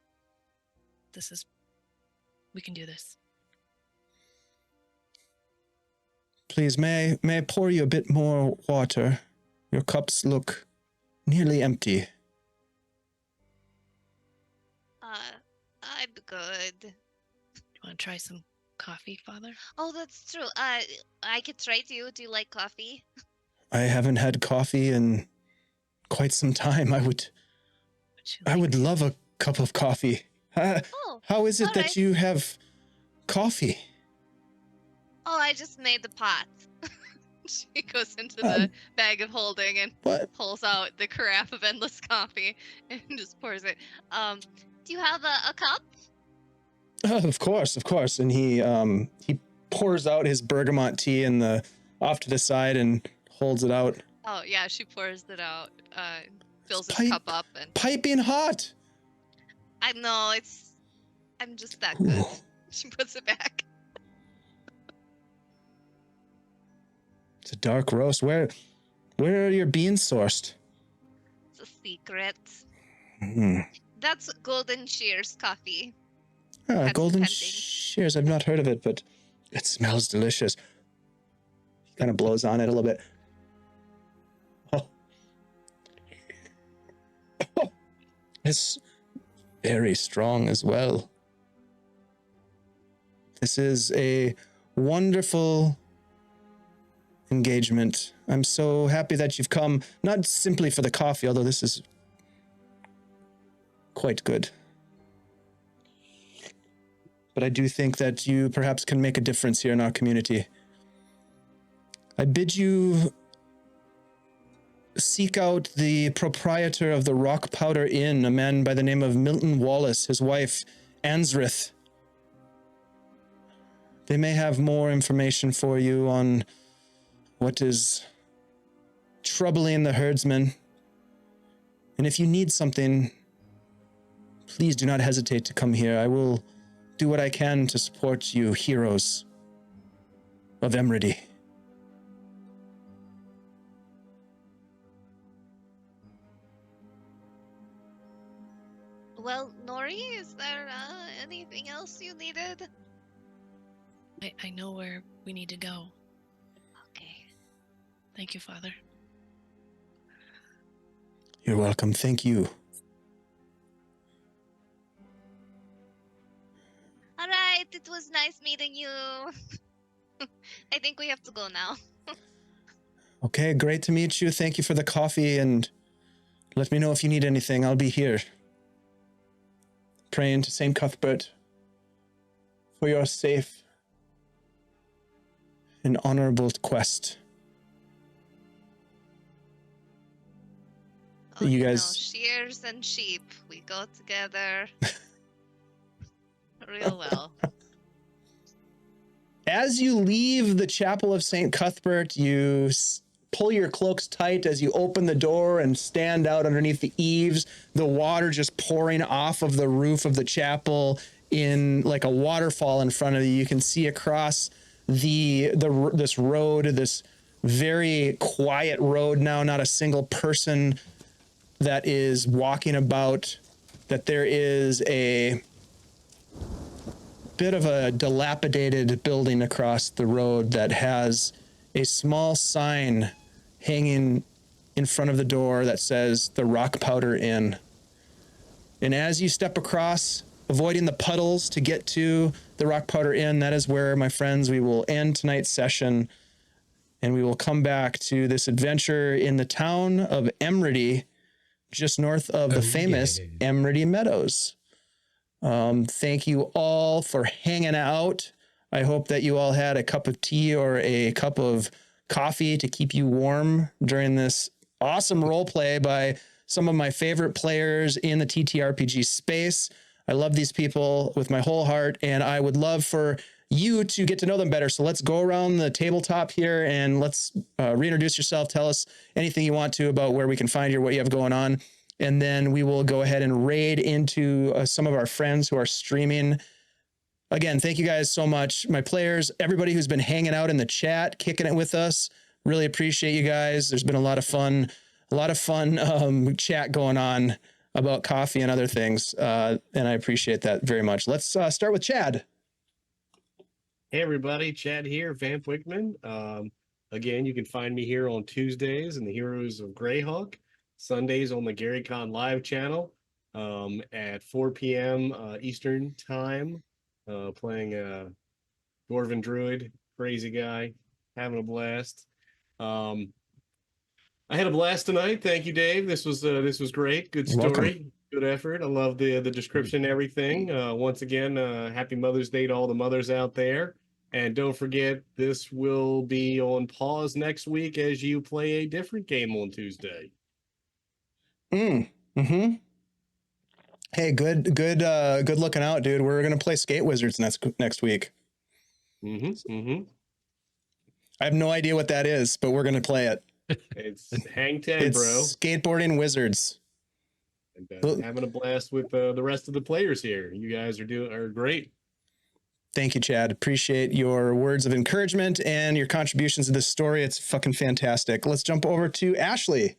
We can do this. Please, may I pour you a bit more water? Your cups look nearly empty. I'm good. You want to try some coffee, Father? Oh, that's true. I could try to. Do you like coffee? I haven't had coffee in quite some time. I would love a cup of coffee. Oh, How is it all that right. you have coffee? Oh, I just made the pot. She goes into Um, the bag of holding and What? pulls out the carafe of endless coffee and just pours it. Do you have a cup? Of course. And he pours out his bergamot tea off to the side and holds it out. Oh yeah, she pours it out. Fills his Pipe- cup up, and Piping hot. I know I'm just that Ooh. good. She puts it back. It's a dark roast. Where are your beans sourced? It's a secret. Hmm. That's Golden Shears coffee. Golden pending. Shears. I've not heard of it, but it smells delicious. He kind of blows on it a little bit. Oh. Oh. It's very strong as well. This is a wonderful engagement. I'm so happy that you've come, not simply for the coffee, although this is quite good. But I do think that you perhaps can make a difference here in our community. I bid you seek out the proprietor of the Rock Powder Inn, a man by the name of Milton Wallace, his wife, Ansrith. They may have more information for you on what is troubling the herdsmen. And if you need something, please do not hesitate to come here. I will do what I can to support you, heroes of Emridy. Well, Nori, is there anything else you needed? I know where we need to go. Okay. Thank you, Father. You're welcome. Thank you. All right, it was nice meeting you. I think we have to go now. Okay, great to meet you. Thank you for the coffee, and let me know if you need anything. I'll be here. praying to St. Cuthbert for your safe and honorable quest. Oh, You you know, guys- shears and sheep, we go together real well. As you leave the Chapel of St. Cuthbert, you pull your cloaks tight as you open the door and stand out underneath the eaves, the water just pouring off of the roof of the chapel in like a waterfall in front of you. You can see across this road, this very quiet road now, not a single person that is walking about, that there is a bit of a dilapidated building across the road that has a small sign hanging in front of the door that says the Rock Powder Inn. And as you step across, avoiding the puddles to get to the Rock Powder Inn, that is where, my friends, we will end tonight's session, and we will come back to this adventure in the town of Emridy, just north of the famous Emridy Meadows. Thank you all for hanging out. I hope that you all had a cup of tea or a cup of coffee to keep you warm during this awesome role play by some of my favorite players in the TTRPG space. I love these people with my whole heart, and I would love for you to get to know them better. So let's go around the tabletop here and let's reintroduce yourself. Tell us anything you want to about where we can find you, what you have going on. And then we will go ahead and raid into some of our friends who are streaming. Again, thank you guys so much. My players, everybody who's been hanging out in the chat, kicking it with us. Really appreciate you guys. There's been a lot of fun chat going on about coffee and other things. And I appreciate that very much. Let's start with Chad. Hey everybody, Chad here, Vamp Wickman. Again, you can find me here on Tuesdays in the Heroes of Greyhawk, Sundays on the GaryCon Live channel at 4 p.m. Eastern Time, playing a Dwarven Druid, crazy guy, having a blast. I had a blast tonight. Thank you, Dave. This was great. Good You're story. welcome. Good effort. I love the description and everything. Once again, happy Mother's Day to all the mothers out there. And don't forget, this will be on pause next week as you play a different game on Tuesday. Mm-hmm. Hey, good looking out, dude. We're gonna play Skate Wizards next week. Mm-hmm. I have no idea what that is, but we're gonna play it. It's Hang 10, It's bro. Skateboarding Wizards. And, having a blast with the rest of the players here. You guys are great. Thank you, Chad. Appreciate your words of encouragement and your contributions to this story. It's fucking fantastic. Let's jump over to Ashley.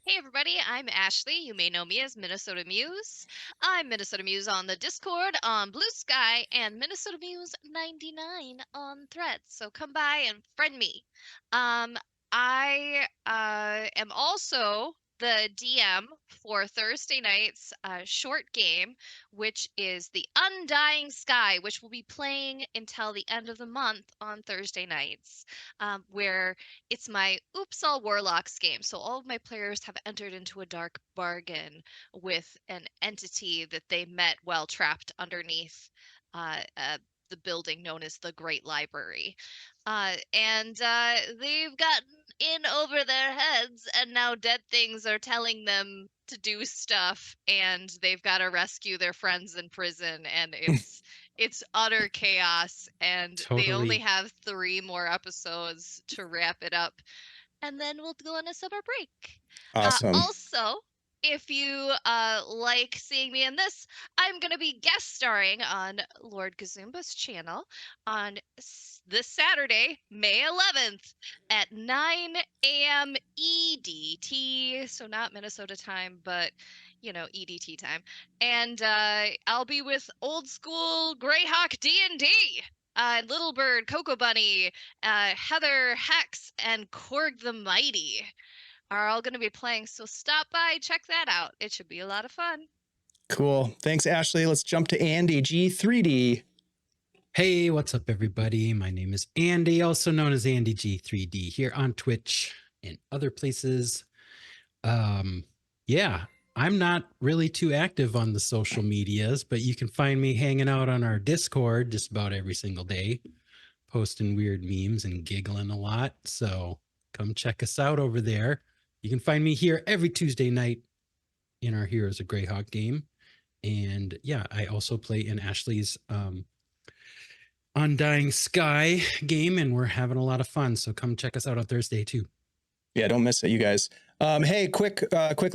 Hey everybody, I'm Ashley. You may know me as Minnesota Muse. I'm Minnesota Muse on the Discord, on Blue Sky, and Minnesota Muse 99 on Threads. So come by and friend me. I am also the DM for Thursday night's short game, which is The Undying Sky, which will be playing until the end of the month on Thursday nights, where it's my Oops All Warlocks game. So all of my players have entered into a dark bargain with an entity that they met while trapped underneath the building known as the Great Library. And they've gotten in over their heads, and now dead things are telling them to do stuff, and they've got to rescue their friends in prison, and it's utter chaos, and they only Totally. have 3 more episodes to wrap it up, and then we'll go on a summer break. Awesome. Also, if you like seeing me in this, I'm going to be guest starring on Lord Gazumba's channel on this Saturday, May 11th at 9 a.m. EDT. So not Minnesota time, but, EDT time. And I'll be with old school Greyhawk D&D. Little Bird, Cocoa Bunny, Heather Hex, and Korg the Mighty are all going to be playing, so stop by, check that out. It should be a lot of fun. Cool. Thanks, Ashley. Let's jump to Andy G3D. Hey, what's up, everybody? My name is Andy, also known as Andy G3D, here on Twitch and other places. Yeah, I'm not really too active on the social medias, but you can find me hanging out on our Discord just about every single day, posting weird memes and giggling a lot. So come check us out over there. You can find me here every Tuesday night in our Heroes of Greyhawk game. And yeah, I also play in Ashley's Undying Sky game, and we're having a lot of fun. So come check us out on Thursday too. Yeah, don't miss it, you guys. Hey, quickly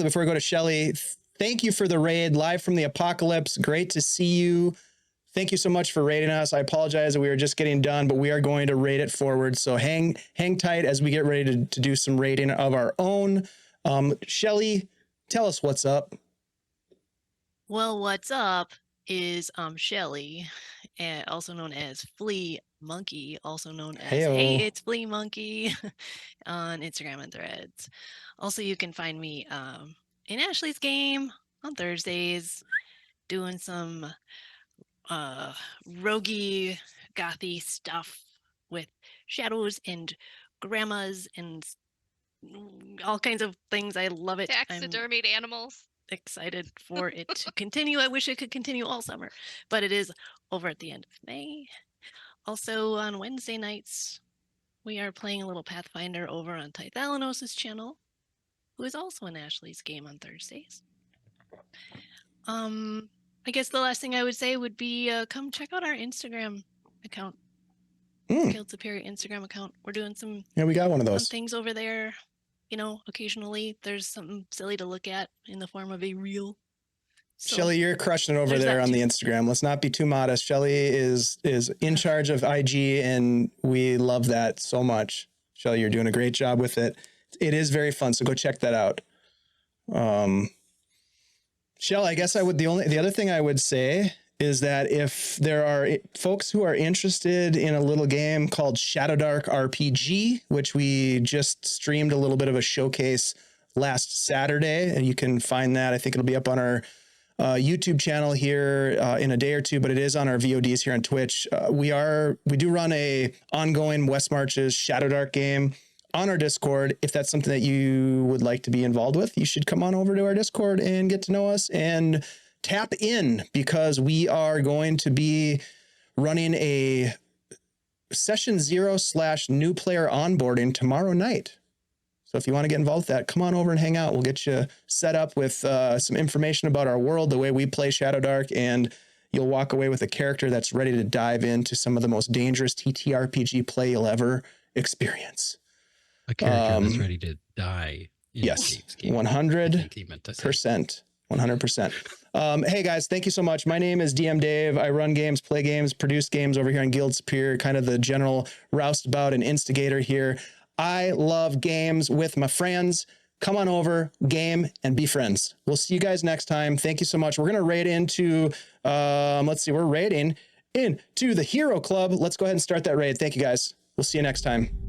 before we go to Shelly, thank you for the raid live from the apocalypse. Great to see you. Thank you so much for raiding us. I apologize that we were just getting done, but we are going to raid it forward. So hang tight as we get ready to do some raiding of our own. Shelly, tell us what's up. Well, what's up is Shelly, also known as Flea Monkey, also known as Heyo. Hey, it's Flea Monkey on Instagram and Threads. Also, you can find me in Ashley's game on Thursdays, doing some roguey, gothy stuff with shadows and grandmas and all kinds of things. I love it. Taxidermied animals. Excited for it to continue. I wish it could continue all summer, but it is over at the end of May. Also on Wednesday nights, we are playing a little Pathfinder over on Tithalanos' channel, who is also in Ashley's game on Thursdays. I guess the last thing I would say would be come check out our Instagram account. Guild Superior Instagram account. We're doing some we got one of fun those things over there. You know, occasionally there's something silly to look at in the form of a reel. So, Shelly, you're crushing it over there on the Instagram. Let's not be too modest. Shelly is in charge of IG, and we love that so much. Shelly, you're doing a great job with it. It is very fun, so go check that out. Shell, I guess the other thing I would say is that if there are folks who are interested in a little game called Shadowdark RPG, which we just streamed a little bit of a showcase last Saturday, and you can find that. I think it'll be up on our YouTube channel here in a day or two, but it is on our VODs here on Twitch. We do run a ongoing West Marches Shadowdark game on our Discord. If that's something that you would like to be involved with, you should come on over to our Discord and get to know us and tap in, because we are going to be running a session 0/new player onboarding tomorrow night. So if you want to get involved with that, come on over and hang out. We'll get you set up with some information about our world, the way we play Shadowdark, and you'll walk away with a character that's ready to dive into some of the most dangerous TTRPG play you'll ever experience. A character that's ready to die. Yes, 100%. 100%. Hey guys, thank you so much. My name is DM Dave. I run games, play games, produce games over here on Guild Superior, kind of the general roustabout and instigator here. I love games with my friends. Come on over, game, and be friends. We'll see you guys next time. Thank you so much. We're going to raid into, we're raiding into the Hero Club. Let's go ahead and start that raid. Thank you guys. We'll see you next time.